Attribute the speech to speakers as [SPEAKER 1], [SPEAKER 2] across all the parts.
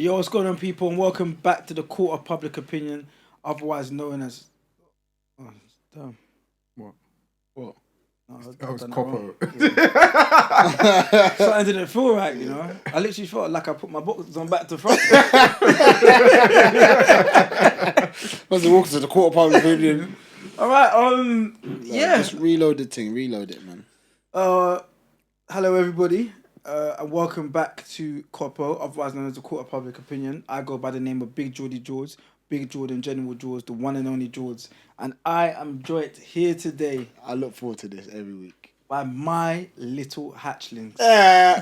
[SPEAKER 1] Yo, what's going on, people, and welcome back to the Court of Public Opinion, otherwise known as. Oh, damn.
[SPEAKER 2] What?
[SPEAKER 1] No,
[SPEAKER 2] That was COPO.
[SPEAKER 1] Something didn't feel right, you know. I literally felt like I put my boxes on back to front.
[SPEAKER 3] What's the walk to the Court of Public Opinion?
[SPEAKER 1] All right, yeah.
[SPEAKER 3] Just reload the thing. Reload it, man.
[SPEAKER 1] Hello, everybody, and welcome back to COPO, otherwise known as the Court of Public Opinion. I go by the name of Big Jordz, Big Jordan, General Jordz, the one and only Jordz, and I am joined here today.
[SPEAKER 3] I look forward to this every week.
[SPEAKER 1] By my little hatchlings.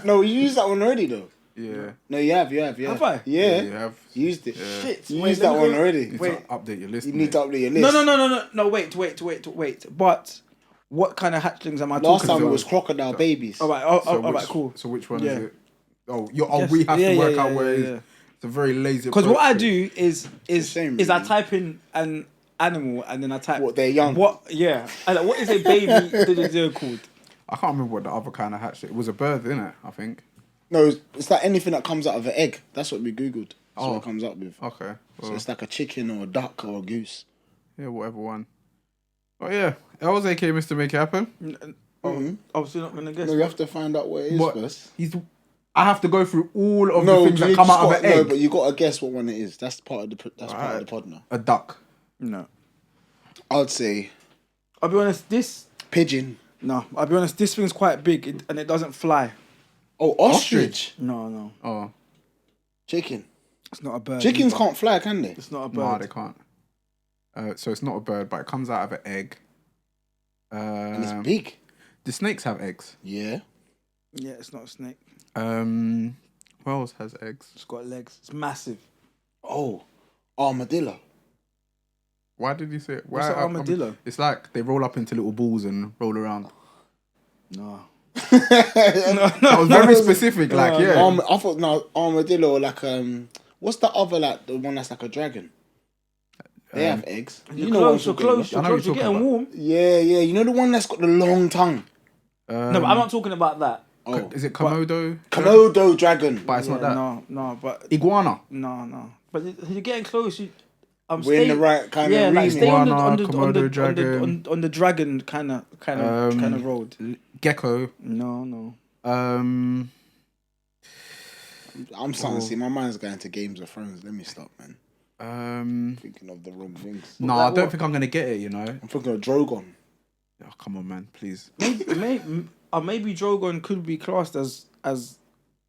[SPEAKER 3] No, you used that one already, though.
[SPEAKER 2] Yeah.
[SPEAKER 3] No, you have.
[SPEAKER 1] Have I?
[SPEAKER 3] Yeah.
[SPEAKER 2] You have.
[SPEAKER 3] You used it.
[SPEAKER 2] Yeah.
[SPEAKER 1] Shit.
[SPEAKER 3] You
[SPEAKER 1] Wait,
[SPEAKER 3] used
[SPEAKER 1] let
[SPEAKER 3] that
[SPEAKER 1] me
[SPEAKER 3] one
[SPEAKER 1] go-
[SPEAKER 3] already.
[SPEAKER 2] You need
[SPEAKER 1] Wait.
[SPEAKER 2] to update your list.
[SPEAKER 3] You need to update your list.
[SPEAKER 1] No, wait. But what kind of hatchlings am I
[SPEAKER 3] Last
[SPEAKER 1] talking
[SPEAKER 3] time
[SPEAKER 1] about?
[SPEAKER 3] it was crocodile babies.
[SPEAKER 1] All right, all right, cool.
[SPEAKER 2] So which one
[SPEAKER 1] Yeah.
[SPEAKER 2] is it? We
[SPEAKER 1] Yes.
[SPEAKER 2] have to work out where it is.
[SPEAKER 1] yeah.
[SPEAKER 2] It's a very lazy.
[SPEAKER 1] Because what I
[SPEAKER 2] approach.
[SPEAKER 1] do is
[SPEAKER 3] same,
[SPEAKER 1] I
[SPEAKER 3] really.
[SPEAKER 1] type in an animal and then I type
[SPEAKER 3] What, they're young?
[SPEAKER 1] What? Yeah. And like, what is a baby called?
[SPEAKER 2] I can't remember what the other kind of hatch. It was a bird, isn't it? I think.
[SPEAKER 3] No, it's like anything that comes out of an egg. That's what we Googled. That's what it comes up with.
[SPEAKER 2] Okay.
[SPEAKER 3] So
[SPEAKER 2] Well,
[SPEAKER 3] it's like a chicken or a duck or a goose.
[SPEAKER 2] yeah, whatever one. Oh yeah, Ellz, aka Mr. Make It Happen.
[SPEAKER 1] Obviously not gonna guess.
[SPEAKER 3] No, you have to find out what it is
[SPEAKER 2] What?
[SPEAKER 3] first.
[SPEAKER 2] I have to go through all of
[SPEAKER 3] No,
[SPEAKER 2] the things that
[SPEAKER 3] you
[SPEAKER 2] come
[SPEAKER 3] just
[SPEAKER 2] out of
[SPEAKER 3] got-
[SPEAKER 2] an egg.
[SPEAKER 3] No, but you got to guess what one it is. That's part of the part of the pod now.
[SPEAKER 2] A duck.
[SPEAKER 1] No.
[SPEAKER 3] I'd say
[SPEAKER 1] I'll be honest.
[SPEAKER 3] pigeon.
[SPEAKER 1] I'll be honest. This thing's quite big and it doesn't fly.
[SPEAKER 3] Oh, ostrich.
[SPEAKER 1] No.
[SPEAKER 2] Oh,
[SPEAKER 3] Chicken.
[SPEAKER 1] It's not a bird.
[SPEAKER 3] Chickens
[SPEAKER 1] either.
[SPEAKER 3] can't fly, can they?
[SPEAKER 1] It's not a bird.
[SPEAKER 2] no, they can't. So it's not a bird, but it comes out of an egg.
[SPEAKER 3] And it's big.
[SPEAKER 2] Do snakes have eggs?
[SPEAKER 3] Yeah.
[SPEAKER 1] Yeah, it's not a snake.
[SPEAKER 2] What else has eggs?
[SPEAKER 1] It's got legs. It's massive.
[SPEAKER 3] Oh, armadillo.
[SPEAKER 2] Why did you say it?
[SPEAKER 1] What's an armadillo?
[SPEAKER 2] It's like they roll up into little balls and roll around.
[SPEAKER 1] No.
[SPEAKER 2] That was very specific. Like, yeah.
[SPEAKER 3] I thought armadillo or like what's the other like the one that's like a dragon? They have eggs.
[SPEAKER 1] You're close.
[SPEAKER 3] what I'm talking
[SPEAKER 2] I know
[SPEAKER 1] You're
[SPEAKER 2] what you're
[SPEAKER 1] getting
[SPEAKER 2] talking
[SPEAKER 1] warm.
[SPEAKER 3] about. Yeah. You know the one that's got the long tongue.
[SPEAKER 1] No, but I'm not talking about that.
[SPEAKER 3] Oh,
[SPEAKER 2] Is it Komodo?
[SPEAKER 3] Komodo dragon.
[SPEAKER 2] But it's not that.
[SPEAKER 1] No, but
[SPEAKER 2] Iguana.
[SPEAKER 1] no. But you're getting close.
[SPEAKER 3] We're in the right kind of
[SPEAKER 1] like
[SPEAKER 3] remit.
[SPEAKER 1] stay on
[SPEAKER 2] Iguana,
[SPEAKER 1] the
[SPEAKER 2] Komodo dragon.
[SPEAKER 1] on the dragon kind of road.
[SPEAKER 2] Gecko.
[SPEAKER 1] No.
[SPEAKER 3] I'm starting to see my mind's going to Games of Thrones. Let me stop, man. Thinking of the wrong things.
[SPEAKER 2] No, I don't think I'm gonna get it. You know.
[SPEAKER 3] I'm thinking of Drogon.
[SPEAKER 2] Oh, come on, man, please.
[SPEAKER 1] Maybe Drogon could be classed as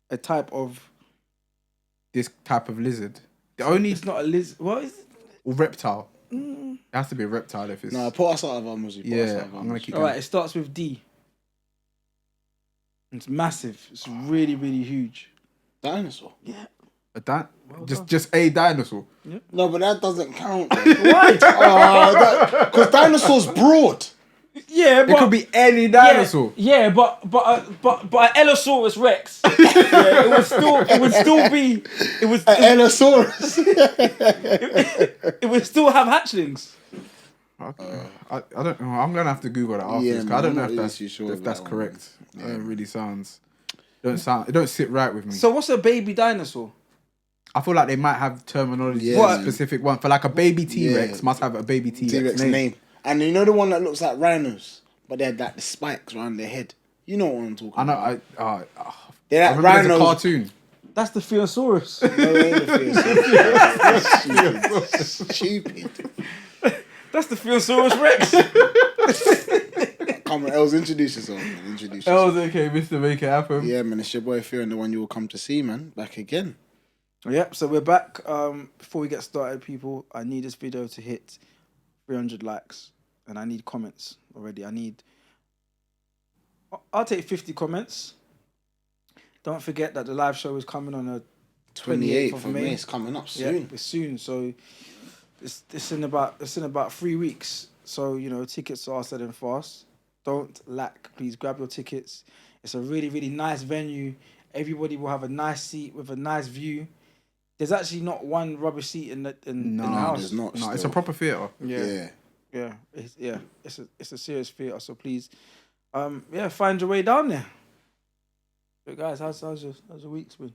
[SPEAKER 1] a type of.
[SPEAKER 2] This type of lizard. The only
[SPEAKER 1] It's not a lizard. What is it?
[SPEAKER 2] reptile. It has to be a reptile if it's.
[SPEAKER 3] No, put us out of our misery.
[SPEAKER 2] Yeah, I'm gonna keep.
[SPEAKER 1] All right, it starts with D. It's massive. It's really, really huge.
[SPEAKER 3] Dinosaur.
[SPEAKER 1] Yeah.
[SPEAKER 2] Just a dinosaur.
[SPEAKER 3] No, but that doesn't count.
[SPEAKER 1] Why?
[SPEAKER 3] Because dinosaurs broad.
[SPEAKER 1] Yeah, but
[SPEAKER 2] It could be any dinosaur.
[SPEAKER 1] Yeah, but Allosaurus Rex. Yeah, it would still be.
[SPEAKER 3] Allosaurus.
[SPEAKER 1] It would still have hatchlings.
[SPEAKER 2] Okay. I don't know. I'm gonna have to Google that after
[SPEAKER 3] Yeah,
[SPEAKER 2] this, 'cause
[SPEAKER 3] man,
[SPEAKER 2] I don't
[SPEAKER 3] I'm
[SPEAKER 2] know
[SPEAKER 3] not
[SPEAKER 2] if
[SPEAKER 3] really
[SPEAKER 2] that's
[SPEAKER 3] too sure
[SPEAKER 2] if that's
[SPEAKER 3] about that
[SPEAKER 2] correct.
[SPEAKER 3] one.
[SPEAKER 2] It really sounds. It don't sit right with me.
[SPEAKER 1] So what's a baby dinosaur?
[SPEAKER 2] I feel like they might have terminology
[SPEAKER 3] Yeah,
[SPEAKER 2] for a
[SPEAKER 3] man.
[SPEAKER 2] specific one. For like a baby T-Rex
[SPEAKER 3] Yeah.
[SPEAKER 2] must have a baby T-Rex,
[SPEAKER 3] T-Rex name. And you know the one that looks like rhinos, but they had like the spikes around their head. You know what I'm talking
[SPEAKER 2] I know.
[SPEAKER 3] about.
[SPEAKER 2] I
[SPEAKER 3] They're like
[SPEAKER 2] remember there's a
[SPEAKER 3] rhinos.
[SPEAKER 2] cartoon.
[SPEAKER 1] That's the Theosaurus.
[SPEAKER 3] No, it ain't a Stupid. Stupid.
[SPEAKER 1] That's the Theosaurus Rex.
[SPEAKER 3] Come on, Ellz, introduce yourself, man. Introduce
[SPEAKER 2] Oh,
[SPEAKER 3] yourself.
[SPEAKER 2] okay, Mr. Make It Happen.
[SPEAKER 3] Yeah, man, it's your boy Theon, the one you will come to see, man. Back again.
[SPEAKER 1] Yep. So we're back. Before we get started, people, I need this video to hit 300 likes, and I need comments already. I'll take 50 comments. Don't forget that the live show is coming on the 28th of May.
[SPEAKER 3] It's coming up
[SPEAKER 1] Yeah,
[SPEAKER 3] soon.
[SPEAKER 1] it's soon. So it's in about 3 weeks. So tickets are selling fast. Don't lack. Please grab your tickets. It's a really, really nice venue. Everybody will have a nice seat with a nice view. There's actually not one rubbish seat in the house.
[SPEAKER 3] There's not.
[SPEAKER 2] No, it's a
[SPEAKER 3] still.
[SPEAKER 2] proper theatre.
[SPEAKER 3] Yeah.
[SPEAKER 1] It's a serious theatre. So please, find your way down there. But guys, how's your week's been?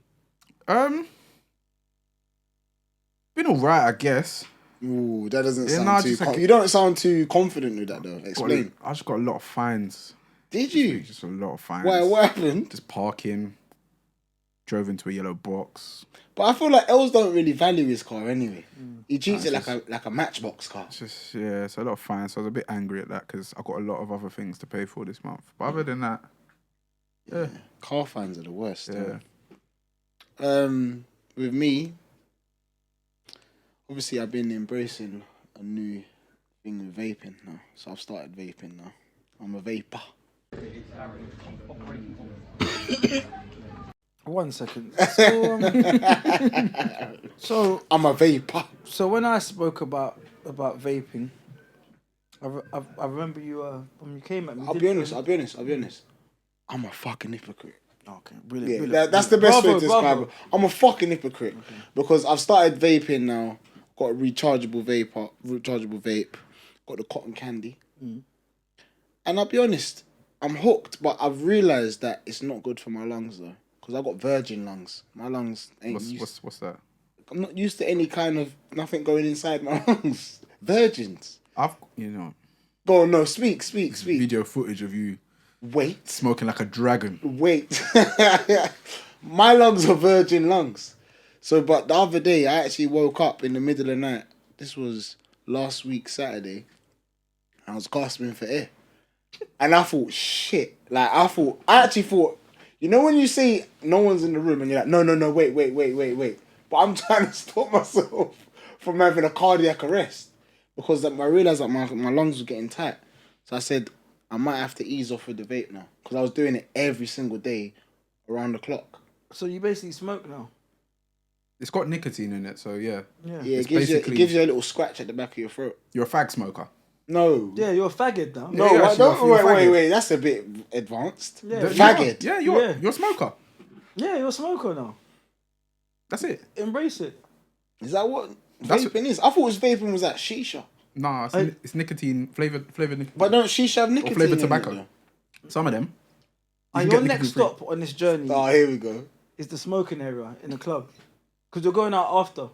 [SPEAKER 2] Been alright, I guess.
[SPEAKER 3] Ooh, that doesn't sound
[SPEAKER 2] nah,
[SPEAKER 3] too...
[SPEAKER 2] just like-
[SPEAKER 3] you don't sound too confident with that, though. Explain.
[SPEAKER 2] I just got a lot of fines.
[SPEAKER 3] Did you?
[SPEAKER 2] Just a lot of fines.
[SPEAKER 3] Why? What happened?
[SPEAKER 2] Just parking. Drove into a yellow box.
[SPEAKER 3] But I feel like Ellz don't really value his car anyway. He treats it like a Matchbox car.
[SPEAKER 2] It's just, yeah, it's a lot of fines. So I was a bit angry at that because I got a lot of other things to pay for this month. But other than that, yeah.
[SPEAKER 3] Car fines are the worst.
[SPEAKER 2] Yeah.
[SPEAKER 3] With me, obviously I've been embracing a new thing with vaping now. So I've started vaping now. I'm a vapor.
[SPEAKER 1] 1 second. So
[SPEAKER 3] I'm a vapor.
[SPEAKER 1] So when I spoke about vaping, I remember you when you came at me.
[SPEAKER 3] I'll be honest. I'm a fucking hypocrite.
[SPEAKER 1] Okay, brilliant.
[SPEAKER 3] Yeah, that's the best way to describe
[SPEAKER 1] bravo.
[SPEAKER 3] it. I'm a fucking hypocrite because I've started vaping now. Got a rechargeable vape. Got the cotton candy. And I'll be honest, I'm hooked, but I've realised that it's not good for my lungs though. Because I've got virgin lungs. My lungs ain't
[SPEAKER 2] What's that?
[SPEAKER 3] I'm not used to any kind of nothing going inside my lungs. Virgins. Go on, no, speak.
[SPEAKER 2] Video footage of you
[SPEAKER 3] Wait.
[SPEAKER 2] smoking like a dragon.
[SPEAKER 3] Wait. My lungs are virgin lungs. So, but the other day, I actually woke up in the middle of the night. This was last week, Saturday. I was gasping for air. And I thought, shit. Like, I actually thought, you know when you say no one's in the room and you're like, no, wait. But I'm trying to stop myself from having a cardiac arrest. Because I realised that my lungs were getting tight. So I said, I might have to ease off with the vape now. Because I was doing it every single day around the clock.
[SPEAKER 1] So you basically smoke now?
[SPEAKER 2] It's got nicotine in it, so yeah.
[SPEAKER 3] Yeah, it gives you a little scratch at the back of your throat.
[SPEAKER 2] You're a fag smoker.
[SPEAKER 3] No.
[SPEAKER 1] Yeah, you're a faggot now.
[SPEAKER 3] No, wait. That's a bit advanced.
[SPEAKER 1] Yeah.
[SPEAKER 3] Faggot.
[SPEAKER 2] Yeah, you're a smoker.
[SPEAKER 1] Yeah, you're a smoker now.
[SPEAKER 2] That's it.
[SPEAKER 1] Embrace it.
[SPEAKER 3] Is that what vaping is? I thought vaping was that shisha.
[SPEAKER 2] Nah, it's nicotine, flavored nicotine.
[SPEAKER 3] But don't shisha have nicotine?
[SPEAKER 2] Or flavored
[SPEAKER 3] in it,
[SPEAKER 2] tobacco.
[SPEAKER 3] though?
[SPEAKER 2] Some of them.
[SPEAKER 1] Your next stop on this journey
[SPEAKER 3] Oh, here we go.
[SPEAKER 1] is the smoking area in the club. Because you're going out after.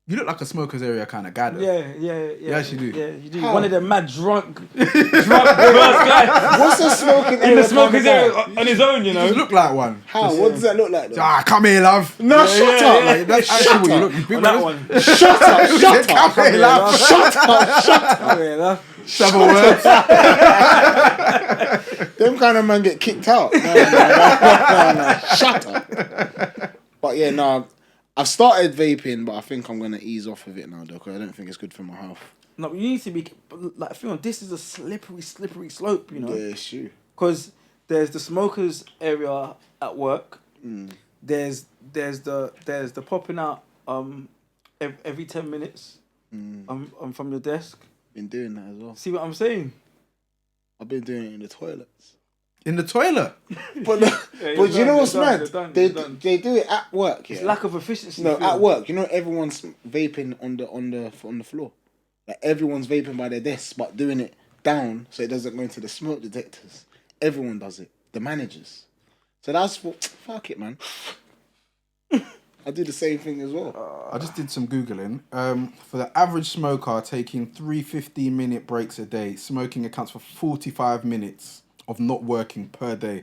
[SPEAKER 2] You look like a smokers area kind of guy, though.
[SPEAKER 1] Yeah.
[SPEAKER 2] You actually do.
[SPEAKER 1] Yeah, you do.
[SPEAKER 3] How?
[SPEAKER 1] One of them mad drunk first guys
[SPEAKER 3] What's the smoking area?
[SPEAKER 1] in the smokers
[SPEAKER 3] kind
[SPEAKER 1] area
[SPEAKER 3] of guy?
[SPEAKER 1] on his own, you
[SPEAKER 2] You
[SPEAKER 1] know.
[SPEAKER 2] just look like one.
[SPEAKER 3] How? What does that look like, though?
[SPEAKER 2] Come here, love.
[SPEAKER 3] No, shut up.
[SPEAKER 2] Like, that's actually what you look. You big
[SPEAKER 1] On that
[SPEAKER 2] man.
[SPEAKER 1] one.
[SPEAKER 3] Shut up.
[SPEAKER 2] Come here, love.
[SPEAKER 1] Oh, yeah, love.
[SPEAKER 2] Several words.
[SPEAKER 3] Them kind of man get kicked out. No. Shut up. But yeah, no. I've started vaping, but I think I'm going to ease off of it now, though, because I don't think it's good for my health.
[SPEAKER 1] No, you need to be like, Theon, this is a slippery slope, you know.
[SPEAKER 3] Yeah, it's true.
[SPEAKER 1] Because there's the smokers area at work. There's the popping out every 10 minutes from your desk.
[SPEAKER 3] Been doing that as well.
[SPEAKER 1] See what I'm saying?
[SPEAKER 3] I've been doing it in the toilets.
[SPEAKER 2] In the toilet.
[SPEAKER 3] But you know what's mad? They do it at work. Yeah?
[SPEAKER 1] It's lack of efficiency.
[SPEAKER 3] No, at work. You know everyone's vaping on the floor. Like everyone's vaping by their desks, but doing it down so it doesn't go into the smoke detectors. Everyone does it. The managers. So that's fuck it, man. I do the same thing as well.
[SPEAKER 2] I just did some Googling. For the average smoker taking 3 15-minute breaks a day, smoking accounts for 45 minutes of not working per day.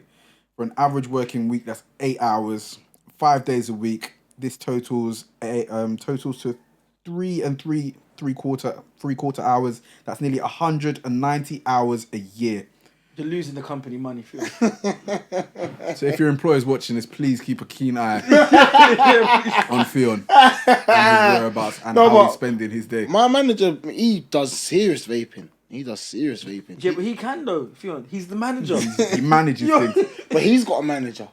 [SPEAKER 2] For an average working week, that's 8 hours, 5 days a week. This totals to 3.75 hours. That's nearly 190 hours a year.
[SPEAKER 1] You're losing the company money, Phil.
[SPEAKER 2] So if your employer's watching this, please keep a keen eye on Theon and his whereabouts and how he's spending his day.
[SPEAKER 3] My manager, he does serious vaping.
[SPEAKER 1] Yeah, but he can though, Theon. He's the manager.
[SPEAKER 2] He manages things.
[SPEAKER 3] But he's got a manager.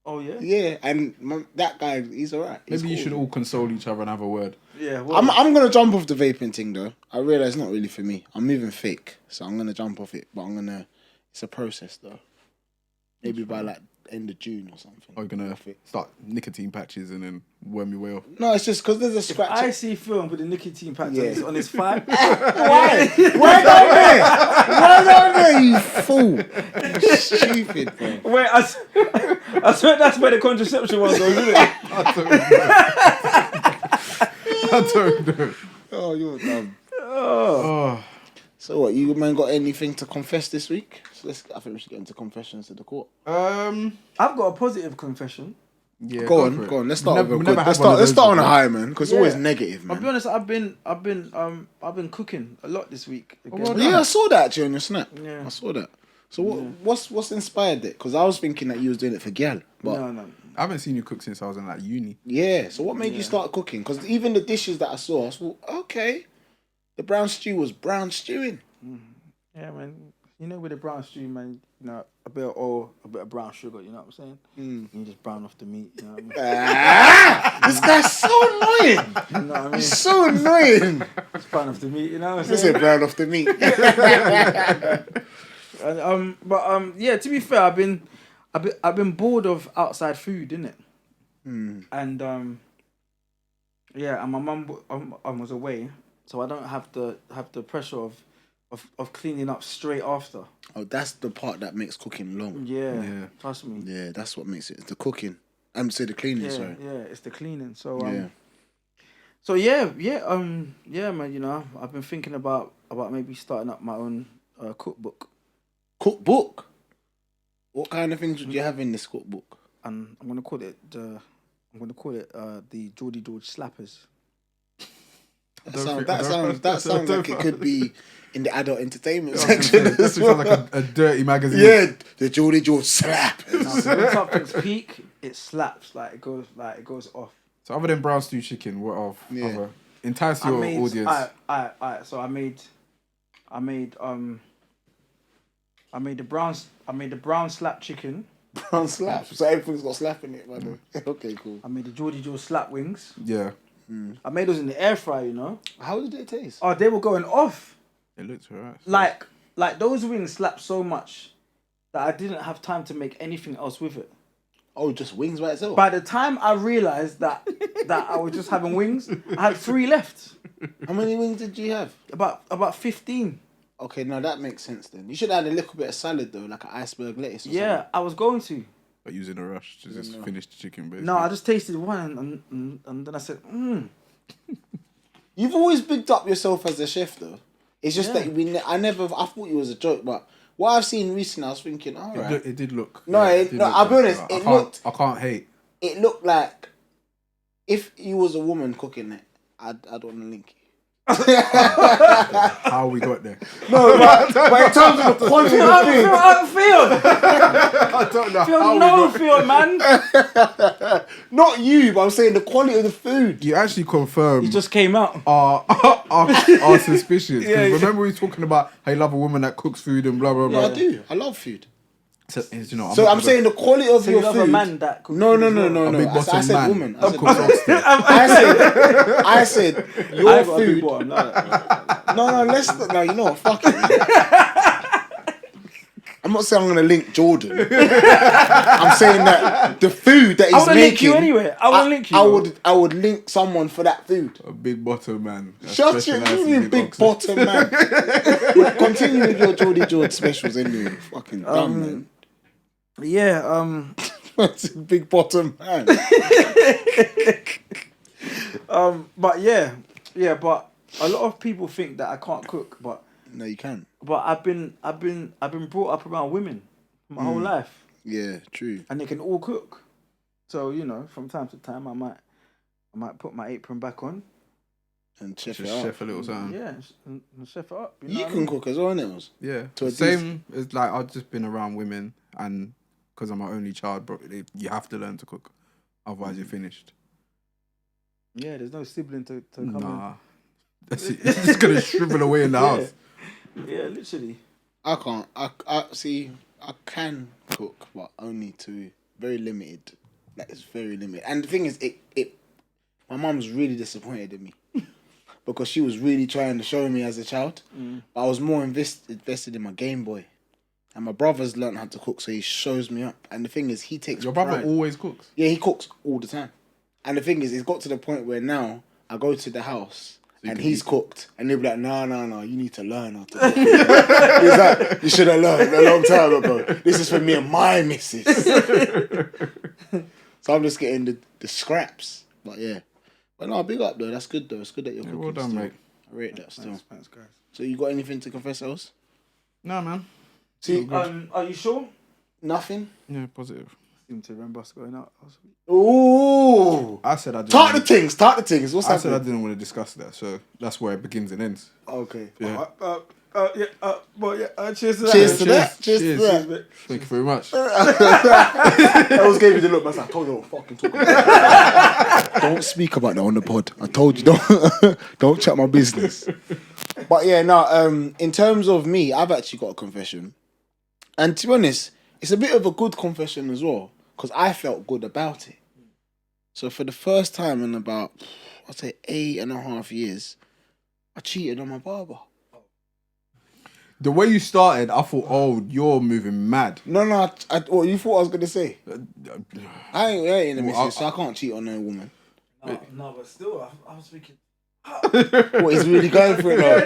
[SPEAKER 1] Oh, yeah?
[SPEAKER 3] Yeah, and that guy, he's alright.
[SPEAKER 2] Maybe you should all console each other and have a word.
[SPEAKER 1] Yeah, well,
[SPEAKER 3] I'm going to jump off the vaping thing, though. I realise it's not really for me. I'm moving fake, so I'm going to jump off it. But it's a process, though. Maybe by, like, end of June or something.
[SPEAKER 2] Or you're going to start nicotine patches and then worm your way off.
[SPEAKER 3] No, it's just because there's a scratch.
[SPEAKER 1] I see Phil with the nicotine patch on his thigh.
[SPEAKER 3] Why? Why down there? Why down there, you fool? You stupid, bro.
[SPEAKER 1] Wait, I swear that's where the contraception one goes, isn't it?
[SPEAKER 2] I I don't know.
[SPEAKER 3] Oh, you're dumb.
[SPEAKER 2] Oh.
[SPEAKER 3] So what? You man got anything to confess this week? So I think we should get into confessions to the court.
[SPEAKER 1] I've got a positive confession.
[SPEAKER 2] Yeah.
[SPEAKER 3] Go on. Let's start. Let's start on a high, man, because it's always negative, man.
[SPEAKER 1] I'll be honest. I've been cooking a lot this week. Again.
[SPEAKER 3] Yeah, I saw that actually on your snap.
[SPEAKER 1] Yeah.
[SPEAKER 3] I saw that. So what's inspired it? Because I was thinking that you was doing it for gal. But
[SPEAKER 1] No.
[SPEAKER 2] I haven't seen you cook since I was in like uni.
[SPEAKER 3] yeah. So what made you start cooking? Because even the dishes that I saw, I thought, okay, the brown stew was brown stewing.
[SPEAKER 1] Yeah, man. You know, with the brown stew, man, you know, a bit of oil, a bit of brown sugar, you know what I'm saying? And you just brown off the meat, you know what I mean?
[SPEAKER 3] This guy's so annoying.
[SPEAKER 1] You know what I mean?
[SPEAKER 3] He's so annoying.
[SPEAKER 1] Just brown off the meat, you know what I'm
[SPEAKER 3] This
[SPEAKER 1] saying?
[SPEAKER 3] is brown off the meat.
[SPEAKER 1] Yeah, to be fair, I've been bored of outside food, innit? And yeah, and my mum was away, so I don't have the pressure of cleaning up straight after.
[SPEAKER 3] Oh, that's the part that makes cooking long.
[SPEAKER 1] Yeah. Trust me.
[SPEAKER 3] Yeah, that's what makes it. The cooking. I'm say the cleaning. Sorry.
[SPEAKER 1] Yeah, it's the cleaning. So
[SPEAKER 3] Yeah.
[SPEAKER 1] So yeah, man. You know, I've been thinking about maybe starting up my own cookbook,
[SPEAKER 3] Cookbook. What kind of things would you have in this cookbook?
[SPEAKER 1] and I'm gonna call it the Geordie George Slappers.
[SPEAKER 3] That sounds like it could be in the adult entertainment section.
[SPEAKER 2] That sounds like a dirty magazine.
[SPEAKER 3] Yeah, the Geordie George slap.
[SPEAKER 1] Now, so when something's peak, it slaps, like it goes off.
[SPEAKER 2] So other than brown stew chicken, what other entice your audience?
[SPEAKER 1] Alright. So I made the brown slap chicken.
[SPEAKER 3] Brown slap. So everything's got slap in it, man. Okay, cool.
[SPEAKER 1] I made the Geordie George slap wings.
[SPEAKER 2] Yeah.
[SPEAKER 1] I made those in the air fryer, you know.
[SPEAKER 3] How did it taste?
[SPEAKER 1] Oh, they were going off.
[SPEAKER 2] It looks alright.
[SPEAKER 1] Like those wings slapped so much that I didn't have time to make anything else with it.
[SPEAKER 3] Oh, just wings by itself?
[SPEAKER 1] By the time I realised that I was just having wings, I had 3 left.
[SPEAKER 3] How many wings did you have?
[SPEAKER 1] About 15.
[SPEAKER 3] Okay, now that makes sense then. You should have had a little bit of salad though, like an iceberg lettuce or
[SPEAKER 1] Yeah, I was going to.
[SPEAKER 2] But using a rush to just finish the chicken, basically.
[SPEAKER 1] No, I just tasted one and then I said,
[SPEAKER 3] You've always bigged up yourself as a chef though. It's just that I thought it was a joke, but what I've seen recently, I was thinking, alright.
[SPEAKER 2] It did look.
[SPEAKER 3] No, I'll be honest,
[SPEAKER 2] I can't hate.
[SPEAKER 3] It looked like if you was a woman cooking it, I'd want to link you.
[SPEAKER 2] How we got there?
[SPEAKER 3] No, but in terms of the quality of the food.
[SPEAKER 2] I don't know
[SPEAKER 1] Theon, man.
[SPEAKER 3] Not you, but I'm saying the quality of the food.
[SPEAKER 2] You actually confirmed
[SPEAKER 1] He just came out.
[SPEAKER 2] our suspicions.
[SPEAKER 1] Yeah.
[SPEAKER 2] Remember we were talking about how you love a woman that cooks food and blah blah blah.
[SPEAKER 3] Yeah, I do. I love food.
[SPEAKER 2] So, you know,
[SPEAKER 3] I'm saying the quality of your
[SPEAKER 1] you love
[SPEAKER 3] food.
[SPEAKER 1] a man that cooks
[SPEAKER 3] No.
[SPEAKER 2] big
[SPEAKER 3] I
[SPEAKER 2] bottom
[SPEAKER 3] said
[SPEAKER 2] man.
[SPEAKER 3] woman.
[SPEAKER 2] That
[SPEAKER 3] I said your
[SPEAKER 1] I got a big
[SPEAKER 3] food.
[SPEAKER 1] bottom,
[SPEAKER 3] Let's not. No, you know what? Fuck it. I'm not saying I'm gonna link Jordan. I'm saying that the food that he's
[SPEAKER 1] I want to
[SPEAKER 3] making.
[SPEAKER 1] link you anyway. I want to link you.
[SPEAKER 3] I would link someone for that food.
[SPEAKER 2] a big bottom man.
[SPEAKER 3] Shut your you big bottom man. Continue with your Geordie George specials anyway. Fucking dumb man.
[SPEAKER 1] Yeah.
[SPEAKER 3] Big bottom man.
[SPEAKER 1] But but a lot of people think that I can't cook, but
[SPEAKER 3] No, you can.
[SPEAKER 1] But I've been brought up around women my whole life,
[SPEAKER 3] Yeah, true.
[SPEAKER 1] and they can all cook. So you know, from time to time, I might put my apron back on.
[SPEAKER 3] And chef
[SPEAKER 2] Just
[SPEAKER 3] it up.
[SPEAKER 2] chef a little something.
[SPEAKER 1] Yeah, and chef it up.
[SPEAKER 3] You can cook as well, Nels.
[SPEAKER 2] Yeah.
[SPEAKER 3] To a
[SPEAKER 2] Same as like I've just been around women, and because I'm my only child, bro, you have to learn to cook, otherwise you're finished.
[SPEAKER 1] Yeah, there's no sibling to come
[SPEAKER 2] Nah, that's it. It's just gonna shrivel away in the house.
[SPEAKER 1] in. Yeah, literally.
[SPEAKER 3] I can't. I see. I can cook, but only to very limited. That is very limited. And the thing is, my mum's really disappointed in me because she was really trying to show me as a child. But I was more invested in my Game Boy, and my brother's learned how to cook, so he shows me up. And the thing is, he takes
[SPEAKER 2] Your brother
[SPEAKER 3] pride.
[SPEAKER 2] always cooks.
[SPEAKER 3] Yeah, he cooks all the time. And the thing is, it's got to the point where now I go to the house and he's cooked, and they'll be like, no, you need to learn how to cook. He's like, you should have learned a long time ago. This is for me and my missus. So I'm just getting the scraps. But yeah. But no, big up though. That's good though. It's good that you're cooking.
[SPEAKER 2] Well done,
[SPEAKER 3] still.
[SPEAKER 2] mate.
[SPEAKER 3] I rate that still.
[SPEAKER 1] Thanks, guys.
[SPEAKER 3] So you got anything to confess else?
[SPEAKER 2] No, man.
[SPEAKER 3] See,
[SPEAKER 1] Are you sure?
[SPEAKER 3] nothing.
[SPEAKER 2] Yeah, positive.
[SPEAKER 1] I seem to remember us going out last week.
[SPEAKER 3] Ooh.
[SPEAKER 2] I said I didn't.
[SPEAKER 3] Talk the things. Talk the things. What's
[SPEAKER 2] I said I
[SPEAKER 3] happening?
[SPEAKER 2] didn't want to discuss that, so that's where it begins and ends.
[SPEAKER 3] Okay.
[SPEAKER 2] Yeah.
[SPEAKER 1] Cheers to that.
[SPEAKER 3] Cheers to that.
[SPEAKER 2] Cheers.
[SPEAKER 3] Cheers to that.
[SPEAKER 2] Thank you very much.
[SPEAKER 3] I always gave you the look, man. I told you don't fucking talk about that. Don't speak about that on the pod. I told you don't chat my business. But yeah, no, in terms of me, I've actually got a confession. And to be honest, it's a bit of a good confession as well, because I felt good about it. So for the first time in about, I'd say 8.5 years, I cheated on my barber.
[SPEAKER 2] The way you started, I thought, oh, you're moving mad.
[SPEAKER 3] No, what you thought I was going to say? I ain't in a missus, so I can't cheat on no woman.
[SPEAKER 1] No, but still, I was thinking.
[SPEAKER 3] What, he's really going for it now?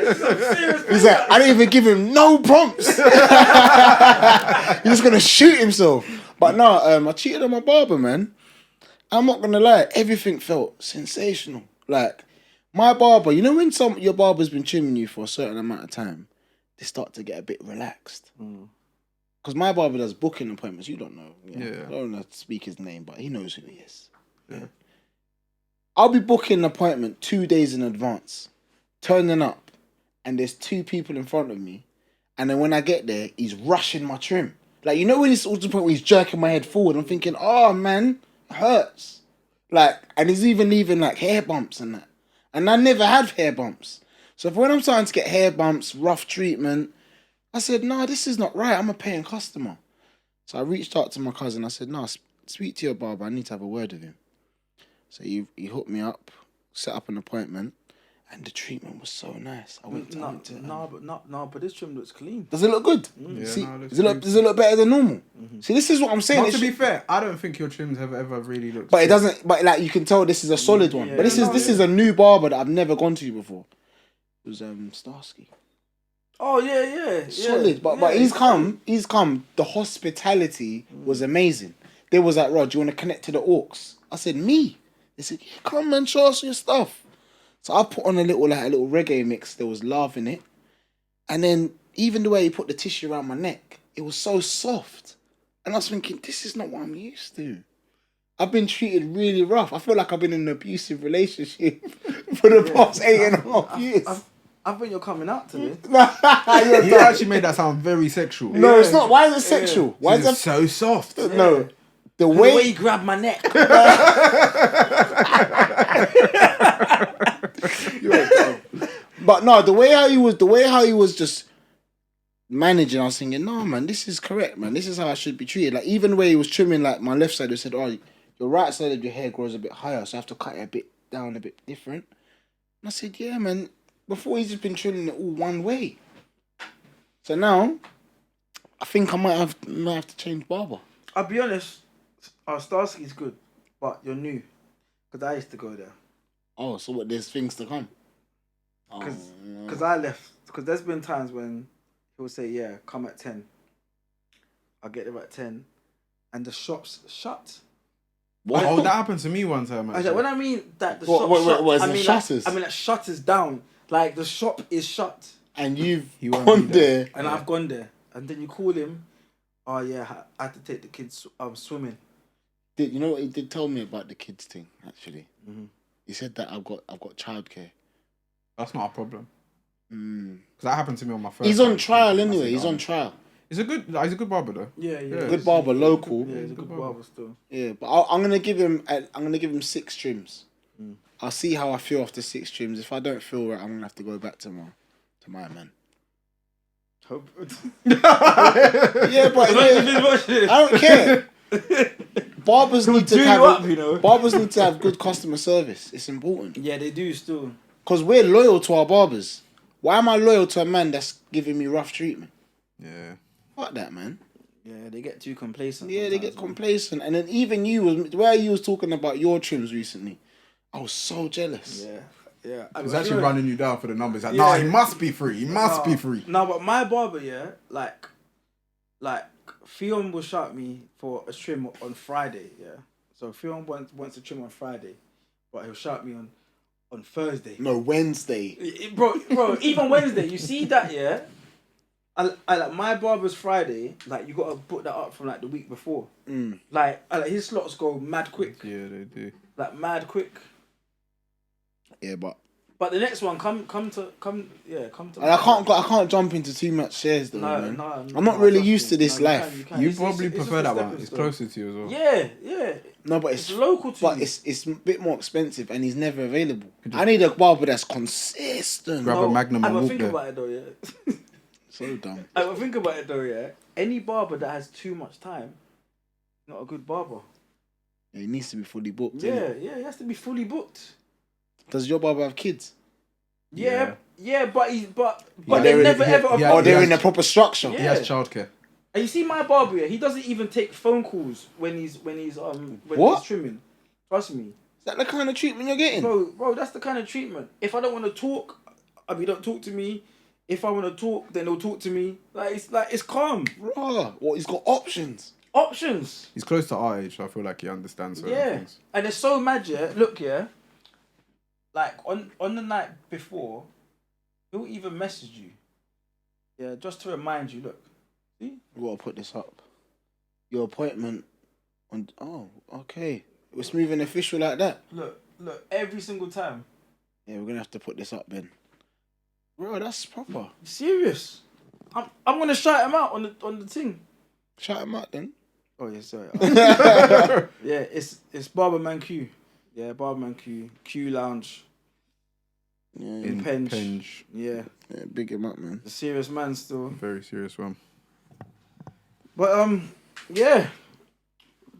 [SPEAKER 3] He's like, I didn't even give him no prompts. He's just gonna shoot himself. But no, I cheated on my barber, man. I'm not gonna lie, everything felt sensational. Like my barber, you know when your barber's been trimming you for a certain amount of time, they start to get a bit relaxed. Because my barber does booking appointments. You don't know.
[SPEAKER 2] Yeah.
[SPEAKER 3] I don't know to speak his name, but he knows who he is. Yeah. I'll be booking an appointment 2 days in advance, turning up, and there's 2 people in front of me, and then when I get there, he's rushing my trim. Like, you know when it's to the point where he's jerking my head forward, I'm thinking, oh man, it hurts. Like, and he's even leaving like hair bumps and that. And I never had hair bumps. So when I'm starting to get hair bumps, rough treatment, I said, no, this is not right. I'm a paying customer. So I reached out to my cousin. I said, no, speak to your barber. I need to have a word with him. So he hooked me up, set up an appointment, and the treatment was so nice. I went to
[SPEAKER 1] but this trim looks clean.
[SPEAKER 3] Does it look good?
[SPEAKER 2] Yeah,
[SPEAKER 3] See,
[SPEAKER 2] no, it
[SPEAKER 3] does it look better than normal? See, this is what I'm saying.
[SPEAKER 2] Not to be fair, I don't think your trims have ever really looked.
[SPEAKER 3] But it doesn't. But like you can tell, this is a solid one. But this is a new barber that I've never gone to before. It was Starsky.
[SPEAKER 1] Oh yeah.
[SPEAKER 3] Solid, but he's come. The hospitality was amazing. They was like, Rod, do you want to connect to the orcs? I said, me. They said, yeah, come and show us your stuff. So I put on a little reggae mix. There was love in it. And then even the way he put the tissue around my neck, it was so soft. And I was thinking, this is not what I'm used to. I've been treated really rough. I feel like I've been in an abusive relationship for the past 8.5 years.
[SPEAKER 1] I think you're coming out to me.
[SPEAKER 2] You actually made that sound very sexual.
[SPEAKER 3] No, it's not. Why is it sexual? Why is it
[SPEAKER 2] so soft?
[SPEAKER 3] No. The
[SPEAKER 1] The
[SPEAKER 3] way
[SPEAKER 1] way you grabbed my neck.
[SPEAKER 3] But no, the way how he was just managing, I was thinking, no man, this is correct, man. This is how I should be treated. Like even the way he was trimming like my left side, he said, oh, your right side of your hair grows a bit higher, so I have to cut it a bit down a bit different. And I said, yeah, man. Before he's just been trimming it all one way. So now, I think I might have to change barber.
[SPEAKER 1] I'll be honest, Starsky's good, but you're new. Because I used to go there.
[SPEAKER 3] Oh, so what, there's things to come?
[SPEAKER 1] Because I left. Because there's been times when he'll say, yeah, come at 10. I'll get there at 10. And the shop's shut.
[SPEAKER 3] What?
[SPEAKER 2] Oh, that happened to me one time.
[SPEAKER 1] I said, when I mean that the
[SPEAKER 3] What,
[SPEAKER 1] shop's shut,
[SPEAKER 3] what is
[SPEAKER 1] I
[SPEAKER 3] it,
[SPEAKER 1] mean
[SPEAKER 3] shutters?
[SPEAKER 1] like, shutters down. Like the shop is shut.
[SPEAKER 3] And you've
[SPEAKER 2] He won't
[SPEAKER 3] gone
[SPEAKER 2] be there.
[SPEAKER 3] there.
[SPEAKER 1] And I've gone there. And then you call him. Oh yeah, I had to take the kids swimming.
[SPEAKER 3] You know what he did tell me about the kids thing, actually? Mm-hmm. He said that I've got childcare.
[SPEAKER 2] That's not a problem. Because that happened to me on my first.
[SPEAKER 3] He's on trial anyway. He's on trial.
[SPEAKER 2] He's a good barber though.
[SPEAKER 1] Yeah.
[SPEAKER 3] Good barber, local.
[SPEAKER 1] Yeah, he's a good barber still.
[SPEAKER 3] Yeah, but I'm gonna give him 6 trims. I'll see how I feel after 6 trims. If I don't feel right, I'm gonna have to go back to my man. Yeah, but I don't care. Barbers need to have good customer service. It's important.
[SPEAKER 1] Yeah, they do still.
[SPEAKER 3] Because we're loyal to our barbers. Why am I loyal to a man that's giving me rough treatment?
[SPEAKER 2] Yeah.
[SPEAKER 3] Fuck that, man.
[SPEAKER 1] Yeah, they get too complacent.
[SPEAKER 3] Yeah, they get complacent. And then even you was talking about your trims recently. I was so jealous.
[SPEAKER 1] Yeah.
[SPEAKER 2] I was actually running you down for the numbers. Like, nah, he must be free. He must be free.
[SPEAKER 1] No, but my barber, like Theon will shout me for a trim on Friday, yeah. So Theon wants a trim on Friday, but he'll shout me on on Thursday.
[SPEAKER 3] No, Wednesday.
[SPEAKER 1] Bro, even Wednesday. You see that, yeah? I like my barber's Friday. Like you gotta put that up from like the week before. Like his slots go mad quick.
[SPEAKER 2] Yeah, they do.
[SPEAKER 1] Like mad quick.
[SPEAKER 3] Yeah, but
[SPEAKER 1] the next one come to.
[SPEAKER 3] and I can't jump into too much shares though, man.
[SPEAKER 1] No,
[SPEAKER 3] I'm not really used to this life.
[SPEAKER 1] You can.
[SPEAKER 2] You
[SPEAKER 1] It's
[SPEAKER 2] probably
[SPEAKER 1] just
[SPEAKER 2] prefer
[SPEAKER 1] a
[SPEAKER 2] that
[SPEAKER 1] stepping
[SPEAKER 2] one. It's
[SPEAKER 1] stone.
[SPEAKER 2] closer to you as well.
[SPEAKER 1] Yeah.
[SPEAKER 3] No, but
[SPEAKER 1] It's local to
[SPEAKER 3] but
[SPEAKER 1] you.
[SPEAKER 3] it's a bit more expensive and he's never available. I need a barber that's consistent.
[SPEAKER 2] Grab a Magnum and walk
[SPEAKER 1] think
[SPEAKER 2] there.
[SPEAKER 1] about it though, yeah.
[SPEAKER 3] So dumb.
[SPEAKER 1] Think about it though, yeah. Any barber that has too much time, not a good barber.
[SPEAKER 3] Yeah, he needs to be fully booked.
[SPEAKER 1] Yeah,
[SPEAKER 3] innit?
[SPEAKER 1] he has to be fully booked.
[SPEAKER 3] Does your barber have kids?
[SPEAKER 1] Yeah, but
[SPEAKER 3] Yeah,
[SPEAKER 1] they
[SPEAKER 3] they're
[SPEAKER 1] never
[SPEAKER 2] in-
[SPEAKER 1] ever.
[SPEAKER 2] yeah,
[SPEAKER 3] Or they're
[SPEAKER 2] has-
[SPEAKER 3] in a proper structure.
[SPEAKER 1] Yeah.
[SPEAKER 2] He has childcare.
[SPEAKER 1] And you see my barber, yeah, he doesn't even take phone calls when he's
[SPEAKER 3] What?
[SPEAKER 1] he's trimming. Trust me,
[SPEAKER 3] Is that the kind of treatment you're getting?
[SPEAKER 1] bro. That's the kind of treatment. If I don't want to talk, don't talk to me. If I want to talk, then they'll talk to me. Like it's calm.
[SPEAKER 3] Bruh, what, he's got options.
[SPEAKER 1] Options.
[SPEAKER 2] He's close to our age, so I feel like he understands certain
[SPEAKER 1] Yeah,
[SPEAKER 2] things.
[SPEAKER 1] and it's so mad. Yeah, look, yeah. Like on the night before, he'll even message you. Yeah, just to remind you. Look, see.
[SPEAKER 3] We gotta put this up. Your appointment on. Oh, okay. It was smooth and official like that.
[SPEAKER 1] Look, every single time.
[SPEAKER 3] Yeah, we're gonna have to put this up then. Bro, that's proper.
[SPEAKER 1] Serious. I'm gonna shout him out on the thing.
[SPEAKER 3] Shout him out then.
[SPEAKER 1] Oh yeah, sorry. Yeah, it's Barberman Q. Yeah, Barberman Q Lounge.
[SPEAKER 3] Yeah,
[SPEAKER 1] In Penge.
[SPEAKER 2] Penge.
[SPEAKER 1] Yeah,
[SPEAKER 3] yeah, big him up, man.
[SPEAKER 1] the serious man still.
[SPEAKER 2] Very serious one.
[SPEAKER 1] But yeah.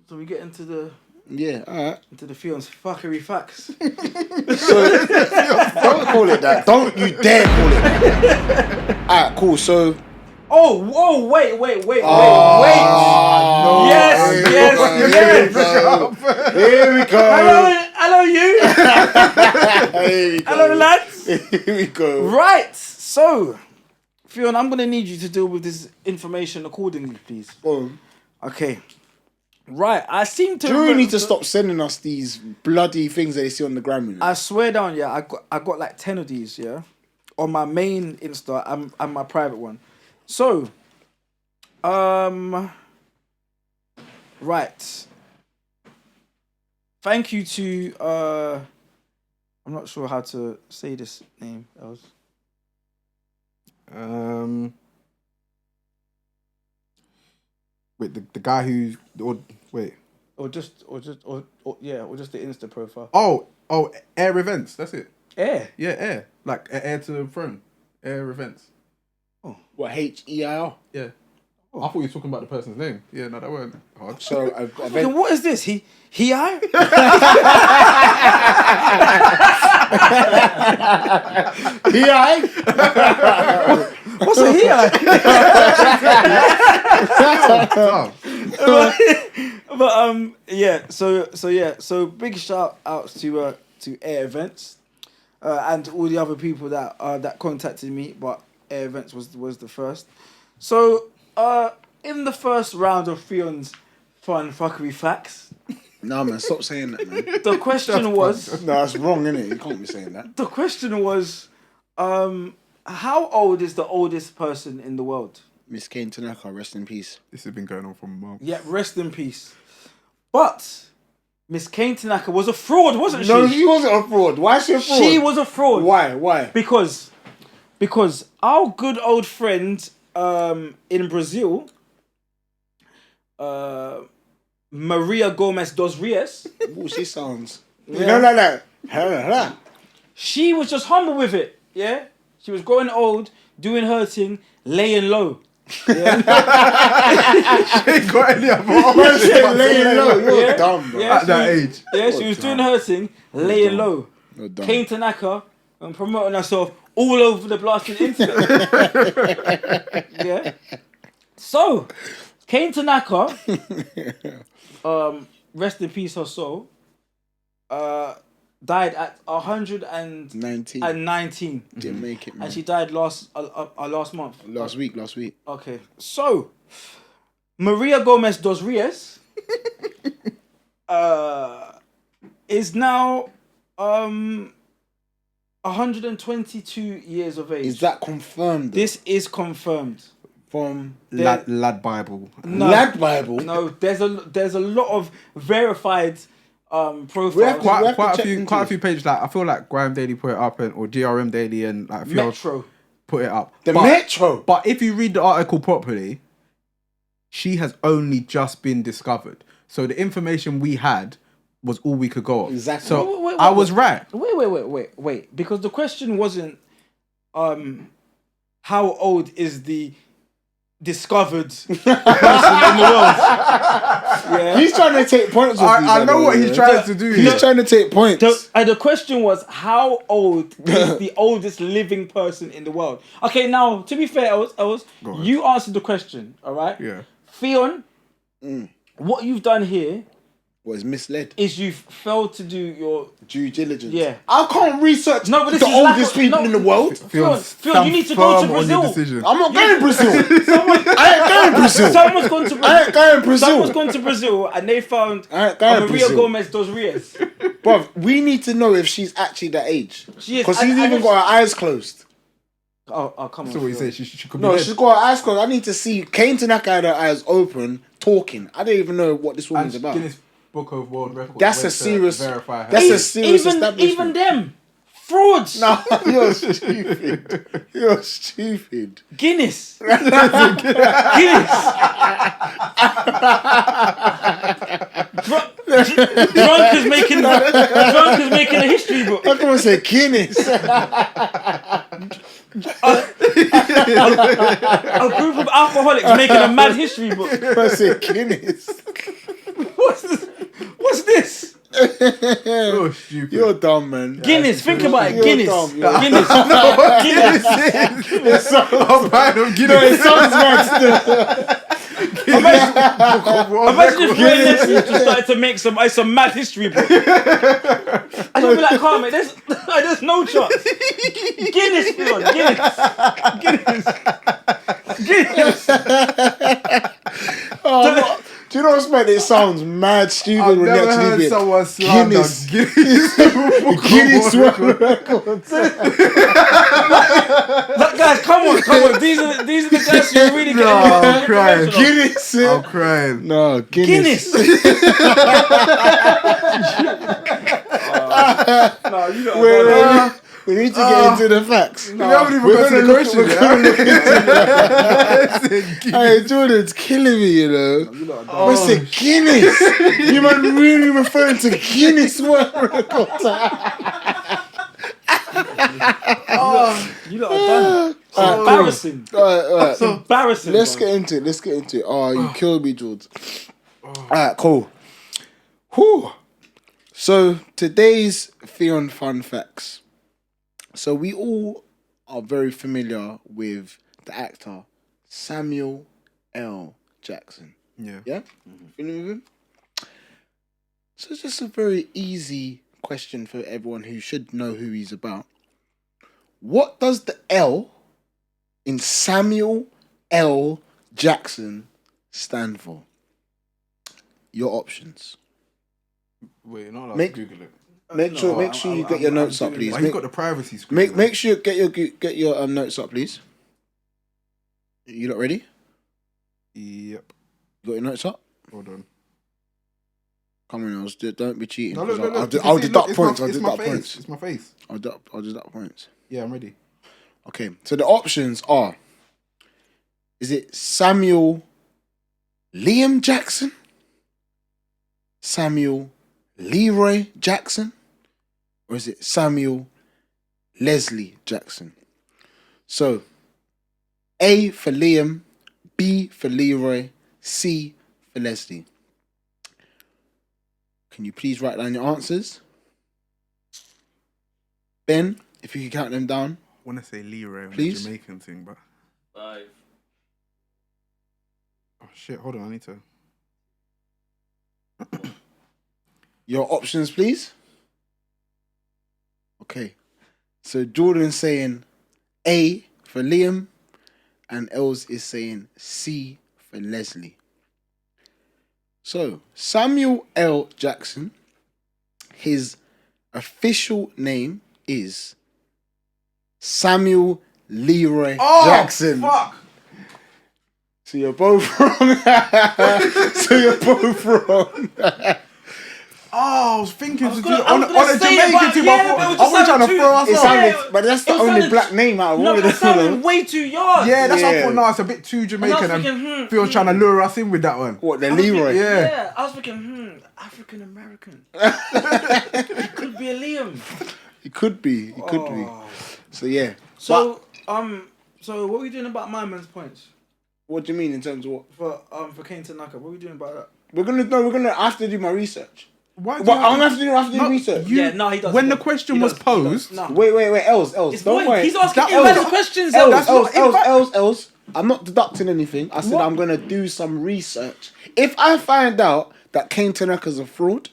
[SPEAKER 1] So we get into the
[SPEAKER 3] Yeah,
[SPEAKER 1] Theon's fuckery facts.
[SPEAKER 3] So don't call it that. Don't you dare call it that. Alright, cool. So
[SPEAKER 1] Oh, wait.
[SPEAKER 3] no.
[SPEAKER 1] Yes.
[SPEAKER 3] Here we go.
[SPEAKER 1] Hello, you.
[SPEAKER 3] Here we go.
[SPEAKER 1] Hello, lads.
[SPEAKER 3] Here we go.
[SPEAKER 1] Right. So, Theon, I'm gonna need you to deal with this information accordingly, please. Okay. Right. I seem to.
[SPEAKER 3] You need to stop sending us these bloody things that they see on the gram. You know?
[SPEAKER 1] I swear down, yeah. I got like 10 of these, yeah, on my main Insta and my private one. So, right. Thank you to I'm not sure how to say this name. Ellz.
[SPEAKER 2] Wait, the guy who
[SPEAKER 1] Or just the Insta profile.
[SPEAKER 2] Oh, Air Events. That's it.
[SPEAKER 1] Yeah.
[SPEAKER 2] Yeah, Air. Like Air to the Throne. Air Events.
[SPEAKER 3] What, HEIR?
[SPEAKER 2] Yeah. I thought you were talking about the person's name. Yeah, no, that weren't hard.
[SPEAKER 3] So
[SPEAKER 1] Fucking, what is this? He I? What's a he I? But yeah, so big shout outs to Air Events and all the other people that contacted me, but Air Events was the first. So in the first round of Theon's fun fuckery facts,
[SPEAKER 3] No, man, stop saying that, man.
[SPEAKER 1] the question was
[SPEAKER 3] No, that's wrong, innit? You can't be saying that.
[SPEAKER 1] the question was how old is the oldest person in the world?
[SPEAKER 3] Miss Kane Tanaka, rest in peace.
[SPEAKER 2] This has been going on for months.
[SPEAKER 1] Yeah, rest in peace. But Miss Kane Tanaka was a fraud, wasn't she?
[SPEAKER 3] No, she wasn't a fraud. Why is she a fraud?
[SPEAKER 1] She was a fraud.
[SPEAKER 3] Why?
[SPEAKER 1] Because our good old friend in Brazil, Maria Gomez dos Rios,
[SPEAKER 3] Ooh, she sounds...
[SPEAKER 1] Yeah.
[SPEAKER 3] No.
[SPEAKER 1] she was just humble with it. Yeah, she was growing old, doing her thing, laying low. Yeah,
[SPEAKER 2] Ain't got any other
[SPEAKER 3] Man said laying low. You're
[SPEAKER 1] Yeah.
[SPEAKER 3] dumb, bro.
[SPEAKER 1] Yeah.
[SPEAKER 2] At that age.
[SPEAKER 1] yeah, she was doing her thing, laying low.
[SPEAKER 3] You're dumb.
[SPEAKER 1] Kane Tanaka and promoting herself all over the blasting internet. Yeah. So, Kane Tanaka, rest in peace her soul, died at 119.
[SPEAKER 3] 19. Didn't make it, man.
[SPEAKER 1] And she died last month.
[SPEAKER 3] Last week.
[SPEAKER 1] Okay. So, Maria Gomez dos Rios is now 122 years of age.
[SPEAKER 3] Is that confirmed?
[SPEAKER 1] This is confirmed.
[SPEAKER 3] From
[SPEAKER 2] Lad Bible.
[SPEAKER 1] No,
[SPEAKER 3] Lad Bible?
[SPEAKER 1] No, there's a lot of verified profiles.
[SPEAKER 3] We have
[SPEAKER 2] Quite
[SPEAKER 3] to
[SPEAKER 2] a few
[SPEAKER 3] check into
[SPEAKER 2] few pages. Like I feel like Grime Daily put it up, or GRM Daily, and like a few
[SPEAKER 1] Metro.
[SPEAKER 2] put it up.
[SPEAKER 3] The Metro.
[SPEAKER 2] But if you read the article properly, she has only just been discovered. So the information we had was all we could go off.
[SPEAKER 3] Exactly.
[SPEAKER 2] So
[SPEAKER 1] Wait,
[SPEAKER 2] I was right.
[SPEAKER 1] Wait. Because the question wasn't how old is the discovered person in the world. Yeah.
[SPEAKER 3] He's trying to take points.
[SPEAKER 2] I know what he's trying to do.
[SPEAKER 3] He's trying to take points.
[SPEAKER 1] The question was how old is the oldest living person in the world? Okay, now to be fair, Ellz, you answered the question. All right.
[SPEAKER 2] Yeah.
[SPEAKER 1] Theon, what you've done here
[SPEAKER 3] was misled.
[SPEAKER 1] Is you've failed to do your
[SPEAKER 3] due diligence.
[SPEAKER 1] Yeah.
[SPEAKER 3] I can't research
[SPEAKER 1] the
[SPEAKER 3] oldest people in the world.
[SPEAKER 1] Theon, you need to go to Brazil.
[SPEAKER 3] I'm not going to Brazil. I ain't going to Brazil.
[SPEAKER 1] Someone's gone to Brazil.
[SPEAKER 3] I ain't going to Brazil.
[SPEAKER 1] Someone's gone to Brazil and they found Maria Gomez dos Rios.
[SPEAKER 3] Bruv, we need to know if she's actually that age.
[SPEAKER 1] She is.
[SPEAKER 3] Because she's even got her eyes closed.
[SPEAKER 1] Oh, come on.
[SPEAKER 2] So what you say? She could be.
[SPEAKER 3] No,
[SPEAKER 2] dead.
[SPEAKER 3] she's got her eyes closed. I need to see Kane Tanaka had her eyes open, talking. I don't even know what this woman's about.
[SPEAKER 2] Guinness Book of World Records.
[SPEAKER 3] That's a serious.
[SPEAKER 2] Verify her.
[SPEAKER 3] That's a serious establishment.
[SPEAKER 1] Even them frauds.
[SPEAKER 3] No, you're stupid. You're stupid.
[SPEAKER 1] Guinness. Drunk is making a history book.
[SPEAKER 3] How come I say Guinness?
[SPEAKER 1] A group of alcoholics making a mad history book.
[SPEAKER 3] I say Guinness.
[SPEAKER 1] What's this?
[SPEAKER 2] Oh, stupid.
[SPEAKER 3] You're dumb, man.
[SPEAKER 1] Guinness, think about it.
[SPEAKER 3] You're
[SPEAKER 1] Guinness.
[SPEAKER 3] dumb,
[SPEAKER 1] Guinness.
[SPEAKER 3] Guinness.
[SPEAKER 2] I'm buying them Guinness.
[SPEAKER 3] No, it sounds mad.
[SPEAKER 1] Imagine if Ray Leslie just started to make some mad history book. And you'll be like, calm mate, there's no chance. Guinness, Theon, Guinness.
[SPEAKER 3] Oh, do you know what's mad? It sounds mad stupid
[SPEAKER 2] I've
[SPEAKER 3] when you
[SPEAKER 2] never
[SPEAKER 3] actually
[SPEAKER 2] heard
[SPEAKER 3] get
[SPEAKER 2] someone slander
[SPEAKER 3] Guinness.
[SPEAKER 2] Guinness
[SPEAKER 3] World Records.
[SPEAKER 1] Guys, come on. These are the guys who really get
[SPEAKER 2] I'm crying.
[SPEAKER 3] Guinness.
[SPEAKER 2] I'm crying.
[SPEAKER 3] No, Guinness.
[SPEAKER 1] No, you don't.
[SPEAKER 3] We need to get into the facts.
[SPEAKER 2] We haven't even got to the question.
[SPEAKER 3] Hey, Jordan's killing me, you know. I said Guinness. You man really referring to Guinness World Records.
[SPEAKER 1] You lot are done. It's embarrassing.
[SPEAKER 3] Alright.
[SPEAKER 1] It's embarrassing.
[SPEAKER 3] Let's get into it. Oh, you killed me, Jordz. Alright, cool. Whew. So, today's Theon fun facts. So, we all are very familiar with the actor Samuel L. Jackson.
[SPEAKER 2] Yeah.
[SPEAKER 3] Yeah? Familiar with him? So, it's just a very easy question for everyone who should know who he's about. What does the L in Samuel L. Jackson stand for? Your options.
[SPEAKER 2] Wait, you're not allowed to Google it.
[SPEAKER 3] Make sure you get your notes up, please.
[SPEAKER 2] He's got the privacy screen.
[SPEAKER 3] Make sure you get your notes up, please. You not ready?
[SPEAKER 2] Yep.
[SPEAKER 3] You got your notes up?
[SPEAKER 2] Hold on.
[SPEAKER 3] Come on, Ellz, don't be cheating.
[SPEAKER 2] No, look.
[SPEAKER 3] I'll deduct points.
[SPEAKER 2] It's my face. It's my face.
[SPEAKER 3] I'll deduct points.
[SPEAKER 2] Yeah, I'm ready.
[SPEAKER 3] Okay, so the options are: is it Samuel Liam Jackson, Samuel Leroy Jackson, or is it Samuel Leslie Jackson? So, A for Liam, B for Leroy, C for Leslie. Can you please write down your answers? Ben, if you can count them down.
[SPEAKER 2] I want to say Leroy,
[SPEAKER 3] Please?
[SPEAKER 2] the Jamaican thing, but
[SPEAKER 1] 5.
[SPEAKER 2] oh shit! Hold on, I need to.
[SPEAKER 3] Your options, please. Okay. So Jordan's saying A for Liam, and Ellz is saying C for Leslie. So Samuel L. Jackson, his official name is Samuel Leroy Jackson.
[SPEAKER 2] Fuck.
[SPEAKER 3] So you're both wrong. So you're both wrong.
[SPEAKER 2] Oh, I was thinking
[SPEAKER 4] was
[SPEAKER 2] to
[SPEAKER 4] gonna-
[SPEAKER 2] do
[SPEAKER 4] I was
[SPEAKER 2] on
[SPEAKER 4] gonna
[SPEAKER 2] a
[SPEAKER 4] say
[SPEAKER 2] Jamaican
[SPEAKER 4] about-
[SPEAKER 2] team.
[SPEAKER 4] yeah,
[SPEAKER 2] I
[SPEAKER 4] but it
[SPEAKER 2] thought
[SPEAKER 4] was
[SPEAKER 2] I
[SPEAKER 4] just
[SPEAKER 2] was trying to
[SPEAKER 4] sounding
[SPEAKER 2] throw us
[SPEAKER 3] It
[SPEAKER 2] off.
[SPEAKER 3] sounded, but that's the
[SPEAKER 4] it
[SPEAKER 3] only
[SPEAKER 4] sounded-
[SPEAKER 3] black name out of all
[SPEAKER 4] No,
[SPEAKER 3] of
[SPEAKER 4] but
[SPEAKER 3] them.
[SPEAKER 4] it sounded way too yard.
[SPEAKER 2] Yeah, that's what I
[SPEAKER 3] Yeah.
[SPEAKER 2] thought. No, it's a bit too Jamaican.
[SPEAKER 4] And I was
[SPEAKER 2] And
[SPEAKER 4] thinking,
[SPEAKER 2] Theon's trying to lure us in with that one.
[SPEAKER 3] What, the
[SPEAKER 4] I was thinking-
[SPEAKER 3] Leroy?
[SPEAKER 2] Yeah.
[SPEAKER 4] I was thinking, African American. It could be a Liam.
[SPEAKER 3] It could be. It could be. So yeah.
[SPEAKER 1] So so what are we doing about my man's points
[SPEAKER 3] What do you mean in terms of what?
[SPEAKER 1] for Kane Tanaka? What are we doing about that?
[SPEAKER 3] We're gonna I have to do my research.
[SPEAKER 2] Why?
[SPEAKER 3] Well, I'm gonna have to do
[SPEAKER 2] No,
[SPEAKER 3] research.
[SPEAKER 1] Yeah, no, he does.
[SPEAKER 2] When
[SPEAKER 1] he
[SPEAKER 2] the
[SPEAKER 1] does.
[SPEAKER 2] question
[SPEAKER 1] He
[SPEAKER 2] was
[SPEAKER 1] does, he does.
[SPEAKER 2] posed,
[SPEAKER 1] No.
[SPEAKER 3] Wait, Ellz.
[SPEAKER 1] It's
[SPEAKER 3] Don't
[SPEAKER 1] boy,
[SPEAKER 3] worry.
[SPEAKER 1] he's asking
[SPEAKER 2] That
[SPEAKER 1] invalid
[SPEAKER 2] was-
[SPEAKER 1] questions.
[SPEAKER 3] Ellz,
[SPEAKER 1] That's not
[SPEAKER 3] Ellz. I'm not deducting anything. I said I'm gonna do some research. If I find out that Kane Tanaka's a fraud,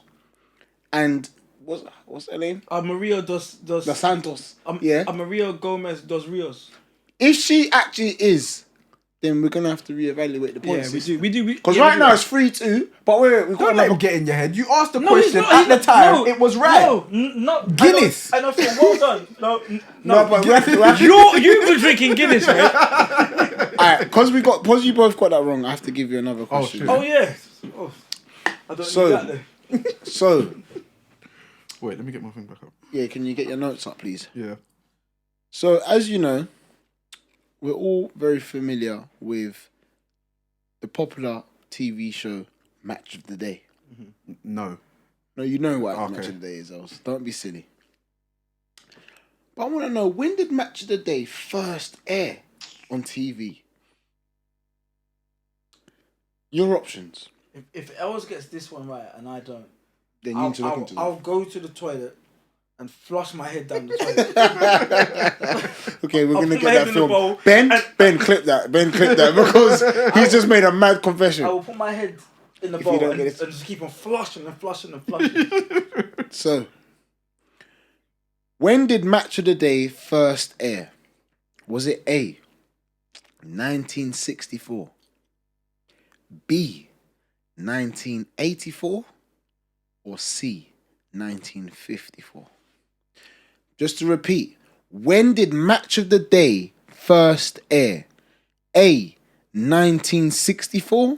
[SPEAKER 3] and what's her name?
[SPEAKER 1] Maria dos
[SPEAKER 3] The Santos.
[SPEAKER 1] Maria Gomez dos Rios.
[SPEAKER 3] If she actually is, then we're gonna have to reevaluate the
[SPEAKER 1] Yeah,
[SPEAKER 3] points.
[SPEAKER 1] we do.
[SPEAKER 3] Because
[SPEAKER 1] yeah,
[SPEAKER 3] right
[SPEAKER 1] we
[SPEAKER 3] now
[SPEAKER 1] do.
[SPEAKER 3] it's 3-2. But wait, we've got
[SPEAKER 2] don't let him
[SPEAKER 3] another.
[SPEAKER 2] get in your head. You asked the
[SPEAKER 1] No, he's
[SPEAKER 2] question
[SPEAKER 1] not,
[SPEAKER 2] at
[SPEAKER 1] he's
[SPEAKER 2] the
[SPEAKER 1] not-
[SPEAKER 2] time.
[SPEAKER 1] no,
[SPEAKER 2] It was right.
[SPEAKER 1] No,
[SPEAKER 2] Guinness.
[SPEAKER 1] I don't feel well done.
[SPEAKER 3] No, but we have to.
[SPEAKER 1] You've been drinking Guinness, right?
[SPEAKER 3] Alright, because you both got that wrong. I have to give you another question.
[SPEAKER 2] shit.
[SPEAKER 1] Oh yeah. Oh, I don't
[SPEAKER 3] So-
[SPEAKER 1] need that then.
[SPEAKER 3] So
[SPEAKER 2] Wait, let me get my thing back up.
[SPEAKER 3] yeah, can you get your notes up, please?
[SPEAKER 2] Yeah.
[SPEAKER 3] So as you know, we're all very familiar with the popular TV show Match of the Day.
[SPEAKER 2] No.
[SPEAKER 3] No, you know what
[SPEAKER 2] Okay.
[SPEAKER 3] Match of the Day is, Ellz. Don't be silly. But I want to know, when did Match of the Day first air on TV? Your options.
[SPEAKER 1] If Ellz gets this one right and I don't,
[SPEAKER 3] Then you need to look into
[SPEAKER 1] I'll go to the toilet and flush my head down the toilet.
[SPEAKER 3] Okay, we're
[SPEAKER 1] I'll
[SPEAKER 3] gonna
[SPEAKER 1] put my
[SPEAKER 3] get
[SPEAKER 1] head
[SPEAKER 3] that
[SPEAKER 1] in the
[SPEAKER 3] film.
[SPEAKER 1] bowl
[SPEAKER 3] Ben, clip that. Ben, clip that because he's just made a mad confession.
[SPEAKER 1] I will put my head in the
[SPEAKER 3] If
[SPEAKER 1] bowl
[SPEAKER 3] you don't
[SPEAKER 1] and,
[SPEAKER 3] get
[SPEAKER 1] and
[SPEAKER 3] it-
[SPEAKER 1] just keep on flushing and flushing and flushing.
[SPEAKER 3] So, when did Match of the Day first air? Was it A, 1964, B, 1984, or C, 1954? Just to repeat, when did Match of the Day first air? A, 1964,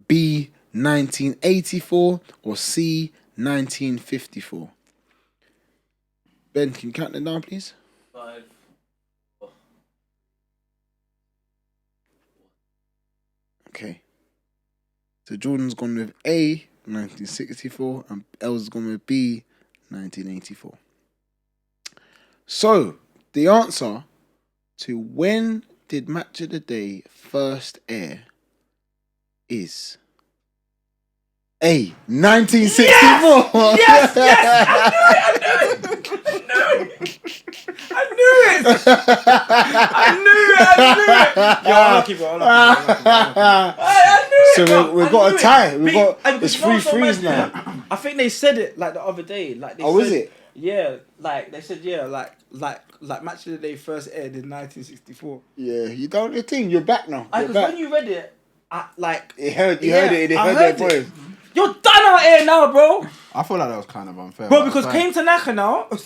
[SPEAKER 3] B, 1984, or C, 1954? Ben, can you count them down, please?
[SPEAKER 4] 5, 4.
[SPEAKER 3] Okay. So Jordan's gone with A, 1964, and Ell's gone with B, 1984. So, the answer to when did Match of the Day first air is A, 1964.
[SPEAKER 1] Yes! I knew it! Yo, I'll keep it. I knew it!
[SPEAKER 3] So we've got a tie. It's
[SPEAKER 1] you know
[SPEAKER 3] 3-3s
[SPEAKER 1] so
[SPEAKER 3] now.
[SPEAKER 1] bad? I think they said it like the other day. Like they
[SPEAKER 3] Oh,
[SPEAKER 1] said,
[SPEAKER 3] is it?
[SPEAKER 1] Yeah, like they said, yeah, like Match of the Day first aired in 1964.
[SPEAKER 3] Yeah, you done your thing. You're back now. You're
[SPEAKER 1] Because
[SPEAKER 3] back.
[SPEAKER 1] when you read it,
[SPEAKER 3] You heard it. They heard their voice.
[SPEAKER 1] You're done out here now, bro.
[SPEAKER 2] I feel like that was kind of unfair.
[SPEAKER 1] Bro,
[SPEAKER 2] but
[SPEAKER 1] because
[SPEAKER 2] it's fine.
[SPEAKER 1] Kane Tanaka now, and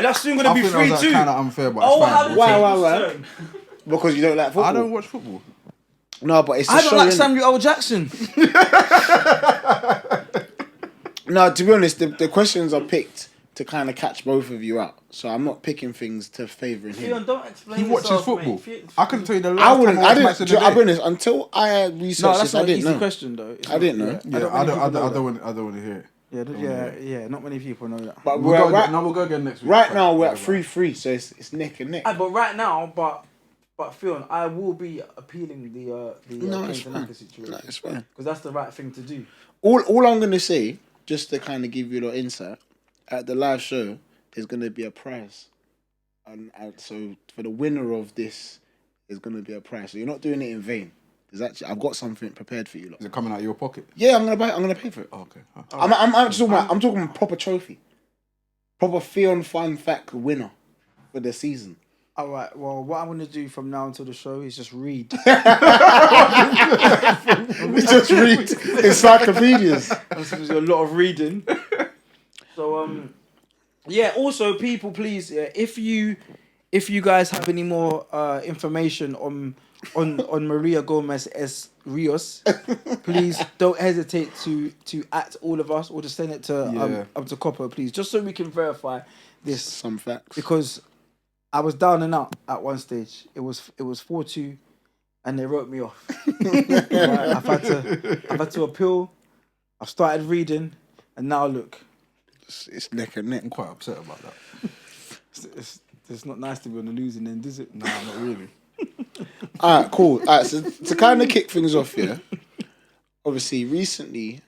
[SPEAKER 1] that's soon gonna
[SPEAKER 2] I
[SPEAKER 1] be
[SPEAKER 2] think that was
[SPEAKER 1] 3-2.
[SPEAKER 2] kind of unfair, but
[SPEAKER 1] Oh,
[SPEAKER 2] it's
[SPEAKER 1] how
[SPEAKER 2] fine.
[SPEAKER 1] the
[SPEAKER 3] Why,
[SPEAKER 1] tables
[SPEAKER 3] why?
[SPEAKER 1] turn.
[SPEAKER 3] Because you don't like football.
[SPEAKER 2] I don't watch football.
[SPEAKER 3] No, but it's a
[SPEAKER 1] I
[SPEAKER 3] show.
[SPEAKER 1] don't like
[SPEAKER 3] innit?
[SPEAKER 1] Samuel L. Jackson.
[SPEAKER 3] No, to be honest, the questions are picked to kind of catch both of you out. So I'm not picking things to favouring
[SPEAKER 1] Theon,
[SPEAKER 3] him.
[SPEAKER 1] don't explain
[SPEAKER 2] He watches
[SPEAKER 1] yourself,
[SPEAKER 2] football.
[SPEAKER 1] mate.
[SPEAKER 2] I couldn't tell you the
[SPEAKER 3] I
[SPEAKER 2] last
[SPEAKER 3] wouldn't.
[SPEAKER 2] time
[SPEAKER 3] I
[SPEAKER 2] I watched Match of
[SPEAKER 3] didn't.
[SPEAKER 2] the
[SPEAKER 3] I'll be
[SPEAKER 2] Day.
[SPEAKER 3] honest. Until I researched
[SPEAKER 1] No, that's
[SPEAKER 3] this,
[SPEAKER 1] not
[SPEAKER 3] I
[SPEAKER 1] an
[SPEAKER 3] didn't
[SPEAKER 1] easy
[SPEAKER 3] know.
[SPEAKER 1] question though. It's
[SPEAKER 3] I
[SPEAKER 1] not-
[SPEAKER 3] didn't know.
[SPEAKER 1] yeah.
[SPEAKER 2] Yeah, I don't want to hear it.
[SPEAKER 1] Yeah, not many people know that.
[SPEAKER 3] But
[SPEAKER 2] We'll
[SPEAKER 3] right,
[SPEAKER 2] we'll go again next week.
[SPEAKER 3] right now we're at 3-3, so it's neck and neck.
[SPEAKER 1] But right now, but Theon, I will be appealing the
[SPEAKER 3] No,
[SPEAKER 1] Kane
[SPEAKER 3] it's fine.
[SPEAKER 1] Tanaka situation
[SPEAKER 3] No, it's fine.
[SPEAKER 1] because that's the right thing to do.
[SPEAKER 3] All I'm gonna say, just to kind of give you a little insight, at the live show, there's gonna be a prize, and so for the winner of this, there's gonna be a prize. So you're not doing it in vain. There's actually I've got something prepared for you. Lot.
[SPEAKER 2] Is it coming out of your pocket?
[SPEAKER 3] Yeah, I'm gonna pay for it.
[SPEAKER 2] Oh, okay. Oh.
[SPEAKER 3] I'm talking proper trophy, proper Theon Fun Fact winner for the season.
[SPEAKER 1] All right. Well, what I'm gonna do from now until the show is just read.
[SPEAKER 3] Just read encyclopedias.
[SPEAKER 1] There's a lot of reading. So yeah. Also, people, please, if you if you guys have any more information on Maria Gomez S. Rios, please don't hesitate to at all of us or to send it to COPO, please, just so we can verify this.
[SPEAKER 3] Some facts.
[SPEAKER 1] Because I was down and out at one stage. It was 4-2, and they wrote me off. Right? I've had to appeal. I've started reading, and now look.
[SPEAKER 3] It's neck and neck.
[SPEAKER 2] I'm quite upset about that.
[SPEAKER 1] It's not nice to be on the losing end, is it?
[SPEAKER 2] Nah, not really.
[SPEAKER 3] All right, cool. All right, so to kind of kick things off, yeah. Obviously, recently,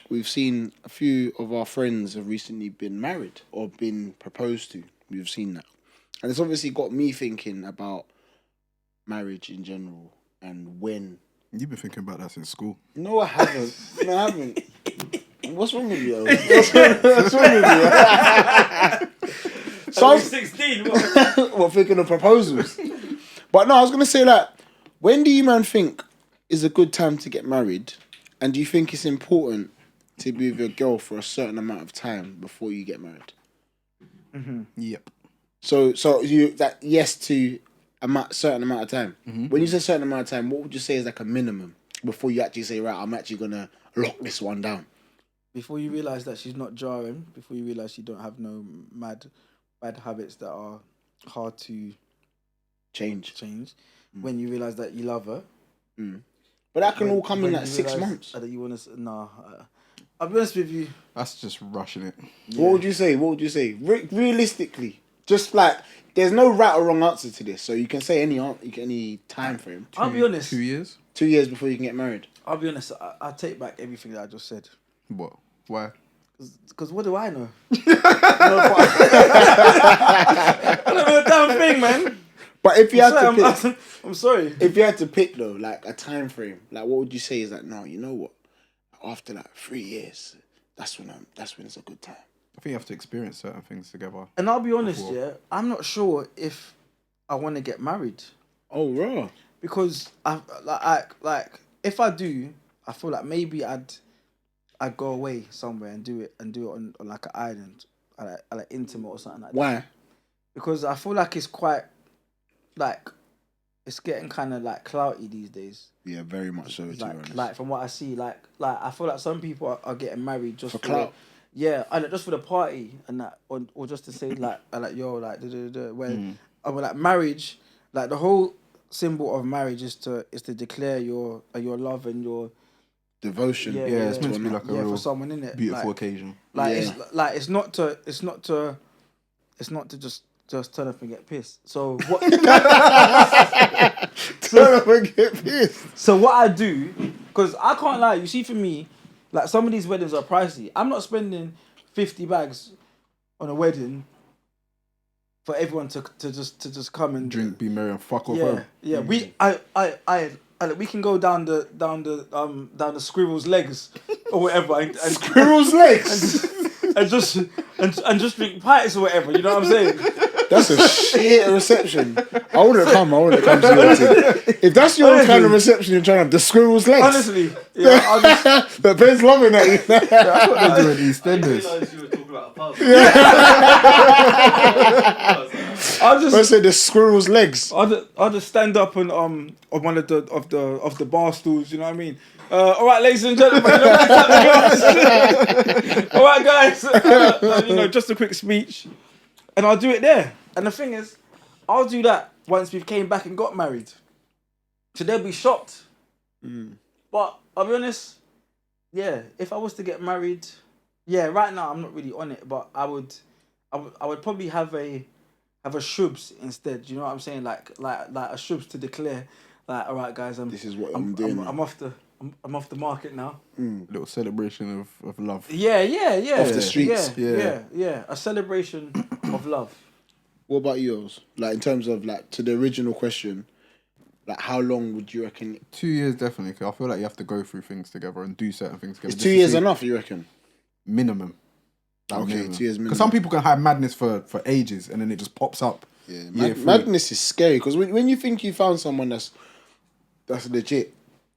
[SPEAKER 3] we've seen a few of our friends have recently been married or been proposed to. We've seen that, and it's obviously got me thinking about marriage in general and when.
[SPEAKER 2] You've been thinking about that since school.
[SPEAKER 3] No, I haven't. No, I haven't. What's wrong with you? What's wrong with you? So I was
[SPEAKER 4] 16.
[SPEAKER 3] well, thinking of proposals. But no, I was gonna say that. When do you man think is a good time to get married, and do you think it's important to be with your girl for a certain amount of time before you get married?
[SPEAKER 1] Mm-hmm.
[SPEAKER 2] Yep.
[SPEAKER 3] So you that yes to certain amount of time. Mm-hmm. When you say certain amount of time, what would you say is like a minimum before you actually say, right, I'm actually gonna lock this one down?
[SPEAKER 1] Before you realise that she's not jarring, before you realise you don't have no bad habits that are hard to
[SPEAKER 3] change.
[SPEAKER 1] When you realise that you love her.
[SPEAKER 3] But that can all come in like 6 months.
[SPEAKER 1] That you want to... I'll be honest with you.
[SPEAKER 2] That's just rushing it.
[SPEAKER 3] Yeah. What would you say? Realistically, just like there's no right or wrong answer to this, so you can say any time frame.
[SPEAKER 1] I'll be honest.
[SPEAKER 2] 2 years?
[SPEAKER 3] 2 years before you can get married.
[SPEAKER 1] I'll be honest. I take back everything that I just said.
[SPEAKER 2] What? Why?
[SPEAKER 1] Because what do I know? I don't know a damn thing, man.
[SPEAKER 3] But if you had to pick,
[SPEAKER 1] I'm sorry.
[SPEAKER 3] If you had to pick though, like a time frame, like what would you say is like? No, you know what? After like 3 years, that's when it's a good time.
[SPEAKER 2] I think you have to experience certain things together.
[SPEAKER 1] And I'll be honest, I'm not sure if I want to get married.
[SPEAKER 3] Oh, raw.
[SPEAKER 1] Because I if I do, I feel like maybe I'd go away somewhere and do it on like an island, like intimate or something like that.
[SPEAKER 3] Why?
[SPEAKER 1] Because I feel like it's quite like it's getting kind of like clouty these days.
[SPEAKER 3] Yeah, very much so.
[SPEAKER 1] Like from what I see, like I feel like some people are getting married just
[SPEAKER 3] for clout.
[SPEAKER 1] And just for the party and that, or just to say like yo like when like marriage, like the whole symbol of marriage is to declare your love and your
[SPEAKER 3] devotion.
[SPEAKER 2] Yeah, it's meant to be like a real
[SPEAKER 1] for someone, in it
[SPEAKER 2] beautiful occasion.
[SPEAKER 1] Like it's not to just turn up and get pissed. So what?
[SPEAKER 3] Turn up and get pissed.
[SPEAKER 1] So what I do, because I can't lie, you see, for me, like some of these weddings are pricey. I'm not spending 50 bags on a wedding for everyone to just come and
[SPEAKER 2] drink, be merry, and fuck off home.
[SPEAKER 1] Yeah. We can go down the squirrel's legs or whatever and
[SPEAKER 3] squirrel's legs
[SPEAKER 1] and just drink pints or whatever. You know what I'm saying?
[SPEAKER 3] That's a shit reception. I wouldn't come to your thing. If that's your kind of reception you're trying to have, the squirrel's legs.
[SPEAKER 1] Honestly, yeah.
[SPEAKER 3] But Ben's loving at you.
[SPEAKER 2] That's what they do at EastEnders.
[SPEAKER 4] I realised you were talking about a pub.
[SPEAKER 3] I said the squirrel's legs.
[SPEAKER 1] I'll just stand up on one of the bar stools. You know what I mean? All right, ladies and gentlemen. All right, guys. Just a quick speech, and I'll do it there. And the thing is, I'll do that once we've came back and got married. So they'll be shocked. But I'll be honest, if I was to get married, right now I'm not really on it, but I would probably have a shubs instead. You know what I'm saying? Like a shubs to declare, like, all right, guys,
[SPEAKER 3] this is what I'm doing.
[SPEAKER 1] I'm off the market now.
[SPEAKER 2] Little celebration of love.
[SPEAKER 1] Yeah.
[SPEAKER 3] Off the streets.
[SPEAKER 1] Yeah. A celebration of love.
[SPEAKER 3] What about yours? Like in terms of like to the original question, like how long would you reckon?
[SPEAKER 2] 2 years definitely. Cause I feel like you have to go through things together and do certain things together.
[SPEAKER 3] Is 2 years enough? You reckon?
[SPEAKER 2] Minimum.
[SPEAKER 3] Okay, minimum. 2 years minimum.
[SPEAKER 2] Because some people can have madness for ages and then it just pops up.
[SPEAKER 3] Yeah, madness is scary because when you think you found someone that's legit,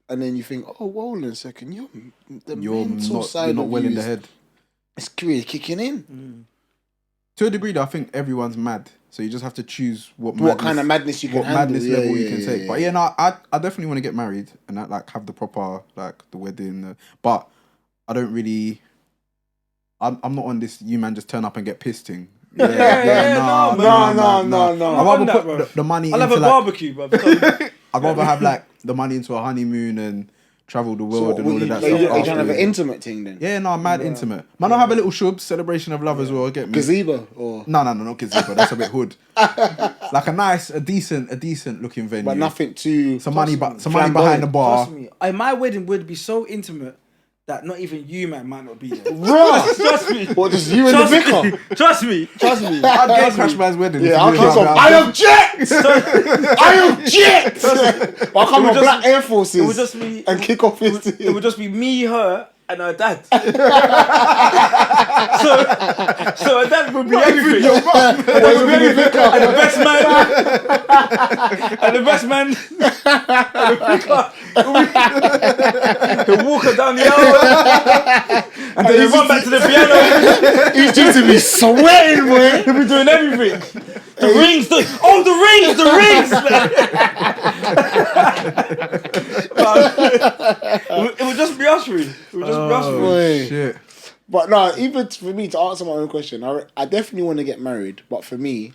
[SPEAKER 3] and then you think, oh, well, hold on a second, you're not well in the head. It's really kicking in.
[SPEAKER 2] To a degree, though, I think everyone's mad. So you just have to choose what
[SPEAKER 3] kind of madness you can
[SPEAKER 2] what
[SPEAKER 3] handle.
[SPEAKER 2] madness level you can take. But yeah, no, I definitely want to get married and like have the proper like the wedding. But I don't really. I'm not on this. You man just turn up and get pissed thing.
[SPEAKER 3] No.
[SPEAKER 2] I'd rather put the money.
[SPEAKER 4] I'll have
[SPEAKER 2] into,
[SPEAKER 4] a
[SPEAKER 2] like,
[SPEAKER 4] barbecue, bro.
[SPEAKER 2] I'd rather have like the money into a honeymoon and travel the world and all of that stuff.
[SPEAKER 3] Are you trying to have
[SPEAKER 2] afterwards.
[SPEAKER 3] an intimate thing then?
[SPEAKER 2] Yeah, no, mad intimate. Man, I'll have a little shub, celebration of love as well. Get me.
[SPEAKER 3] Gazebo or
[SPEAKER 2] No, not gazebo. That's a bit hood. Like a decent looking venue.
[SPEAKER 3] but nothing too.
[SPEAKER 2] Some money behind the
[SPEAKER 3] flamboyant.
[SPEAKER 2] bar.
[SPEAKER 1] Trust me, my wedding would be so intimate that not even you, man, might not be there.
[SPEAKER 3] Bruh!
[SPEAKER 1] Trust me.
[SPEAKER 3] What, just you and the vicar?
[SPEAKER 1] Trust me.
[SPEAKER 2] I'd get Crash Man's wedding.
[SPEAKER 3] Yeah, I'll kick off. I object! I object! I'll come in black Air Forces
[SPEAKER 1] It would just be.
[SPEAKER 3] and kick off his
[SPEAKER 1] It would just be me, her, and her dad. so her dad would be everything.
[SPEAKER 3] Your mum.
[SPEAKER 1] And the best man. And the best man. He'll walk her down the aisle. And then he'll run back to the piano.
[SPEAKER 3] He's just to be sweating, boy.
[SPEAKER 1] He'll be doing everything. The rings. The rings. It would just be us three. It would just be us three.
[SPEAKER 3] Boy.
[SPEAKER 2] Shit.
[SPEAKER 3] But no, even for me to answer my own question, I definitely want to get married. But for me,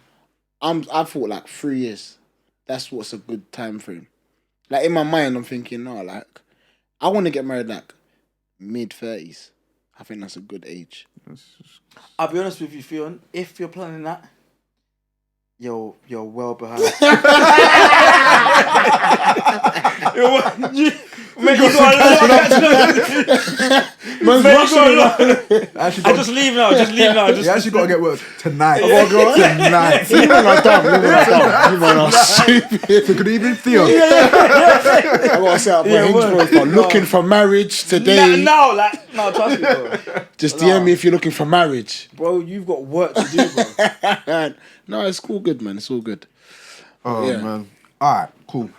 [SPEAKER 3] I thought like 3 years. That's what's a good time frame. Like in my mind, I'm thinking, no, like I want to get married like mid-30s. I think that's a good age.
[SPEAKER 1] I'll be honest with you, Theon. If you're planning that, you're well behind. Mate, you got a lot. I just leave now.
[SPEAKER 2] You actually got to get work tonight.
[SPEAKER 3] Tonight. You man are dumb. You man are stupid.
[SPEAKER 2] So good evening, Theon.
[SPEAKER 3] I gotta set up a hinge profile. Looking for marriage today.
[SPEAKER 1] No, trust me, bro.
[SPEAKER 3] Just DM me if you're looking for marriage.
[SPEAKER 1] Bro, you've got work to do, bro.
[SPEAKER 3] No, it's all good, man. It's all good.
[SPEAKER 2] Oh,
[SPEAKER 3] Yeah.
[SPEAKER 2] man. All right, cool.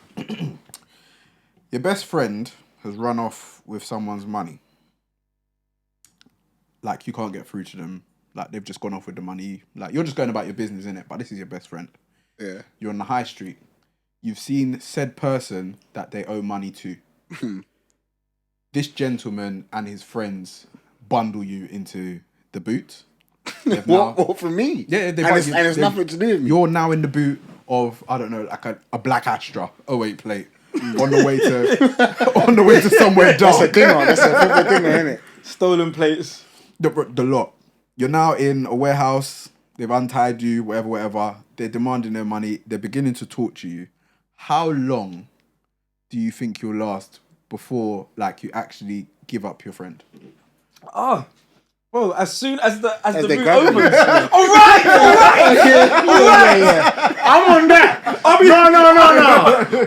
[SPEAKER 2] Your best friend has run off with someone's money. Like, you can't get through to them. Like, they've just gone off with the money. Like, you're just going about your business, innit? But this is your best friend.
[SPEAKER 3] Yeah.
[SPEAKER 2] You're on the high street. You've seen said person that they owe money to. This gentleman and his friends bundle you into the boot.
[SPEAKER 3] What for me?
[SPEAKER 2] Yeah,
[SPEAKER 3] and it's nothing to do with me.
[SPEAKER 2] You're now in the boot of, I don't know, like a black Astra 08 plate on the way to somewhere dark.
[SPEAKER 3] That's a dinger. That's a proper dinger, isn't it?
[SPEAKER 1] Stolen plates.
[SPEAKER 2] The lot. You're now in a warehouse. They've untied you, whatever. They're demanding their money. They're beginning to torture you. How long do you think you'll last before, like, you actually give up your friend?
[SPEAKER 1] Oh. Well, as soon as the
[SPEAKER 3] they
[SPEAKER 1] boot
[SPEAKER 3] grab
[SPEAKER 1] opens.
[SPEAKER 3] you.
[SPEAKER 1] All right.
[SPEAKER 3] I'm on that. No.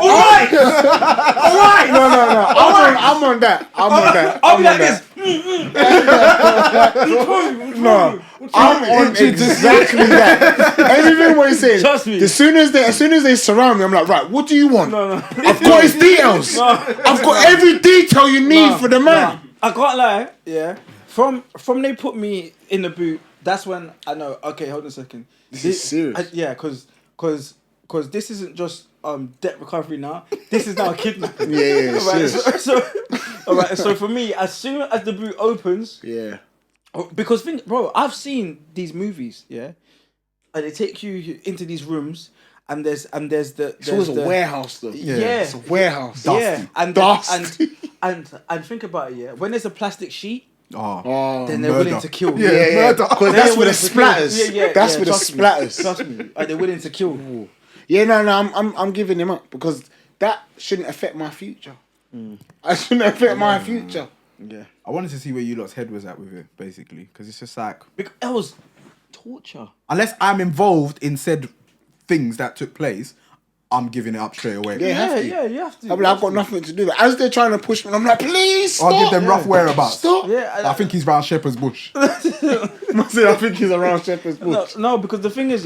[SPEAKER 1] All right.
[SPEAKER 3] No. I'm on that.
[SPEAKER 1] I'll be like this.
[SPEAKER 3] No, I'm on exactly that. Everything what he's saying.
[SPEAKER 1] Trust me.
[SPEAKER 3] As soon as they surround me, I'm like, right, what do you want?
[SPEAKER 1] No.
[SPEAKER 3] I've got his details. I've got every detail you need for the man.
[SPEAKER 1] I can't lie. Yeah. From they put me in the boot, that's when I know. Okay, hold on a second.
[SPEAKER 3] This is serious.
[SPEAKER 1] Because this isn't just debt recovery now. This is now a kidnapping.
[SPEAKER 3] Yeah, serious.
[SPEAKER 1] All right. So for me, as soon as the boot opens,
[SPEAKER 3] Yeah.
[SPEAKER 1] because bro, I've seen these movies. Yeah, and they take you into these rooms, and there's the.
[SPEAKER 3] It's always a warehouse though.
[SPEAKER 1] Yeah.
[SPEAKER 3] It's a warehouse.
[SPEAKER 1] Yeah, and
[SPEAKER 3] Dusty.
[SPEAKER 1] and think about it. Yeah, when there's a plastic sheet.
[SPEAKER 2] Oh,
[SPEAKER 1] Then they're willing to kill.
[SPEAKER 3] Yeah. Because that's where the
[SPEAKER 1] willing to kill.
[SPEAKER 3] splatters. That's where the
[SPEAKER 1] trust me.
[SPEAKER 3] splatters.
[SPEAKER 1] Trust me. They're willing to kill.
[SPEAKER 3] Yeah, no, I'm giving him up because that shouldn't affect my future. I shouldn't affect my future.
[SPEAKER 1] Yeah.
[SPEAKER 2] I wanted to see where you lot's head was at with it, basically, because it's just like,
[SPEAKER 1] Because that was torture.
[SPEAKER 2] unless I'm involved in said things that took place, I'm giving it up straight away.
[SPEAKER 3] Yeah, you have to.
[SPEAKER 1] You have to.
[SPEAKER 3] I'm like, I've got nothing to do with it. As they're trying to push me, I'm like, please stop.
[SPEAKER 2] I'll give them rough whereabouts.
[SPEAKER 3] Stop.
[SPEAKER 1] Yeah,
[SPEAKER 2] I think he's round Shepherd's Bush.
[SPEAKER 3] I think he's around Shepherd's Bush.
[SPEAKER 1] No, because the thing is,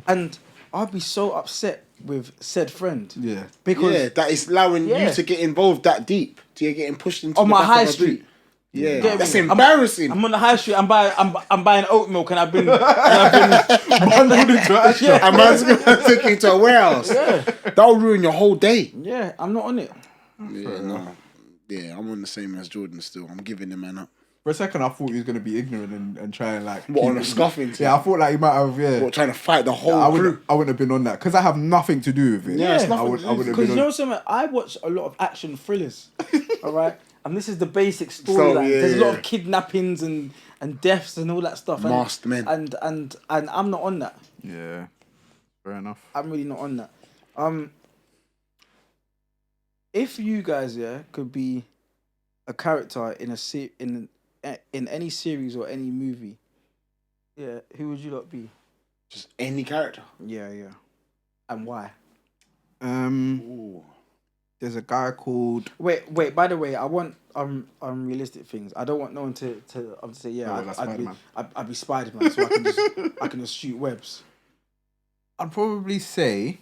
[SPEAKER 1] and I'd be so upset with said friend.
[SPEAKER 2] Yeah.
[SPEAKER 1] Because
[SPEAKER 3] Yeah, that is allowing
[SPEAKER 1] Yeah.
[SPEAKER 3] you to get involved that deep. So you're getting pushed into
[SPEAKER 1] on
[SPEAKER 3] the
[SPEAKER 1] my
[SPEAKER 3] back
[SPEAKER 1] high
[SPEAKER 3] of a
[SPEAKER 1] street.
[SPEAKER 3] boot. Yeah,
[SPEAKER 1] Get
[SPEAKER 3] that's
[SPEAKER 1] me?
[SPEAKER 3] embarrassing.
[SPEAKER 1] I'm on the high street. I'm buying oat milk, and I've been
[SPEAKER 2] Bundled into a shop.
[SPEAKER 3] A man's gonna take you to a warehouse.
[SPEAKER 1] yeah,
[SPEAKER 3] That'll ruin your whole day.
[SPEAKER 1] yeah. I'm not on it.
[SPEAKER 3] Yeah, no. Yeah, I'm on the same as Jordan still. I'm giving the man up.
[SPEAKER 2] For a second, I thought he was gonna be ignorant and try and like.
[SPEAKER 3] What, on
[SPEAKER 2] keep
[SPEAKER 3] a
[SPEAKER 2] it-
[SPEAKER 3] scuffing team?
[SPEAKER 2] Yeah, I thought like he might have. Yeah.
[SPEAKER 3] What, trying to fight the whole
[SPEAKER 2] I
[SPEAKER 3] crew?
[SPEAKER 2] wouldn't have been on that because I have nothing to do with it.
[SPEAKER 3] Yeah, it's
[SPEAKER 1] Yeah.
[SPEAKER 3] nothing
[SPEAKER 2] I would
[SPEAKER 3] to
[SPEAKER 2] have
[SPEAKER 3] do.
[SPEAKER 1] Because
[SPEAKER 2] been
[SPEAKER 1] you know
[SPEAKER 2] on.
[SPEAKER 1] something, I watch a lot of action thrillers. All right, and this is the basic
[SPEAKER 3] So,
[SPEAKER 1] storyline.
[SPEAKER 3] yeah,
[SPEAKER 1] There's a lot
[SPEAKER 3] yeah.
[SPEAKER 1] of kidnappings and deaths and all that stuff. And,
[SPEAKER 3] Masked men.
[SPEAKER 1] And I'm not on that.
[SPEAKER 2] Yeah, fair enough.
[SPEAKER 1] I'm really not on that. If you guys could be a character in in any series or any movie, who would you lot be?
[SPEAKER 3] Just any character.
[SPEAKER 1] Yeah, and why?
[SPEAKER 3] Ooh.
[SPEAKER 2] There's a guy called.
[SPEAKER 1] Wait. By the way, I want unrealistic things. I don't want no one to say
[SPEAKER 2] that's Spider-Man.
[SPEAKER 1] I'd be Spider-Man, so I can just shoot webs.
[SPEAKER 2] I'd probably say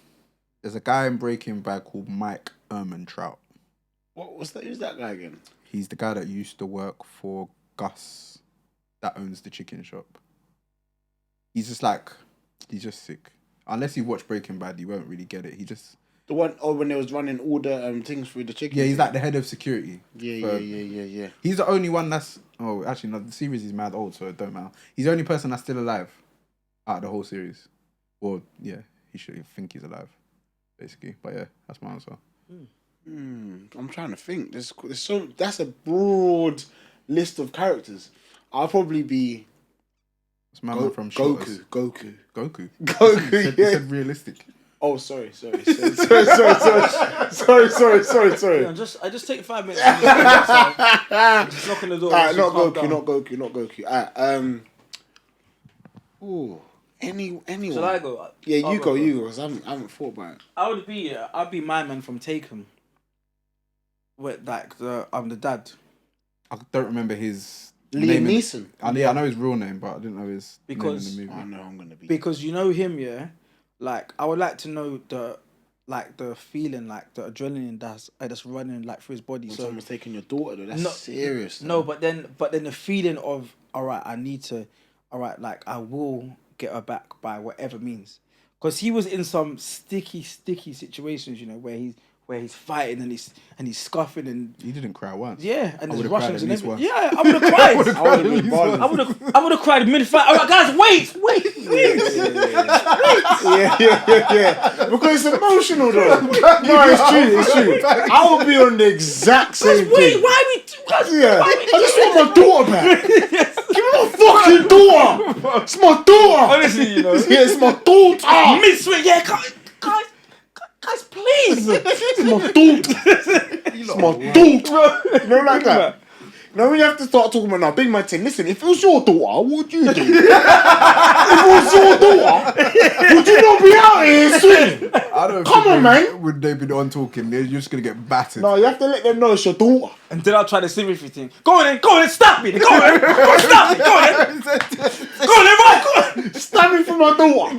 [SPEAKER 2] there's a guy in Breaking Bad called Mike Ehrmantraut.
[SPEAKER 3] What's that? Who's that guy again?
[SPEAKER 2] He's the guy that used to work for Gus, that owns the chicken shop. He's just sick. Unless you watch Breaking Bad, you won't really get it.
[SPEAKER 3] The one when they was running all the things through the chicken.
[SPEAKER 2] Yeah, he's like the head of security.
[SPEAKER 3] Yeah.
[SPEAKER 2] He's the only one that's. Oh, actually, no. The series is mad old, so it don't matter. He's the only person that's still alive out of the whole series. Well, yeah, he should think he's alive, basically. But yeah, that's my answer.
[SPEAKER 3] I'm trying to think. That's a broad list of characters. I'll probably be
[SPEAKER 2] It's my man from Shorters.
[SPEAKER 3] Goku.
[SPEAKER 2] He said realistic.
[SPEAKER 3] Oh, sorry. Sorry. Yeah,
[SPEAKER 1] I just take 5 minutes. Just knock on the door.
[SPEAKER 3] Alright,
[SPEAKER 1] just
[SPEAKER 3] not
[SPEAKER 1] calm
[SPEAKER 3] Goku,
[SPEAKER 1] down.
[SPEAKER 3] not Goku. Alright, anyone.
[SPEAKER 1] Shall I go?
[SPEAKER 3] Yeah,
[SPEAKER 1] I'll
[SPEAKER 3] you go. Cause I haven't thought about it.
[SPEAKER 1] I'd be my man from Taken. With like the dad.
[SPEAKER 2] I don't remember his
[SPEAKER 3] Liam
[SPEAKER 2] name.
[SPEAKER 3] Neeson.
[SPEAKER 2] I know his real name, but I didn't know his name in the movie.
[SPEAKER 3] I know I'm gonna be.
[SPEAKER 1] Because you know him, yeah. Like I would like to know the feeling, like the adrenaline that's running like through his body. So
[SPEAKER 3] Someone's taking your daughter though. That's serious.
[SPEAKER 1] no, but then the feeling of like I will get her back by whatever means. Because he was in some sticky situations, you know, where he's fighting and he's scuffing and
[SPEAKER 2] He didn't cry once.
[SPEAKER 1] yeah, and
[SPEAKER 2] I
[SPEAKER 1] there's
[SPEAKER 2] would've cried
[SPEAKER 1] Russians
[SPEAKER 2] at
[SPEAKER 1] and
[SPEAKER 2] least
[SPEAKER 1] everything.
[SPEAKER 2] once.
[SPEAKER 1] Yeah, I would have cried.
[SPEAKER 3] I would have been balling.
[SPEAKER 1] I would have cried mid-fight. All right, guys, wait.
[SPEAKER 3] Yeah. Because it's emotional though. No, it's true. I would be on the exact same
[SPEAKER 1] Guys, wait.
[SPEAKER 3] thing.
[SPEAKER 1] Why we? Guys,
[SPEAKER 3] Yeah,
[SPEAKER 1] why we
[SPEAKER 3] I just want my daughter back. Give me my fucking daughter. It's my daughter.
[SPEAKER 1] Honestly, you know.
[SPEAKER 3] Yeah, it's my daughter.
[SPEAKER 1] Mid-swing, yeah, guys, please.
[SPEAKER 3] It's my daughter. It's my daughter. You know, like that. Now when you have to start talking about now, big man saying, listen, if it was your daughter, what would you do? If it was your daughter, would you not be out here swinging?
[SPEAKER 2] I don't
[SPEAKER 3] Come
[SPEAKER 2] think
[SPEAKER 3] on, man.
[SPEAKER 2] When they've been on talking, they're just gonna get battered.
[SPEAKER 3] No, you have to let them know it's your daughter.
[SPEAKER 1] And then I'll try the sympathy thing. Go on then, stop me. Go on, stop me. Go on, right, go on.
[SPEAKER 3] Stand me for my daughter.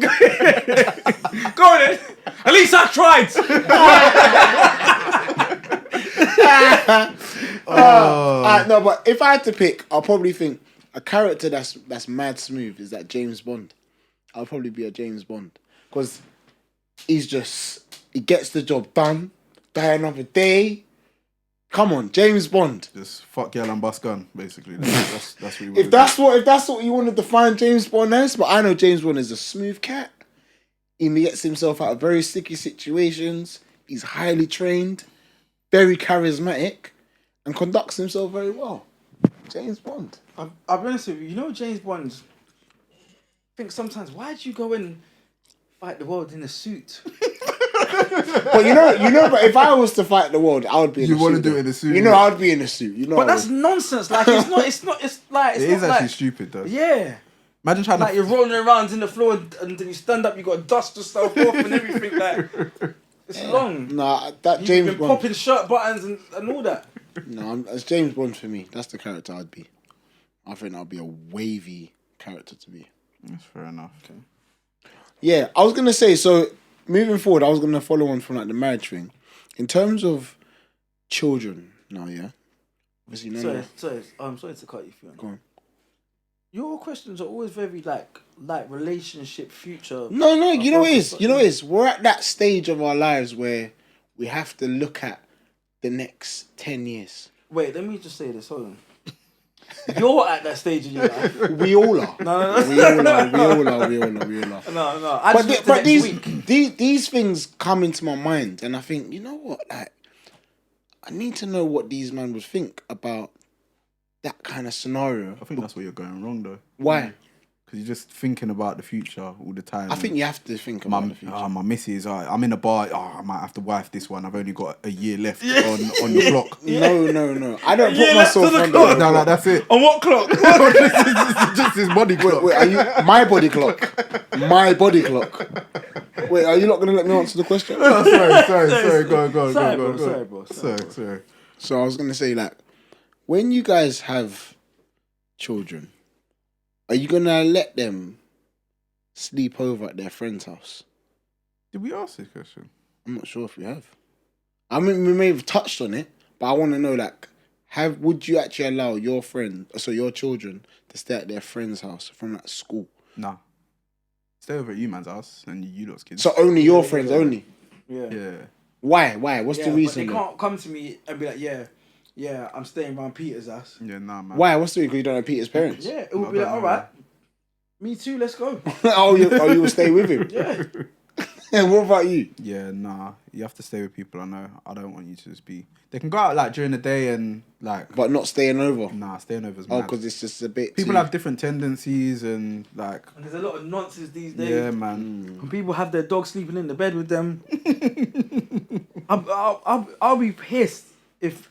[SPEAKER 1] Go on then. At least I tried.
[SPEAKER 3] No, but if I had to pick, I'll probably think a character that's mad smooth is that James Bond. I'll probably be a James Bond because he gets the job done. Die another day. Come on, James Bond.
[SPEAKER 2] Just fuck girl and bust gun, basically. That's what you want.
[SPEAKER 3] If that's what you want to define James Bond as, but I know James Bond is a smooth cat. He gets himself out of very sticky situations. He's highly trained, very charismatic, and conducts himself very well. James Bond.
[SPEAKER 1] I'll be honest with you. You know James Bond. I think sometimes why'd you go and fight the world in a suit?
[SPEAKER 3] But you know. But if I was to fight the world, I would be. In
[SPEAKER 2] You
[SPEAKER 3] a
[SPEAKER 2] want
[SPEAKER 3] suit,
[SPEAKER 2] to do
[SPEAKER 3] though.
[SPEAKER 2] it in a suit?
[SPEAKER 3] You know, I'd be in a suit. You know.
[SPEAKER 1] But that's nonsense. Like it's not. It's like
[SPEAKER 2] It is actually stupid though.
[SPEAKER 1] Yeah.
[SPEAKER 2] Imagine trying
[SPEAKER 1] Like
[SPEAKER 2] to.
[SPEAKER 1] you're rolling around in the floor and then you stand up, you got to dust yourself off and everything. Like it's long.
[SPEAKER 3] Nah, that
[SPEAKER 1] You've
[SPEAKER 3] James
[SPEAKER 1] been
[SPEAKER 3] Bond.
[SPEAKER 1] popping shirt buttons and all that.
[SPEAKER 3] No, it's James Bond for me. That's the character I'd be. I think I'd be a wavy character to be.
[SPEAKER 2] That's fair enough. Okay.
[SPEAKER 3] Yeah, I was gonna say. So moving forward, I was gonna follow on from like the marriage thing. In terms of children, now, yeah, Obviously, no.
[SPEAKER 1] Sorry, I'm sorry to cut you, Theon.
[SPEAKER 3] Go on.
[SPEAKER 1] Your questions are always very like relationship future.
[SPEAKER 3] No, you know what it is? You know what it is? We're at that stage of our lives where we have to look at the next 10 years.
[SPEAKER 1] Wait, let me just say this. Hold on. You're at that stage in your life.
[SPEAKER 3] We all are.
[SPEAKER 1] No.
[SPEAKER 3] We all are.
[SPEAKER 1] No.
[SPEAKER 3] But these things come into my mind, and I think, you know what? Like, I need to know what these men would think about that kind of scenario.
[SPEAKER 2] I think that's where you're going wrong, though.
[SPEAKER 3] Why?
[SPEAKER 2] Because you're just thinking about the future all the time.
[SPEAKER 3] I think you have to think about the future.
[SPEAKER 2] My missus, I'm in a bar. I might have to wife this one. I've only got a year left on the clock.
[SPEAKER 3] No. I don't put myself on the clock.
[SPEAKER 2] No, that's it.
[SPEAKER 1] On what clock?
[SPEAKER 2] just his body clock.
[SPEAKER 3] Wait, are you my body clock? My body clock. Wait, are you not going to let me answer the question?
[SPEAKER 2] Oh, sorry. Go
[SPEAKER 1] Sorry, bro.
[SPEAKER 2] Sorry.
[SPEAKER 3] So I was going to say, like, when you guys have children, are you going to let them sleep over at their friend's house?
[SPEAKER 2] Did we ask this question?
[SPEAKER 3] I'm not sure if we have. I mean, we may have touched on it, but I want to know, like, would you actually allow your children to stay at their friend's house from that school?
[SPEAKER 2] Nah. Stay over at you man's house and you lot's kids.
[SPEAKER 3] So only your friends only?
[SPEAKER 2] Yeah.
[SPEAKER 3] Why? What's the reason?
[SPEAKER 1] But they can't come to me and be like, yeah, I'm staying around Peter's house.
[SPEAKER 2] Yeah, nah, man.
[SPEAKER 3] Why? What's the reason? Because you don't know Peter's parents?
[SPEAKER 1] Yeah, it would be like, all right, me too, let's go.
[SPEAKER 3] you will stay with him?
[SPEAKER 1] Yeah.
[SPEAKER 3] And what about you?
[SPEAKER 2] Yeah, nah. You have to stay with people I know. I don't want you to just be... They can go out, like, during the day and, like...
[SPEAKER 3] But not staying over?
[SPEAKER 2] Nah, staying over is
[SPEAKER 3] Oh,
[SPEAKER 2] mad.
[SPEAKER 3] because it's just a bit
[SPEAKER 2] People
[SPEAKER 3] too...
[SPEAKER 2] have different tendencies and, like...
[SPEAKER 1] And there's a lot of nonsense these days.
[SPEAKER 2] Yeah, man.
[SPEAKER 1] When people have their dog sleeping in the bed with them. I'll be pissed if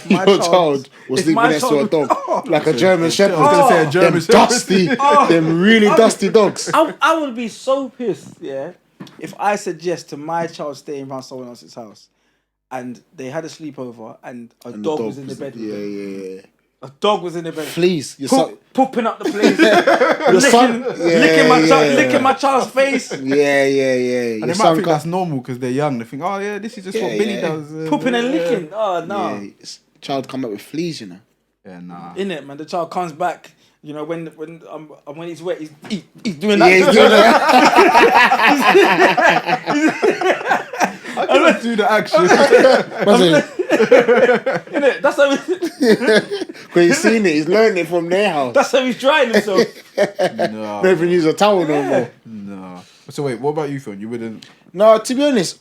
[SPEAKER 1] my
[SPEAKER 3] Your child was sleeping next to a dog. Like a German Shepherd.
[SPEAKER 2] I was going to say a German Shepherd.
[SPEAKER 3] Them really dusty dogs.
[SPEAKER 1] I would be so pissed, if I said yes to my child staying around someone else's house and they had a sleepover and a dog was in the bed with them.
[SPEAKER 3] Yeah.
[SPEAKER 1] A dog was in the bed.
[SPEAKER 3] Fleas.
[SPEAKER 1] Pooping up the place. Licking my child's face.
[SPEAKER 3] Yeah.
[SPEAKER 2] And they might think that's normal because they're young. They think, oh yeah, this is just what Billy does.
[SPEAKER 1] Pooping and licking. Oh no.
[SPEAKER 3] Yeah. Child come up with fleas, you know.
[SPEAKER 2] Yeah, nah.
[SPEAKER 1] In it, man. The child comes back. You know, when he's wet, he's doing that.
[SPEAKER 3] Yeah, he's doing that.
[SPEAKER 2] I can't do the action.
[SPEAKER 1] Innit? That's how
[SPEAKER 3] Because he's seen it. He's learned it from their house.
[SPEAKER 1] that's how he's drying himself.
[SPEAKER 2] No.
[SPEAKER 3] Don't even use a towel no more.
[SPEAKER 2] No. So wait, what about you, Theon? You wouldn't...
[SPEAKER 3] No, to be honest,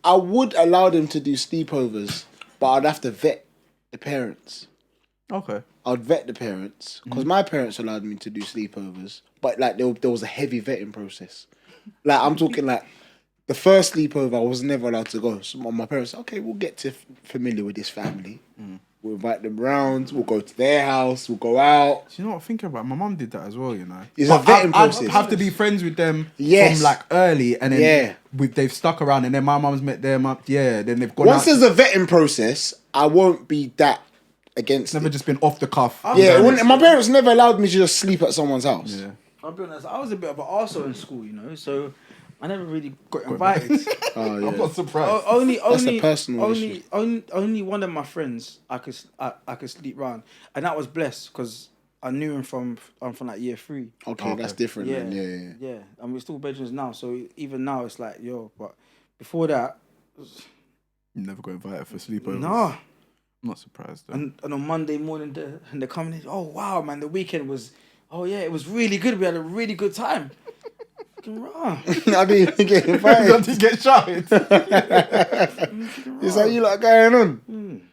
[SPEAKER 3] I would allow them to do sleepovers, but I'd have to vet the parents.
[SPEAKER 2] Okay.
[SPEAKER 3] I'd vet the parents because my parents allowed me to do sleepovers, but like there was a heavy vetting process. Like I'm talking like the first sleepover I was never allowed to go. So my parents said, okay, we'll get familiar with this family. We'll invite them round. We'll go to their house. We'll go out.
[SPEAKER 2] Do you know what I'm thinking about? My mum did that as well, you know.
[SPEAKER 3] It's a vetting
[SPEAKER 2] I'd
[SPEAKER 3] process.
[SPEAKER 2] have to be friends with them
[SPEAKER 3] Yes.
[SPEAKER 2] from like early, and then
[SPEAKER 3] Yeah.
[SPEAKER 2] they've stuck around, and then my mum's met them up. Yeah, then they've gone
[SPEAKER 3] Once
[SPEAKER 2] out.
[SPEAKER 3] there's a vetting process, I won't be that against
[SPEAKER 2] Never
[SPEAKER 3] it.
[SPEAKER 2] just been off the cuff.
[SPEAKER 3] My parents never allowed me to just sleep at someone's house.
[SPEAKER 2] Yeah.
[SPEAKER 1] I'll be honest, I was a bit of an arsehole in school, you know, so I never really got invited.
[SPEAKER 3] Oh, yeah.
[SPEAKER 2] I'm not surprised.
[SPEAKER 1] only
[SPEAKER 3] a personal issue.
[SPEAKER 1] only one of my friends I could sleep round, and that was blessed because I knew him from like year 3.
[SPEAKER 3] Okay, that's different.
[SPEAKER 1] Yeah,
[SPEAKER 3] Then. Yeah.
[SPEAKER 1] and we're still bedrooms now, so even now it's like but before that,
[SPEAKER 2] You never got invited for sleepovers.
[SPEAKER 1] nah.
[SPEAKER 2] I'm not surprised though.
[SPEAKER 1] And on Monday morning, they're coming in. Oh wow, man! The weekend was. Oh yeah, it was really good. We had a really good time. Fucking raw.
[SPEAKER 3] I didn't even get
[SPEAKER 2] I
[SPEAKER 3] invited.
[SPEAKER 2] didn't get shouted.
[SPEAKER 3] It's like you lot going on.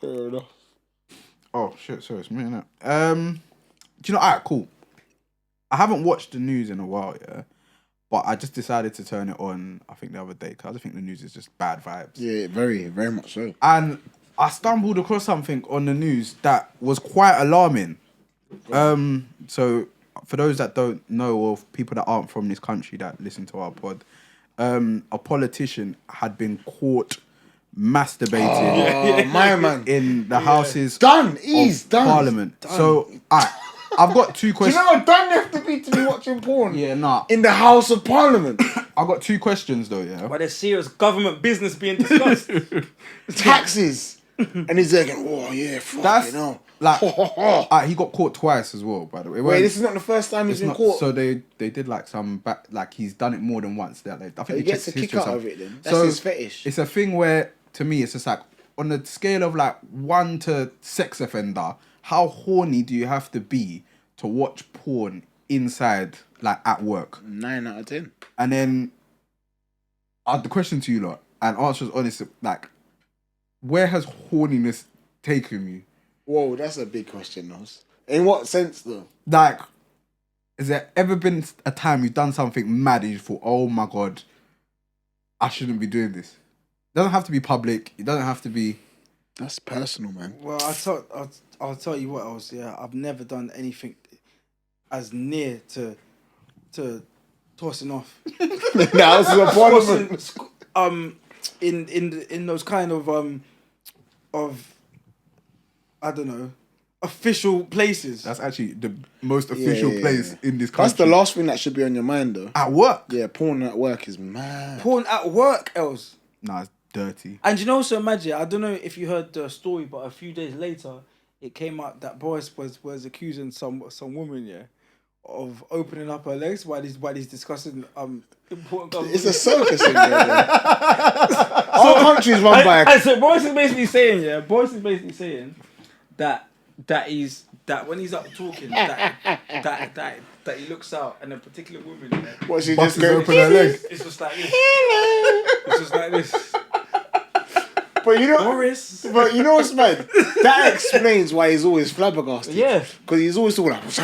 [SPEAKER 3] Fair enough.
[SPEAKER 2] Oh shit! Sorry, it's me now. Do you know? Alright, cool. I haven't watched the news in a while, but I just decided to turn it on. I think the other day because I think the news is just bad vibes.
[SPEAKER 3] Yeah, very, very much so.
[SPEAKER 2] And I stumbled across something on the news that was quite alarming. So for those that don't know, or people that aren't from this country that listen to our pod, a politician had been caught masturbating
[SPEAKER 3] My man.
[SPEAKER 2] in the houses
[SPEAKER 3] He's
[SPEAKER 2] of
[SPEAKER 3] done.
[SPEAKER 2] Parliament. So I've got 2
[SPEAKER 3] Do you
[SPEAKER 2] questions.
[SPEAKER 3] know how done you have to be to be watching porn?
[SPEAKER 2] Yeah, nah.
[SPEAKER 3] In the House of Parliament.
[SPEAKER 2] I've got 2 questions though, yeah.
[SPEAKER 1] But there's serious government business being discussed.
[SPEAKER 3] Taxes. And he's there going, oh yeah, fuck
[SPEAKER 2] That's
[SPEAKER 3] you know.
[SPEAKER 2] like he got caught twice as well. By the way,
[SPEAKER 3] Wait, this is not the first time he's been caught.
[SPEAKER 2] So they did like some back, like he's done it more than once. That I think
[SPEAKER 3] he gets a kick out of it. Then that's his fetish.
[SPEAKER 2] It's a thing where, to me, it's just like on the scale of like 1 to sex offender. How horny do you have to be to watch porn inside, like at work?
[SPEAKER 3] 9 out of 10.
[SPEAKER 2] And then, the question to you lot, and answer is honest, like, where has horniness taken you?
[SPEAKER 3] Whoa, that's a big question, Nos. In what sense, though?
[SPEAKER 2] Like, has there ever been a time you've done something mad and you thought, oh my God, I shouldn't be doing this? It doesn't have to be public. It doesn't have to be...
[SPEAKER 3] That's personal, man.
[SPEAKER 1] Well, I'll tell you what else. Yeah, I've never done anything as near to tossing off.
[SPEAKER 3] That's the point.
[SPEAKER 1] In those kind of I don't know, official places.
[SPEAKER 2] That's actually the most official place in this country.
[SPEAKER 3] That's the last thing that should be on your mind, though.
[SPEAKER 2] At work?
[SPEAKER 3] Yeah, porn at work is mad.
[SPEAKER 1] Porn at work, Ellz.
[SPEAKER 2] Nah, it's dirty.
[SPEAKER 1] And you know, so imagine, I don't know if you heard the story, but a few days later, it came out that Boris was accusing some woman, yeah, of opening up her legs while he's discussing important government.
[SPEAKER 3] It's a circus in there. Our country's run by.
[SPEAKER 1] And so Boris is basically saying, that when he's up talking, that he looks out and a particular woman, yeah,
[SPEAKER 3] What, she
[SPEAKER 2] Buses
[SPEAKER 3] just goes,
[SPEAKER 2] open her leg.
[SPEAKER 1] it's just like this. It's just like this.
[SPEAKER 3] But you know,
[SPEAKER 1] Boris.
[SPEAKER 3] but you know what's mad? That explains why he's always flabbergasted.
[SPEAKER 1] Yeah.
[SPEAKER 3] Because he's always talking like, because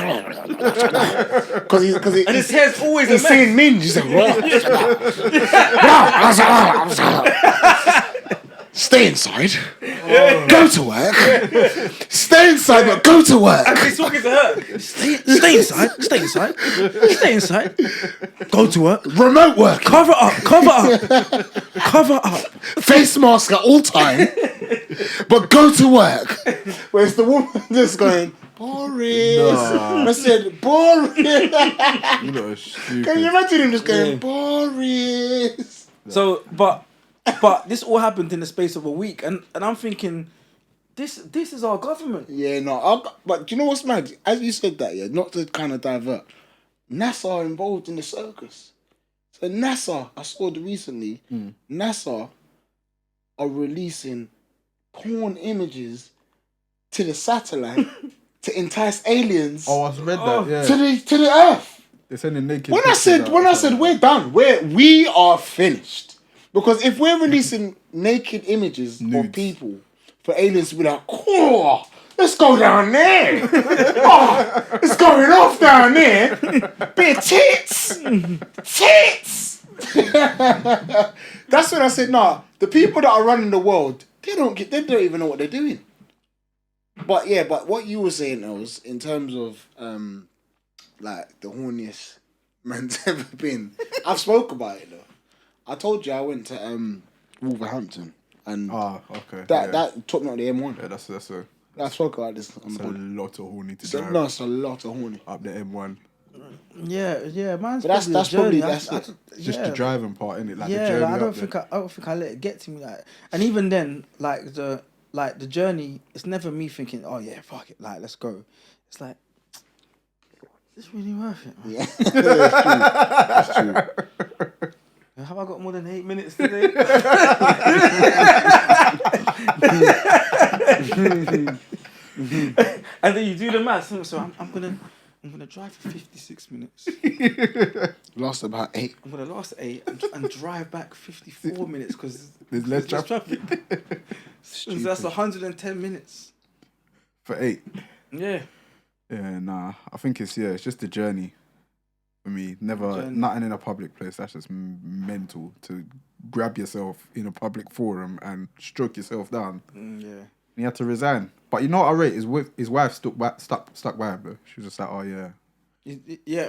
[SPEAKER 1] And his hair's always
[SPEAKER 3] he's
[SPEAKER 1] a mess.
[SPEAKER 3] saying minge. He's like, stay inside. Go to work. Stay inside, but go to work.
[SPEAKER 1] And he's talking to her. Stay inside. Stay inside. Stay inside. Go to work.
[SPEAKER 3] Remote work.
[SPEAKER 1] Cover up. Cover up. Cover up.
[SPEAKER 3] Face mask at all time. But go to work. Whereas the woman just going, Boris.
[SPEAKER 2] Nah.
[SPEAKER 3] I said, Boris.
[SPEAKER 2] You lot are stupid.
[SPEAKER 3] Can you imagine him just going, Boris?
[SPEAKER 1] So, but this all happened in the space of a week, and I'm thinking, this is our government.
[SPEAKER 3] Yeah, no. But do you know what's mad? As you said that, yeah, not to kind of divert, NASA are involved in the circus. So NASA, I saw it recently, NASA are releasing porn images to the satellite to entice aliens
[SPEAKER 2] Oh, I've read that, yeah.
[SPEAKER 3] to the Earth.
[SPEAKER 2] They're sending naked
[SPEAKER 3] When I said we're done, we are finished. Because if we're releasing naked images of people for aliens to be like, oh, let's go down there. Oh, it's going off down there. Bit of tits. Tits. That's when I said, nah, the people that are running the world, they don't even know what they're doing. But yeah, but what you were saying, Ellz, in terms of like the horniest man's ever been, I've spoke about it though. I told you I went to Wolverhampton and
[SPEAKER 2] okay.
[SPEAKER 3] that took me on the M1.
[SPEAKER 2] Yeah, that's a
[SPEAKER 3] I spoke about this.
[SPEAKER 2] It's a lot of horny to
[SPEAKER 3] So,
[SPEAKER 2] drive.
[SPEAKER 3] no, it's a lot of horny.
[SPEAKER 2] Up the M1.
[SPEAKER 1] Yeah, man's
[SPEAKER 3] But that's probably
[SPEAKER 1] that's
[SPEAKER 2] Just the driving part, innit? Like the
[SPEAKER 1] yeah,
[SPEAKER 2] journey
[SPEAKER 1] like, I don't
[SPEAKER 2] up
[SPEAKER 1] think I let it get to me. Like, and even then, like the journey, it's never me thinking, oh yeah, fuck it, like let's go. It's like, is this really worth it, man?
[SPEAKER 3] Yeah, that's true.
[SPEAKER 1] Have I got more than 8 minutes today? And then you do the maths. So I'm gonna drive for 56 minutes.
[SPEAKER 3] Lost about 8.
[SPEAKER 1] I'm gonna last 8 and drive back 54 minutes because
[SPEAKER 2] There's less traffic.
[SPEAKER 1] So that's 110 minutes.
[SPEAKER 2] For 8.
[SPEAKER 1] Yeah.
[SPEAKER 2] Yeah, nah. I think it's just the journey. For me, nothing in a public place. That's just mental to grab yourself in a public forum and stroke yourself down.
[SPEAKER 1] Yeah.
[SPEAKER 2] And he had to resign. But you know what I rate? His wife stuck by him, though. She was just like, oh, yeah.
[SPEAKER 1] Yeah,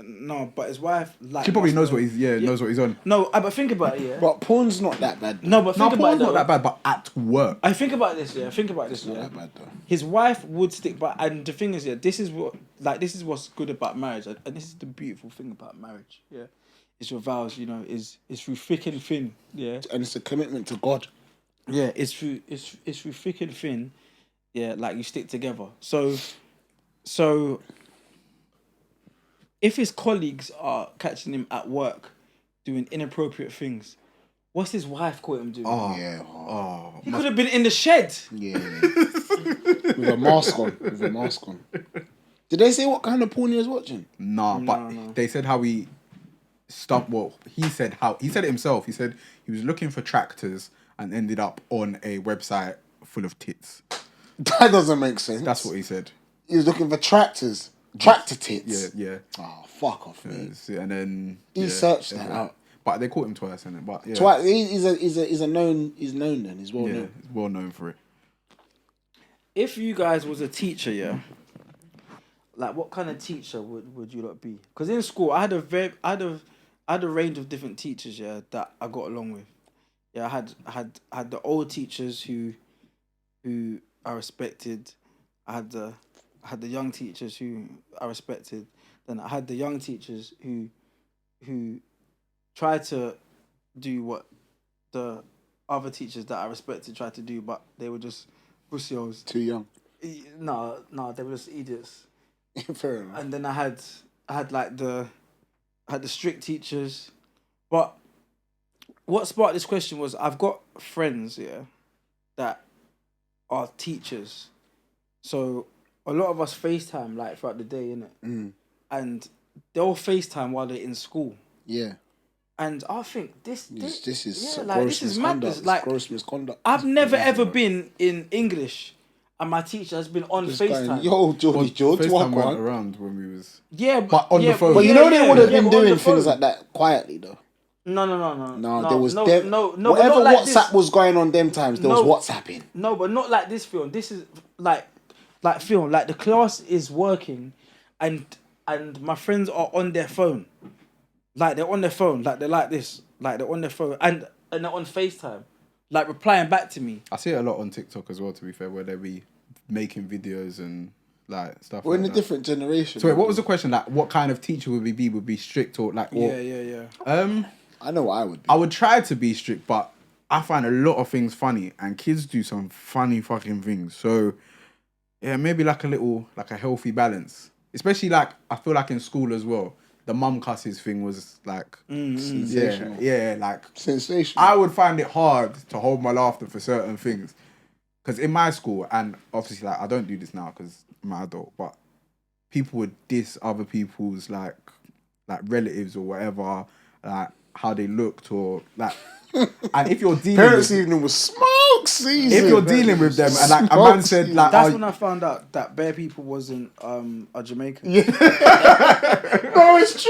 [SPEAKER 1] no, but his wife... like,
[SPEAKER 2] She probably knows what knows what he's on.
[SPEAKER 1] No, but think about it, yeah.
[SPEAKER 3] But porn's not that bad. Though.
[SPEAKER 1] No, but think about it,
[SPEAKER 2] not that bad, but at work.
[SPEAKER 1] I think about this, yeah. Think about this,
[SPEAKER 3] Not
[SPEAKER 1] yeah.
[SPEAKER 3] that bad though.
[SPEAKER 1] His wife would stick by, and the thing is, yeah, this is what's good about marriage, and this is the beautiful thing about marriage, yeah. It's your vows, is through thick and thin, yeah.
[SPEAKER 3] And it's a commitment to God.
[SPEAKER 1] Yeah, it's through thick and thin. Yeah, like you stick together. So if his colleagues are catching him at work doing inappropriate things, what's his wife caught him doing?
[SPEAKER 2] Oh,
[SPEAKER 1] He could have been in the shed.
[SPEAKER 3] Yeah. With a mask on. Did they say what kind of porn he was watching?
[SPEAKER 2] nah, but they said how he stumped. Well, he said it himself. He said he was looking for tractors and ended up on a website full of tits.
[SPEAKER 3] That doesn't make sense.
[SPEAKER 2] That's what he said.
[SPEAKER 3] He was looking for tractors. Tractor tits.
[SPEAKER 2] Yeah.
[SPEAKER 3] Oh, fuck off, man.
[SPEAKER 2] And then
[SPEAKER 3] He searched that out.
[SPEAKER 2] But they caught him twice, innit? But yeah.
[SPEAKER 3] Twice. He's known then. He's well known.
[SPEAKER 2] He's well known for it.
[SPEAKER 1] If you guys was a teacher, yeah, like what kind of teacher would you lot be? Because in school, I had a range of different teachers, yeah, that I got along with. Yeah, I had the old teachers who I respected. I had the young teachers who I respected. Then I had the young teachers who tried to do what the other teachers that I respected tried to do, but they were just pussios.
[SPEAKER 3] Too young.
[SPEAKER 1] No, they were just idiots.
[SPEAKER 3] Fair enough.
[SPEAKER 1] And then I had the strict teachers, but what sparked this question was I've got friends, yeah, that are teachers, so a lot of us FaceTime like throughout the day, innit? And they'll FaceTime while they're in school.
[SPEAKER 3] Yeah.
[SPEAKER 1] And I think this
[SPEAKER 3] is
[SPEAKER 1] yeah,
[SPEAKER 3] gross
[SPEAKER 1] like, this is madness.
[SPEAKER 3] misconduct.
[SPEAKER 1] Like,
[SPEAKER 3] Gross misconduct.
[SPEAKER 1] I've never ever been in English, and my teacher has been on FaceTime.
[SPEAKER 3] Yo, Jordz,
[SPEAKER 2] FaceTime
[SPEAKER 3] what
[SPEAKER 2] went
[SPEAKER 3] one?
[SPEAKER 2] around when we was.
[SPEAKER 1] Yeah,
[SPEAKER 2] But on the phone.
[SPEAKER 3] But you know they would have been
[SPEAKER 1] but on
[SPEAKER 3] doing
[SPEAKER 1] the
[SPEAKER 3] things
[SPEAKER 1] phone.
[SPEAKER 3] like that quietly though.
[SPEAKER 1] No.
[SPEAKER 3] There was
[SPEAKER 1] no,
[SPEAKER 3] whatever
[SPEAKER 1] but not like
[SPEAKER 3] WhatsApp
[SPEAKER 1] this.
[SPEAKER 3] was going on them times. There was WhatsApping.
[SPEAKER 1] No, but not like this film. This is like film. Like the class is working, and my friends are on their phone. Like they're on their phone. Like they're like this. Like they're on their phone and they're on FaceTime. Like replying back to me.
[SPEAKER 2] I see it a lot on TikTok as well, to be fair, where they be making videos and like stuff.
[SPEAKER 3] We're
[SPEAKER 2] like
[SPEAKER 3] in a
[SPEAKER 2] that.
[SPEAKER 3] different generation.
[SPEAKER 2] So wait, what was the question? Like, what kind of teacher would we be? Would be strict or like? Or,
[SPEAKER 1] Yeah.
[SPEAKER 3] I know what I would be.
[SPEAKER 2] I would try to be strict, but I find a lot of things funny, and kids do some funny fucking things. So yeah, maybe like a healthy balance. Especially like I feel like in school as well, the mum cusses thing was like
[SPEAKER 3] sensational.
[SPEAKER 2] Yeah, like
[SPEAKER 3] Sensational.
[SPEAKER 2] I would find it hard to hold my laughter for certain things. Because in my school, and obviously like I don't do this now because I'm an adult, but people would diss other people's like relatives or whatever, like how they looked or like, and if you're dealing
[SPEAKER 3] Parents'
[SPEAKER 2] with,
[SPEAKER 3] evening was smoke season.
[SPEAKER 2] if you're dealing with them and like a man said like,
[SPEAKER 1] That's when I found out that Bear People wasn't a Jamaican.
[SPEAKER 3] No, it's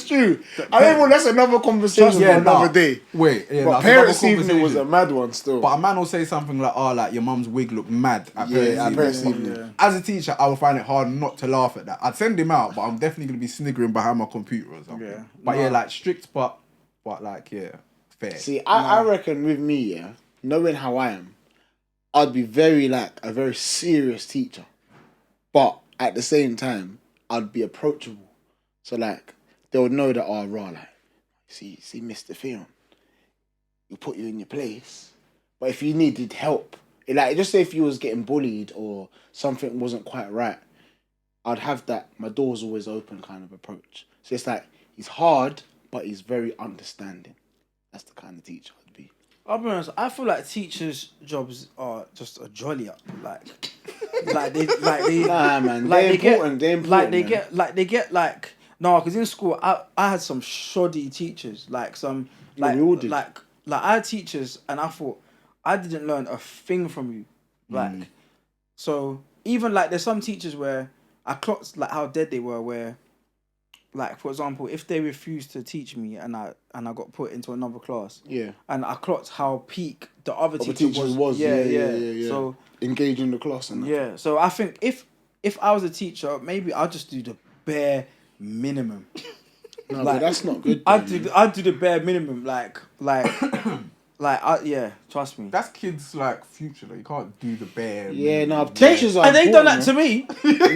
[SPEAKER 3] true. That's another conversation for another day.
[SPEAKER 2] Wait, yeah,
[SPEAKER 3] But
[SPEAKER 2] that's
[SPEAKER 3] parents'
[SPEAKER 2] another
[SPEAKER 3] evening was a
[SPEAKER 2] conversation.
[SPEAKER 3] mad one still.
[SPEAKER 2] But a man will say something like, "Oh, like your mum's wig looked mad." At
[SPEAKER 3] parents'
[SPEAKER 2] evening.
[SPEAKER 3] evening.
[SPEAKER 2] As a teacher, I would find it hard not to laugh at that. I'd send him out, but I'm definitely gonna be sniggering behind my computer or something.
[SPEAKER 1] Yeah.
[SPEAKER 2] But yeah, like strict, but like fair.
[SPEAKER 3] See, I reckon with me, yeah, knowing how I am, I'd be very a very serious teacher. But at the same time, I'd be approachable. So like they would know that see Mr. Theon, he'll put you in your place. But if you needed help, just say if you was getting bullied or something wasn't quite right, I'd have that my door's always open kind of approach. So it's like he's hard, but he's very understanding. That's the kind of teacher I'd be.
[SPEAKER 1] I'll be honest, I feel like teachers' jobs are just a jolly up. They
[SPEAKER 3] Nah, man,
[SPEAKER 1] like
[SPEAKER 3] they're important.
[SPEAKER 1] they get no, because in school I had some shoddy teachers. Like some like
[SPEAKER 3] we all did.
[SPEAKER 1] like I had teachers and I thought I didn't learn a thing from you. Like so even like there's some teachers where I clocked like how dead they were where like for example, if they refused to teach me and I got put into another class, and I clocked how peak the other teacher was. Yeah. So
[SPEAKER 3] engaging the class and that.
[SPEAKER 1] yeah, so I think if I was a teacher, maybe I'll just do the bare minimum.
[SPEAKER 3] No, but that's not good.
[SPEAKER 1] I'd do the bare minimum, Trust me.
[SPEAKER 2] That's kids like future. Like, you can't do the bare.
[SPEAKER 3] Yeah, no, teachers are
[SPEAKER 1] And they done that
[SPEAKER 3] important,
[SPEAKER 1] to me.
[SPEAKER 3] man.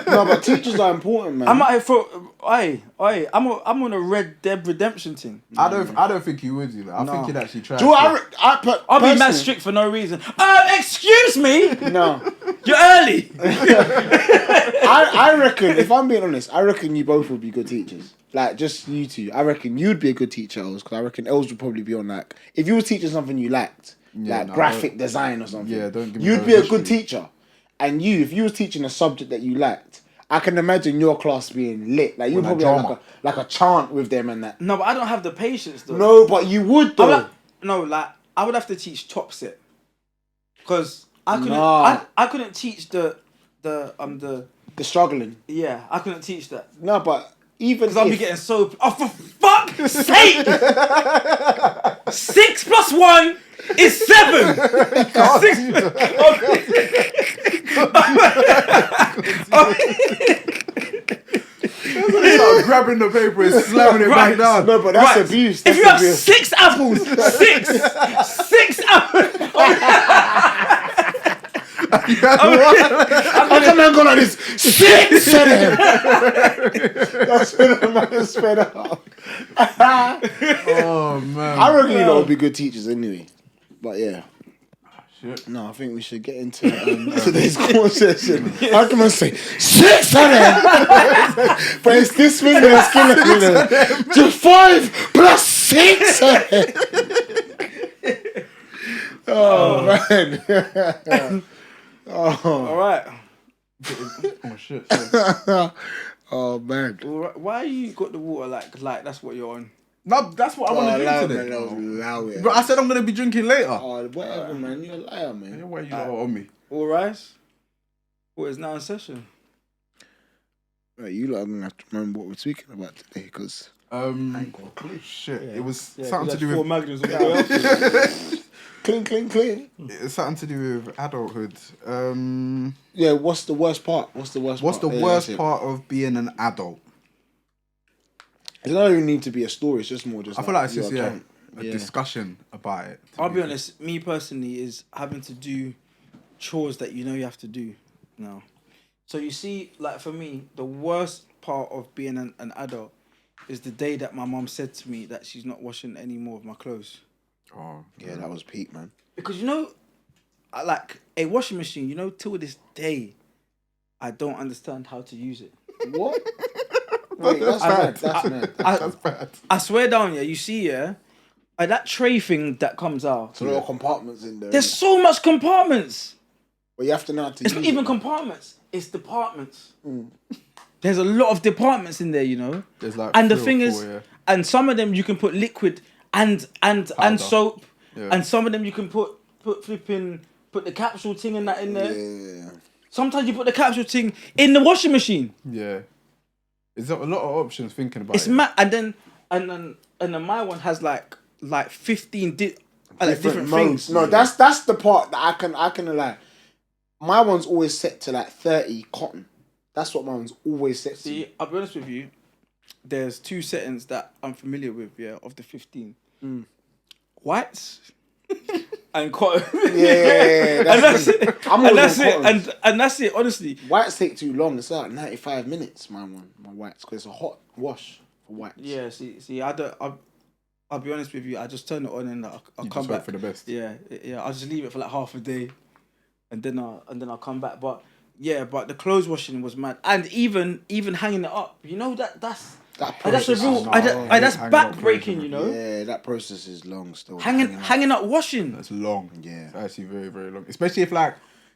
[SPEAKER 3] No, but teachers are important, man.
[SPEAKER 1] I'm out for. I'm on a Red Dead Redemption thing.
[SPEAKER 2] I don't think you would do that. I think you'd actually try.
[SPEAKER 3] Do you know what
[SPEAKER 1] I'll be mad
[SPEAKER 3] personally-
[SPEAKER 1] strict for no reason. Excuse me.
[SPEAKER 3] No.
[SPEAKER 1] You're early.
[SPEAKER 3] I reckon, if I'm being honest, I reckon you both would be good teachers. Like, just you two. I reckon you'd be a good teacher, Ellz, because I reckon Ellz would probably be on, like, if you were teaching something you liked, graphic design or something,
[SPEAKER 2] don't give me
[SPEAKER 3] you'd
[SPEAKER 2] no
[SPEAKER 3] be a
[SPEAKER 2] history.
[SPEAKER 3] good teacher. And if you was teaching a subject that you liked, I can imagine your class being lit. Like, you
[SPEAKER 2] Well,
[SPEAKER 3] probably
[SPEAKER 2] like
[SPEAKER 3] have
[SPEAKER 2] drama.
[SPEAKER 3] like a chant with them and that.
[SPEAKER 1] No, but I don't have the patience though.
[SPEAKER 3] No, but you would, though.
[SPEAKER 1] I would have to teach top set. Because I couldn't
[SPEAKER 3] Nah.
[SPEAKER 1] I couldn't teach the
[SPEAKER 3] The struggling.
[SPEAKER 1] yeah, I couldn't teach that.
[SPEAKER 3] No, but even
[SPEAKER 1] Because I'll be
[SPEAKER 3] if...
[SPEAKER 1] getting so for fuck's sake! 6 plus 1 is 7!
[SPEAKER 2] Start grabbing the paper and slamming it back down.
[SPEAKER 3] No, but that's abuse.
[SPEAKER 1] If
[SPEAKER 3] That's
[SPEAKER 1] you have
[SPEAKER 3] abuse.
[SPEAKER 1] 6 apples, 6 apples.
[SPEAKER 3] How can man go like this? 6 of them. That's when the man is fed up.
[SPEAKER 2] Oh man.
[SPEAKER 3] I reckon you lot would be good teachers anyway. But yeah.
[SPEAKER 2] Shit.
[SPEAKER 3] No, I think we should get into today's conversation. How can I say 6 of them? But it's this thing that's killing me. To 5 plus 6 of them. Oh man.
[SPEAKER 1] All right.
[SPEAKER 2] Oh shit.
[SPEAKER 3] Oh man.
[SPEAKER 1] Why you got the water like that's what you're on?
[SPEAKER 2] No, that's what I want to
[SPEAKER 3] allow
[SPEAKER 2] do
[SPEAKER 3] it,
[SPEAKER 2] today.
[SPEAKER 3] allow it.
[SPEAKER 2] But I said I'm gonna be drinking later.
[SPEAKER 3] Oh, whatever, man. You're a liar, man.
[SPEAKER 2] Why you not on me?
[SPEAKER 1] All rise. What is now in session?
[SPEAKER 3] Right, you lot are gonna have to remember what we're speaking about today, because
[SPEAKER 2] Shit. It was
[SPEAKER 1] Yeah,
[SPEAKER 2] something to do with
[SPEAKER 1] magnums on the way up.
[SPEAKER 3] clean, clean, clean.
[SPEAKER 2] it's something to do with adulthood.
[SPEAKER 3] Yeah, what's the worst part? What's the worst
[SPEAKER 2] What's
[SPEAKER 3] part?
[SPEAKER 2] the
[SPEAKER 3] Yeah,
[SPEAKER 2] worst
[SPEAKER 3] that's it.
[SPEAKER 2] part of being an adult?
[SPEAKER 3] It doesn't even need to be a story. It's just more just.
[SPEAKER 2] I feel like it's just
[SPEAKER 3] your
[SPEAKER 2] a
[SPEAKER 3] account. Yeah.
[SPEAKER 2] discussion about it. to
[SPEAKER 1] I'll be honest, me personally is having to do chores that you know you have to do now. So you see, like for me, the worst part of being an adult is the day that my mum said to me that she's not washing any more of my clothes.
[SPEAKER 2] Oh,
[SPEAKER 3] Yeah, that was peak, man.
[SPEAKER 1] Because you know, like a washing machine, you know, till this day, I don't understand how to use it.
[SPEAKER 3] What? Wait, that's bad. That's mad.
[SPEAKER 2] that's bad.
[SPEAKER 1] I swear down, yeah, you see, yeah, that tray thing that comes out.
[SPEAKER 3] So there are compartments in there.
[SPEAKER 1] There's
[SPEAKER 3] innit?
[SPEAKER 1] so much compartments.
[SPEAKER 3] But you have to know how to
[SPEAKER 1] It's
[SPEAKER 3] use
[SPEAKER 1] not even
[SPEAKER 3] it.
[SPEAKER 1] compartments. It's departments. There's a lot of departments in there, you know.
[SPEAKER 2] There's like
[SPEAKER 1] And the
[SPEAKER 2] 3 or
[SPEAKER 1] thing
[SPEAKER 2] 4,
[SPEAKER 1] is,
[SPEAKER 2] yeah.
[SPEAKER 1] and some of them you can put liquid and
[SPEAKER 2] Powder.
[SPEAKER 1] soap,
[SPEAKER 2] Yeah.
[SPEAKER 1] and some of them you can put the capsule thing and that in there.
[SPEAKER 3] Yeah.
[SPEAKER 1] Sometimes you put the capsule thing in the washing machine.
[SPEAKER 2] Yeah. There's a lot of options thinking about
[SPEAKER 1] It's
[SPEAKER 2] it.
[SPEAKER 1] mad. And then my one has like 15 different
[SPEAKER 3] modes.
[SPEAKER 1] things.
[SPEAKER 3] No, that's the part that I can like. My one's always set to like 30 cotton. That's what mine's always set to.
[SPEAKER 1] See, I'll be honest with you. There's 2 settings that I'm familiar with, yeah, of the 15. Whites and cotton.
[SPEAKER 3] Yeah,
[SPEAKER 1] and that's it.
[SPEAKER 3] I'm
[SPEAKER 1] And
[SPEAKER 3] always
[SPEAKER 1] that's
[SPEAKER 3] on
[SPEAKER 1] it.
[SPEAKER 3] cottons.
[SPEAKER 1] And that's it. Honestly,
[SPEAKER 3] Whites take too long. It's like 95 minutes, my whites, because it's a hot wash for whites.
[SPEAKER 1] yeah. See, I'll be honest with you. I just turn it on and I'll
[SPEAKER 2] You
[SPEAKER 1] come
[SPEAKER 2] just hope
[SPEAKER 1] back
[SPEAKER 2] for the best.
[SPEAKER 1] Yeah. I'll just leave it for like half a day, and then I'll come back. But yeah, but the clothes washing was mad, and even hanging it up. You know that's
[SPEAKER 3] That
[SPEAKER 1] that's a
[SPEAKER 3] process
[SPEAKER 1] real.
[SPEAKER 3] is long.
[SPEAKER 1] That's
[SPEAKER 2] hanging up
[SPEAKER 1] back breaking.
[SPEAKER 2] clothes,
[SPEAKER 1] You know,
[SPEAKER 3] Yeah, that process is long still.
[SPEAKER 1] hanging up washing.
[SPEAKER 2] That's long.
[SPEAKER 3] Yeah.
[SPEAKER 2] It's actually very, very long. Especially if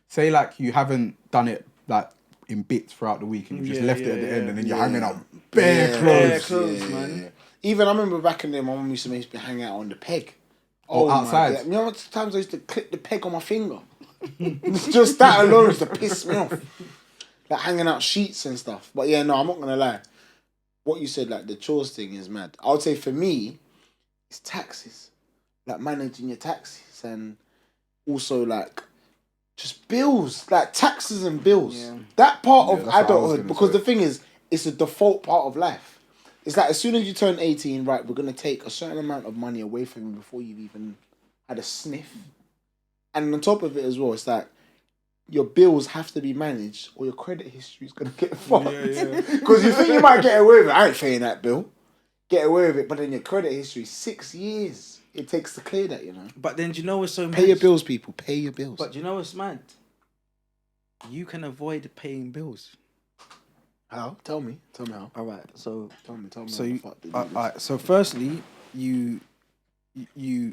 [SPEAKER 2] say you haven't done it like in bits throughout the week and you just
[SPEAKER 1] Yeah,
[SPEAKER 2] left it
[SPEAKER 1] yeah,
[SPEAKER 2] at the
[SPEAKER 1] yeah.
[SPEAKER 2] end and then you're
[SPEAKER 3] Yeah.
[SPEAKER 2] hanging up bare
[SPEAKER 3] Yeah.
[SPEAKER 2] clothes.
[SPEAKER 1] Bare clothes, man.
[SPEAKER 3] Even I remember back in there, my mum used to make me hang out on the peg.
[SPEAKER 2] Oh,
[SPEAKER 3] my
[SPEAKER 2] outside?
[SPEAKER 3] God. You know what times I used to clip the peg on my finger? Just that alone used to piss me off. Like hanging out sheets and stuff. But yeah, no, I'm not gonna lie. What you said, like the chores thing is mad. I would say for me, it's taxes. Like managing your taxes and also like just bills. Like taxes and bills.
[SPEAKER 1] Yeah.
[SPEAKER 3] That part
[SPEAKER 2] Yeah,
[SPEAKER 3] of
[SPEAKER 2] that's what I was
[SPEAKER 3] adulthood,
[SPEAKER 2] gonna
[SPEAKER 3] because
[SPEAKER 2] say.
[SPEAKER 3] the thing is, it's a default part of life. It's like as soon as you turn 18, right, we're gonna take a certain amount of money away from you before you've even had a sniff, and on top of it as well, it's like your bills have to be managed, or your credit history is gonna get fucked. Because you think you might get away with it. I ain't paying that bill. Get away with it, but then your credit history, 6 years it takes to clear that. You know.
[SPEAKER 1] But then do you know what's so mad?
[SPEAKER 3] Pay your bills, people. Pay your bills.
[SPEAKER 1] But do you know what's mad? You can avoid paying bills.
[SPEAKER 3] How? Tell me how.
[SPEAKER 1] All right. So
[SPEAKER 3] Tell me.
[SPEAKER 1] So
[SPEAKER 3] how the
[SPEAKER 1] you,
[SPEAKER 3] fuck did you
[SPEAKER 1] all
[SPEAKER 3] do
[SPEAKER 1] right. So firstly, you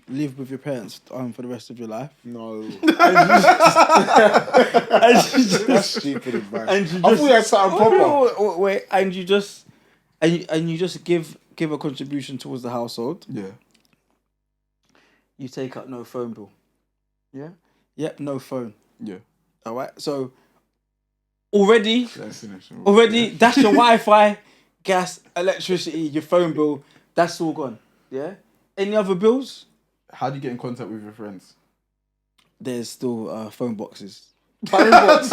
[SPEAKER 1] live with your parents for the rest of your life.
[SPEAKER 3] this? No.
[SPEAKER 1] And you just,
[SPEAKER 3] That's stupid advice.
[SPEAKER 1] and you
[SPEAKER 3] I thought you had something proper.
[SPEAKER 1] wait, and you just give a contribution towards the household.
[SPEAKER 2] Yeah.
[SPEAKER 1] You take up no phone bill. Yeah. Yep. No phone.
[SPEAKER 2] Yeah.
[SPEAKER 1] All right. So already
[SPEAKER 2] That's
[SPEAKER 1] that's your Wi-Fi, gas, electricity, your phone bill. That's all gone. Yeah. Any other bills?
[SPEAKER 2] How do you get in contact with your friends?
[SPEAKER 1] There's still phone boxes.
[SPEAKER 3] Phone boxes.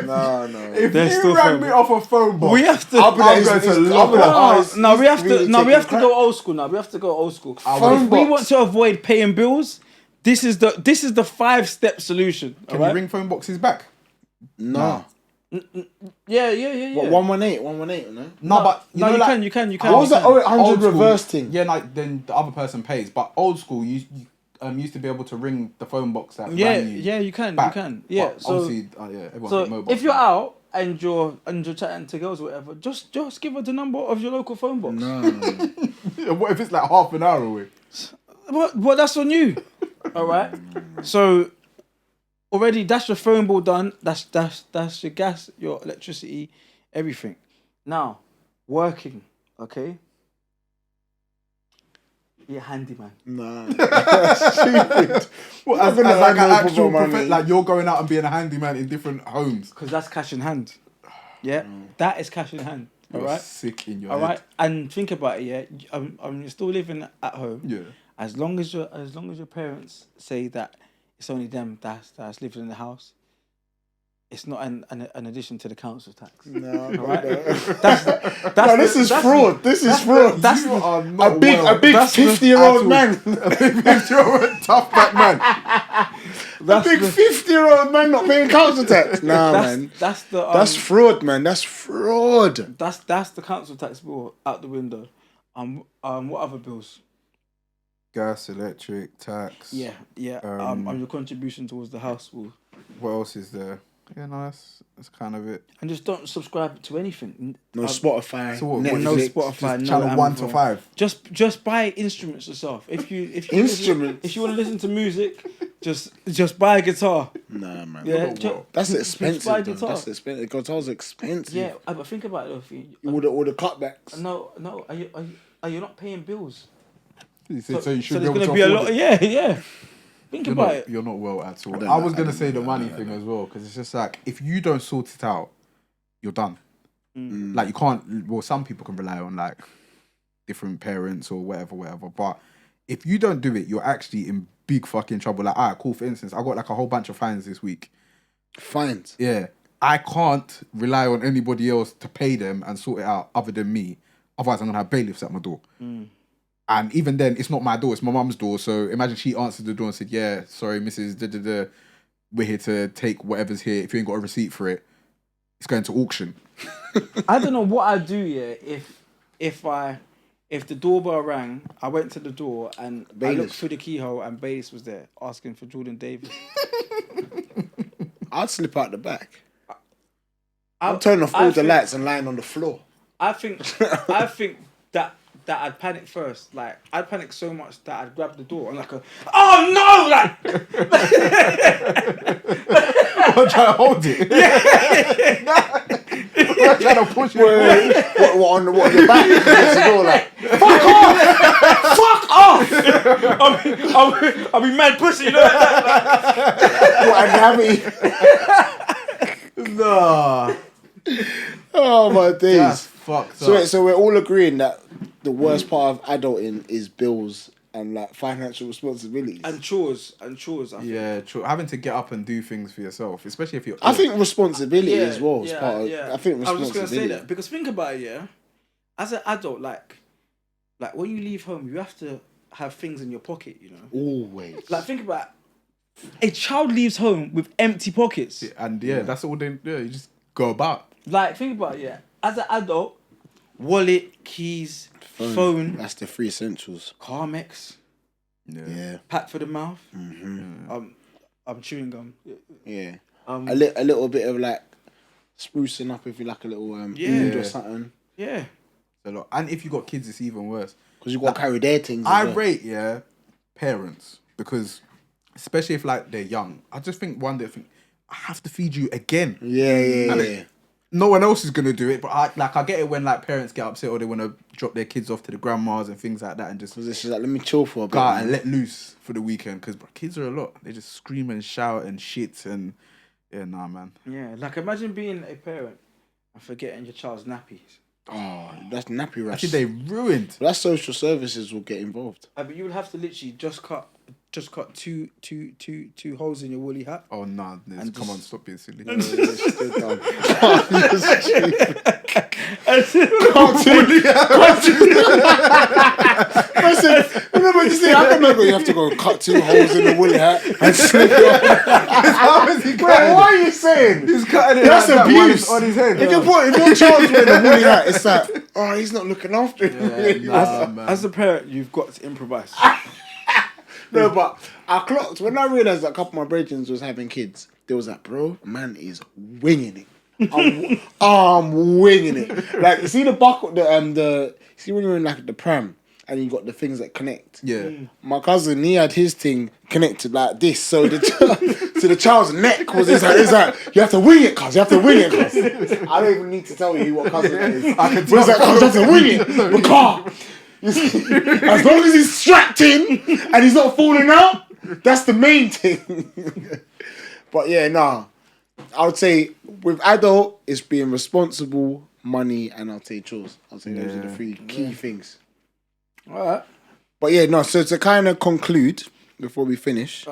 [SPEAKER 3] No.
[SPEAKER 2] If
[SPEAKER 1] There's
[SPEAKER 2] you
[SPEAKER 1] still
[SPEAKER 2] rang
[SPEAKER 1] phone
[SPEAKER 2] me
[SPEAKER 1] box.
[SPEAKER 2] off a phone box,
[SPEAKER 1] We have to.
[SPEAKER 3] I'll be like,
[SPEAKER 2] going to
[SPEAKER 3] it's-
[SPEAKER 2] love
[SPEAKER 3] I'll be
[SPEAKER 2] it.
[SPEAKER 3] like, oh, it's-
[SPEAKER 1] No, we have
[SPEAKER 3] really
[SPEAKER 1] to. No, we
[SPEAKER 3] taking
[SPEAKER 1] have to
[SPEAKER 3] crap.
[SPEAKER 1] go old school. Now we have to go old school.
[SPEAKER 2] Phone
[SPEAKER 1] If we
[SPEAKER 3] box.
[SPEAKER 1] want to avoid paying bills, this is the 5-step solution.
[SPEAKER 2] Can
[SPEAKER 1] all right?
[SPEAKER 2] you ring phone boxes back?
[SPEAKER 3] No.
[SPEAKER 1] Yeah.
[SPEAKER 3] What, 118, no?
[SPEAKER 2] No, but
[SPEAKER 1] No, you
[SPEAKER 2] like,
[SPEAKER 1] can. You
[SPEAKER 3] What was that
[SPEAKER 2] Old
[SPEAKER 3] 0800
[SPEAKER 2] school,
[SPEAKER 3] reverse thing?
[SPEAKER 2] Yeah, like then the other person pays. But old school, you used to be able to ring the phone box that
[SPEAKER 1] Yeah,
[SPEAKER 2] rang you.
[SPEAKER 1] yeah, you can.
[SPEAKER 2] back.
[SPEAKER 1] You can. Yeah.
[SPEAKER 2] But
[SPEAKER 1] So,
[SPEAKER 2] obviously, everyone's got mobile.
[SPEAKER 1] if you're out and you're chatting to girls or whatever, just give her the number of your local phone box.
[SPEAKER 3] No.
[SPEAKER 2] What if it's like half an hour away?
[SPEAKER 1] Well, that's on you. All right. So already that's your phone bill done. That's your gas, your electricity, everything. Now, working, okay? You're a handyman.
[SPEAKER 3] Nah. That's stupid.
[SPEAKER 2] Well,
[SPEAKER 3] I'm
[SPEAKER 2] as
[SPEAKER 3] gonna
[SPEAKER 2] like
[SPEAKER 3] have
[SPEAKER 2] an
[SPEAKER 3] no
[SPEAKER 2] actual
[SPEAKER 3] problem, man.
[SPEAKER 2] like you're going out and being a handyman in different homes.
[SPEAKER 1] Because that's cash in hand. Yeah, that is cash in hand. All
[SPEAKER 2] You're
[SPEAKER 1] right.
[SPEAKER 2] sick in your
[SPEAKER 1] All
[SPEAKER 2] head.
[SPEAKER 1] right. And think about it. Yeah, you're still living at home.
[SPEAKER 2] Yeah.
[SPEAKER 1] As long as your parents say that it's only them that's living in the house, it's not an addition to the council tax.
[SPEAKER 3] No,
[SPEAKER 1] Right?
[SPEAKER 3] No, this is fraud. This is fraud.
[SPEAKER 2] That's you are not
[SPEAKER 3] A big
[SPEAKER 2] well.
[SPEAKER 3] 50-year-old man.
[SPEAKER 2] A big 50-year-old tough black man.
[SPEAKER 3] A big 50-year-old man not paying council tax. Nah, man.
[SPEAKER 1] That's the
[SPEAKER 3] That's fraud, man. That's fraud.
[SPEAKER 1] that's the council tax bill out the window. What other bills?
[SPEAKER 2] Gas, electric, tax.
[SPEAKER 1] Yeah. Your contribution towards the house will.
[SPEAKER 2] What else is there? Yeah, no, that's kind of it.
[SPEAKER 1] And just don't subscribe to anything.
[SPEAKER 3] No Spotify.
[SPEAKER 2] So what,
[SPEAKER 3] Netflix.
[SPEAKER 1] No Spotify.
[SPEAKER 2] Just
[SPEAKER 1] no
[SPEAKER 2] channel 1 to
[SPEAKER 1] Amazon.
[SPEAKER 2] 5.
[SPEAKER 1] Just buy instruments yourself. If you
[SPEAKER 3] Instruments?
[SPEAKER 1] if you want to listen to music, just buy a guitar.
[SPEAKER 3] Nah, man.
[SPEAKER 1] Yeah,
[SPEAKER 3] That's
[SPEAKER 1] buy
[SPEAKER 3] expensive.
[SPEAKER 1] a
[SPEAKER 3] Though.
[SPEAKER 1] guitar.
[SPEAKER 3] That's expensive. Guitar's expensive.
[SPEAKER 1] Yeah, but think about it. Though,
[SPEAKER 3] All the cutbacks.
[SPEAKER 1] no. Are you not paying bills?
[SPEAKER 2] So you should
[SPEAKER 1] there's
[SPEAKER 2] be able
[SPEAKER 1] gonna
[SPEAKER 2] to
[SPEAKER 1] be a
[SPEAKER 2] afford
[SPEAKER 1] lot.
[SPEAKER 2] it.
[SPEAKER 1] Yeah. Think about it.
[SPEAKER 2] You're not well at all.
[SPEAKER 3] don't
[SPEAKER 2] I
[SPEAKER 3] know,
[SPEAKER 2] was
[SPEAKER 3] I
[SPEAKER 2] going to
[SPEAKER 3] don't
[SPEAKER 2] say the
[SPEAKER 3] know,
[SPEAKER 2] money
[SPEAKER 3] I don't
[SPEAKER 2] thing
[SPEAKER 3] know.
[SPEAKER 2] as well, because it's just like, if you don't sort it out, you're done.
[SPEAKER 3] Mm.
[SPEAKER 2] Like, you can't, well, some people can rely on, like, different parents or whatever, but if you don't do it, you're actually in big fucking trouble. Like, alright, cool, for instance, I got, like, a whole bunch of fines this week.
[SPEAKER 3] Fines.
[SPEAKER 2] Yeah. I can't rely on anybody else to pay them and sort it out other than me. Otherwise, I'm going to have bailiffs at my door. And even then, it's not my door, it's my mum's door. So imagine she answered the door and said, yeah, sorry, Mrs. Da-da-da, we're here to take whatever's here. If you ain't got a receipt for it, it's going to auction.
[SPEAKER 1] I don't know what I'd do. Yeah, if the doorbell rang, I went to the door and I
[SPEAKER 3] Bayless.
[SPEAKER 1] looked through the keyhole and Bayless was there asking for Jordan Davis.
[SPEAKER 3] I'd slip out the back. I'd turn off all the lights and lying on the floor.
[SPEAKER 1] I think that I'd panic first. Like, I'd panic so much that I'd grab the door and oh no! Like,
[SPEAKER 2] I'm trying to hold it. I'm trying to push it.
[SPEAKER 3] What on your back? Against the door, like,
[SPEAKER 1] fuck off! I'll be mad pussy, you know that.
[SPEAKER 3] what, and have
[SPEAKER 2] Nah.
[SPEAKER 3] Oh my days.
[SPEAKER 2] That's fucked up.
[SPEAKER 3] So we're all agreeing that the worst part of adulting is bills and like financial responsibilities.
[SPEAKER 1] And chores. I think.
[SPEAKER 2] Yeah, true. Having to get up and do things for yourself, especially if you're
[SPEAKER 3] I think responsibility as well is
[SPEAKER 1] yeah,
[SPEAKER 3] part of.
[SPEAKER 1] yeah.
[SPEAKER 3] I think
[SPEAKER 1] I was
[SPEAKER 3] responsibility.
[SPEAKER 1] just gonna say that because think about it, yeah. As an adult, like when you leave home, you have to have things in your pocket, you know.
[SPEAKER 3] Always.
[SPEAKER 1] Like think about a child leaves home with empty pockets.
[SPEAKER 2] And that's all they do. You just go about.
[SPEAKER 1] Like think about as an adult, wallet, keys, phone,
[SPEAKER 3] That's the 3 essentials.
[SPEAKER 1] Carmex,
[SPEAKER 3] Yeah.
[SPEAKER 1] pat for the mouth,
[SPEAKER 3] Mm-hmm.
[SPEAKER 1] chewing gum.
[SPEAKER 3] Yeah. A little bit of like sprucing up if you like a little oud or something.
[SPEAKER 1] Yeah.
[SPEAKER 2] A lot. And if you got kids, it's even worse.
[SPEAKER 3] Because you got to carry their things.
[SPEAKER 2] I
[SPEAKER 3] as well.
[SPEAKER 2] rate parents, because especially if like they're young, I just think one day I have to feed you again.
[SPEAKER 3] Yeah.
[SPEAKER 2] No one else is gonna do it, but I get it when like parents get upset or they want to drop their kids off to the grandmas and things like that, and just
[SPEAKER 3] Because it's just like, let me chill for a bit.
[SPEAKER 2] go out and let loose for the weekend. Because kids are a lot. They just scream and shout and shit and man.
[SPEAKER 1] Yeah. Like imagine being a parent and forgetting your child's nappies.
[SPEAKER 3] Oh, that's nappy rash.
[SPEAKER 2] Actually, they ruined.
[SPEAKER 3] That social services will get involved.
[SPEAKER 1] But you would have to literally just cut two holes in your woolly hat.
[SPEAKER 2] Oh no!
[SPEAKER 1] And
[SPEAKER 2] Come on,
[SPEAKER 1] just-
[SPEAKER 2] stop being silly.
[SPEAKER 3] Remember, you see, I remember you have to go cut 2 holes in the woolly hat and slip it on.
[SPEAKER 2] How is he
[SPEAKER 3] Wait, what are you saying?
[SPEAKER 2] He's cutting it.
[SPEAKER 3] That's
[SPEAKER 2] like that while
[SPEAKER 3] abuse.
[SPEAKER 2] it's on his head.
[SPEAKER 3] If your child's wearing a woolly hat, it's like, oh, he's not looking after it.
[SPEAKER 2] man.
[SPEAKER 1] As a parent, you've got to improvise.
[SPEAKER 3] No, but I clocked when I realised that a couple of my brethren was having kids. They was like, bro, man is winging it. I'm winging it. Like, you see the buckle, see when you're in like the pram and you got the things that connect.
[SPEAKER 2] Yeah.
[SPEAKER 3] My cousin, he had his thing connected like this, so the child's neck was. It's like you have to wing it, cuz. You have to wing it, cuz. I don't even need to tell you what cousin it is. I can tell. He's like, cuz, you have to wing it. But car. You see, as long as he's strapped in and he's not falling out, that's the main thing. But yeah, nah. I would say with adult, it's being responsible, money, and I'll say chores. I'll say those are the 3 key things.
[SPEAKER 1] All right.
[SPEAKER 3] But yeah, no. So to kind of conclude before we finish,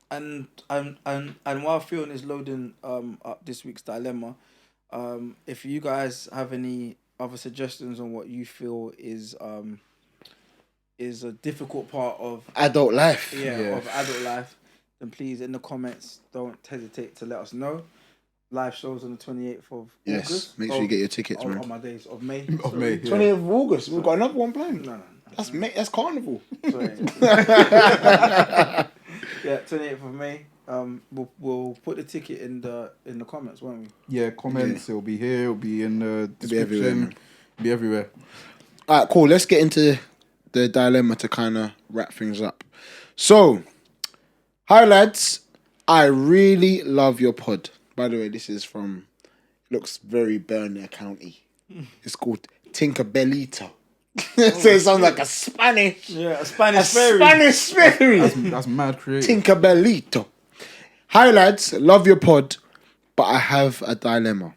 [SPEAKER 1] And while Theon is loading up this week's dilemma, if you guys have any other suggestions on what you feel is a difficult part of
[SPEAKER 3] adult life.
[SPEAKER 1] of adult life, then please in the comments don't hesitate to let us know. Live shows on the 28th of
[SPEAKER 3] Yes,
[SPEAKER 1] August.
[SPEAKER 3] make sure you get your tickets, man.
[SPEAKER 1] On my days of May.
[SPEAKER 2] Of May.
[SPEAKER 3] 28th of August. We've got another one planned.
[SPEAKER 1] No.
[SPEAKER 3] That's May. That's Carnival.
[SPEAKER 1] Sorry. 28th of May. We'll put the ticket in the comments, won't we?
[SPEAKER 2] Yeah, comments. It'll be here. It'll be in the description.
[SPEAKER 3] It'll be everywhere.
[SPEAKER 2] Be everywhere.
[SPEAKER 3] All right, cool. Let's get into the dilemma to kind of wrap things up. So, hi lads. I really love your pod. By the way, this is from. Looks very Burnley County. It's called Tinkerbellito. So it sounds like a Spanish.
[SPEAKER 1] Yeah, a Spanish fairy.
[SPEAKER 3] Spanish fairy.
[SPEAKER 2] That's mad creative.
[SPEAKER 3] Tinkerbellito. Hi lads, love your pod, but I have a dilemma.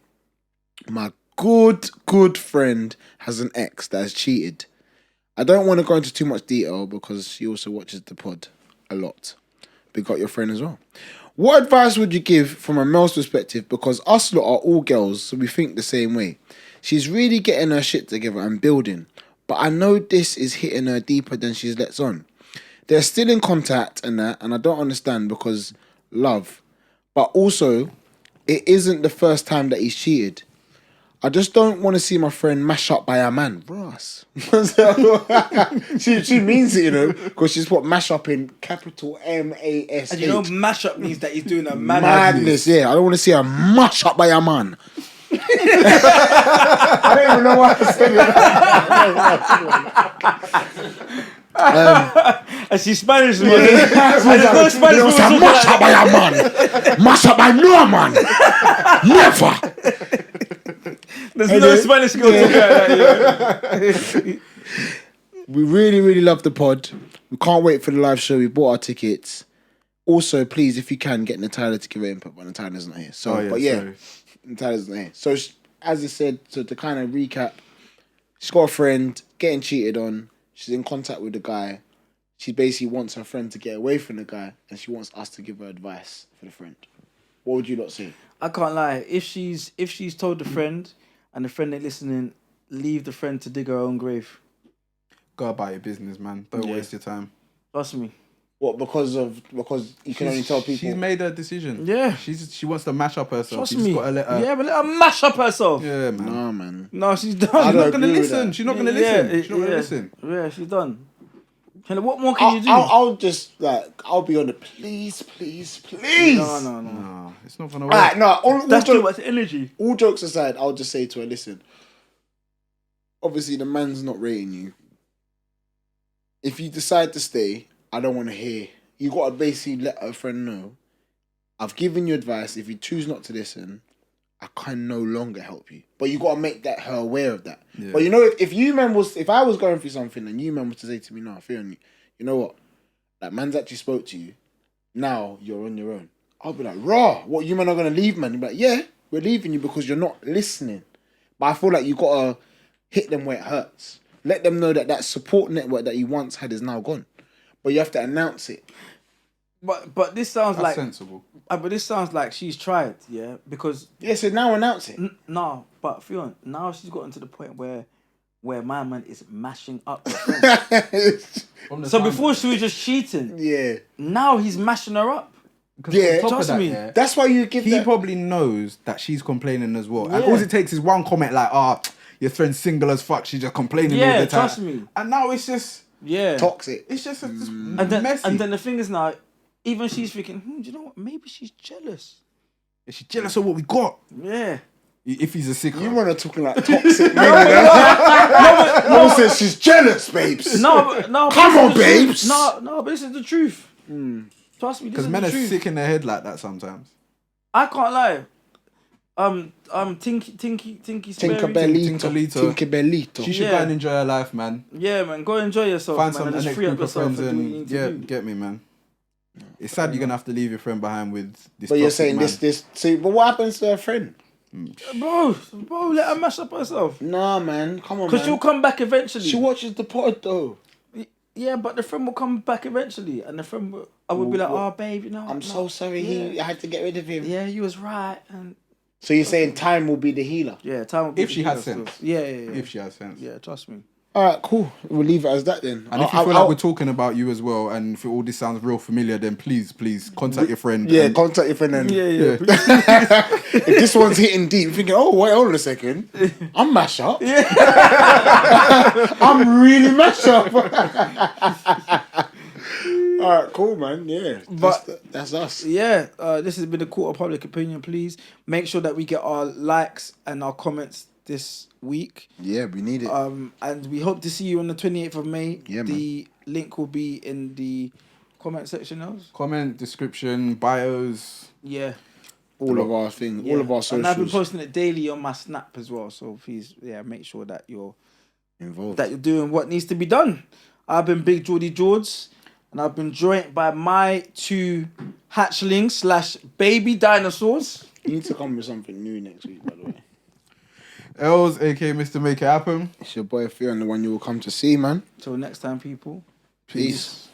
[SPEAKER 3] My good friend has an ex that has cheated. I don't want to go into too much detail because she also watches the pod a lot. But got your friend as well. What advice would you give from a male's perspective? Because us lot are all girls, so we think the same way. She's really getting her shit together and building, but I know this is hitting her deeper than she's lets on. They're still in contact and that, and I don't understand because love. But also, it isn't the first time that he's cheated. I just don't want to see my friend mash up by a man. Brass. she means it, you know, because she's put mash up in capital M-A-S-H.
[SPEAKER 1] And you know, mash up means that he's doing a
[SPEAKER 3] Madness, yeah. I don't want to see her mash up by a man. I don't even know why I said it.
[SPEAKER 1] And she's Spanish, man.
[SPEAKER 3] No Spanish. Mash up by a man. Mash up by no man. Never.
[SPEAKER 1] There's no Spanish girl to that.
[SPEAKER 3] We really love the pod. We can't wait for the live show. We bought our tickets. Also, please, if you can, get Natalia to give her input, but Natalia's not here. So,
[SPEAKER 2] sorry.
[SPEAKER 3] Natalia's not here. So, as I said, so to kind of recap, she's got a friend getting cheated on. She's in contact with the guy. She basically wants her friend to get away from the guy, and she wants us to give her advice for the friend. What would you lot say?
[SPEAKER 1] I can't lie. If she's told the friend and the friend ain't listening, leave the friend to dig her own grave.
[SPEAKER 2] Go about your business, man. Don't waste your time.
[SPEAKER 1] Trust me.
[SPEAKER 3] What, because you can only tell people?
[SPEAKER 2] She's made her decision.
[SPEAKER 1] Yeah.
[SPEAKER 2] She wants to mash up herself.
[SPEAKER 1] Trust
[SPEAKER 2] You just
[SPEAKER 1] me.
[SPEAKER 2] gotta let her.
[SPEAKER 1] Yeah, but let her mash up herself.
[SPEAKER 2] Yeah, man.
[SPEAKER 3] Nah, man.
[SPEAKER 1] No, she's done.
[SPEAKER 3] I
[SPEAKER 2] She's
[SPEAKER 3] don't
[SPEAKER 2] not gonna
[SPEAKER 3] agree with
[SPEAKER 2] listen.
[SPEAKER 3] that.
[SPEAKER 2] She's not gonna listen. She's not gonna listen.
[SPEAKER 1] Yeah, she's done. And what more can you do?
[SPEAKER 3] I'll just I'll be on the please.
[SPEAKER 1] No.
[SPEAKER 2] No, it's not gonna work.
[SPEAKER 3] Alright, no.
[SPEAKER 1] That's too much energy.
[SPEAKER 3] All jokes aside, I'll just say to her, listen. Obviously, the man's not rating you. If you decide to stay, I don't want to hear. You got to basically let her friend know. I've given you advice. If you choose not to listen, I can no longer help you. But you got to make her aware of that.
[SPEAKER 2] Yeah.
[SPEAKER 3] But if I was going through something and you man was to say to me, no, Theon, you know what? That man's actually spoke to you. Now you're on your own. I'll be like, raw. What, you man are going to leave, man? You'll be like, yeah, we're leaving you because you're not listening. But I feel like you got to hit them where it hurts. Let them know that support network that you once had is now gone. But you have to announce it.
[SPEAKER 1] But this sounds
[SPEAKER 2] That's
[SPEAKER 1] like
[SPEAKER 2] sensible.
[SPEAKER 1] but this sounds like she's tried, yeah, because
[SPEAKER 3] Yeah, so now announce it.
[SPEAKER 1] no, but Theon, now she's gotten to the point where my man is mashing up her friend. So before she was just cheating,
[SPEAKER 3] Yeah.
[SPEAKER 1] now he's mashing her up.
[SPEAKER 3] Yeah,
[SPEAKER 1] trust me.
[SPEAKER 3] That's why you give
[SPEAKER 2] He
[SPEAKER 3] that...
[SPEAKER 2] probably knows that she's complaining as well. And
[SPEAKER 1] Yeah.
[SPEAKER 2] all it takes is one comment like, your friend's single as fuck, she's just complaining all
[SPEAKER 1] Yeah,
[SPEAKER 2] the time.
[SPEAKER 1] trust me.
[SPEAKER 2] And now it's just
[SPEAKER 3] toxic.
[SPEAKER 2] it's just
[SPEAKER 1] And then
[SPEAKER 2] messy.
[SPEAKER 1] and then the thing is now, even she's thinking, do you know what? Maybe she's jealous.
[SPEAKER 2] She's jealous of what we got.
[SPEAKER 1] Yeah.
[SPEAKER 2] If he's a sicko.
[SPEAKER 3] You want to talking like toxic, man. No one says she's jealous, babes.
[SPEAKER 1] No.
[SPEAKER 3] Come on,
[SPEAKER 1] this is the truth.
[SPEAKER 3] babes.
[SPEAKER 1] No, but this is the truth. Trust me, this
[SPEAKER 2] Because
[SPEAKER 1] is
[SPEAKER 2] men
[SPEAKER 1] the
[SPEAKER 2] are
[SPEAKER 1] truth.
[SPEAKER 2] sick in their head like that sometimes.
[SPEAKER 1] I can't lie. Tinky
[SPEAKER 3] Tinkerbellito.
[SPEAKER 2] She should go and enjoy her life, man.
[SPEAKER 1] Yeah, man, go enjoy yourself,
[SPEAKER 2] Find
[SPEAKER 1] man,
[SPEAKER 2] some
[SPEAKER 1] and
[SPEAKER 2] next
[SPEAKER 1] just free up
[SPEAKER 2] group of
[SPEAKER 1] yourself
[SPEAKER 2] friends
[SPEAKER 1] and do what you need to do.
[SPEAKER 2] get me, man. It's sad you're gonna have to leave your friend behind with this.
[SPEAKER 3] But you're
[SPEAKER 2] toxic
[SPEAKER 3] saying
[SPEAKER 2] man.
[SPEAKER 3] this. See, but what happens to her friend?
[SPEAKER 1] Bro, let her mash up herself.
[SPEAKER 3] Nah, man. Come on, man.
[SPEAKER 1] Because she'll come back eventually.
[SPEAKER 3] She watches the pod, though.
[SPEAKER 1] Yeah, but the friend will come back eventually, and the friend will, I would be like, oh, babe, you know.
[SPEAKER 3] I'm so sorry. I had to get rid of him.
[SPEAKER 1] Yeah, you was right, and
[SPEAKER 3] So you're saying time will be the healer?
[SPEAKER 1] yeah, time will be
[SPEAKER 2] If she has sense.
[SPEAKER 1] Yeah.
[SPEAKER 2] If she has sense.
[SPEAKER 1] Yeah, trust me.
[SPEAKER 3] All right, cool. We'll leave it as that then.
[SPEAKER 2] And if you feel like we're talking about you as well, and if all this sounds real familiar, then please contact your friend.
[SPEAKER 3] Yeah,
[SPEAKER 2] and-
[SPEAKER 3] contact your friend. And
[SPEAKER 1] Yeah.
[SPEAKER 3] if this one's hitting deep, thinking, oh, wait, hold on a second. I'm mash up. I'm really mash up. All right, cool, man. Yeah.
[SPEAKER 1] But-
[SPEAKER 3] that's us.
[SPEAKER 1] Yeah, this has been a court of public opinion. Please make sure that we get our likes and our comments this week.
[SPEAKER 3] Yeah, we need it.
[SPEAKER 1] And we hope to see you on the 28th of May.
[SPEAKER 3] Yeah, man.
[SPEAKER 1] The link will be in the comment section, Ellz.
[SPEAKER 2] Comment, description, bios.
[SPEAKER 1] Yeah.
[SPEAKER 3] all of our things,
[SPEAKER 1] Yeah.
[SPEAKER 3] all of our
[SPEAKER 1] And I've been
[SPEAKER 3] socials
[SPEAKER 1] posting it daily on my Snap as well. So please, make sure that you're
[SPEAKER 3] involved.
[SPEAKER 1] doing what needs to be done. I've been Big Jordz, and I've been joined by my two hatchlings / baby dinosaurs.
[SPEAKER 3] You need to come with something new next week, by the way.
[SPEAKER 2] Ellz, aka Mr. Make It Happen.
[SPEAKER 3] It's your boy Theon, the one you will come to see, man.
[SPEAKER 1] Till next time, people.
[SPEAKER 3] Peace.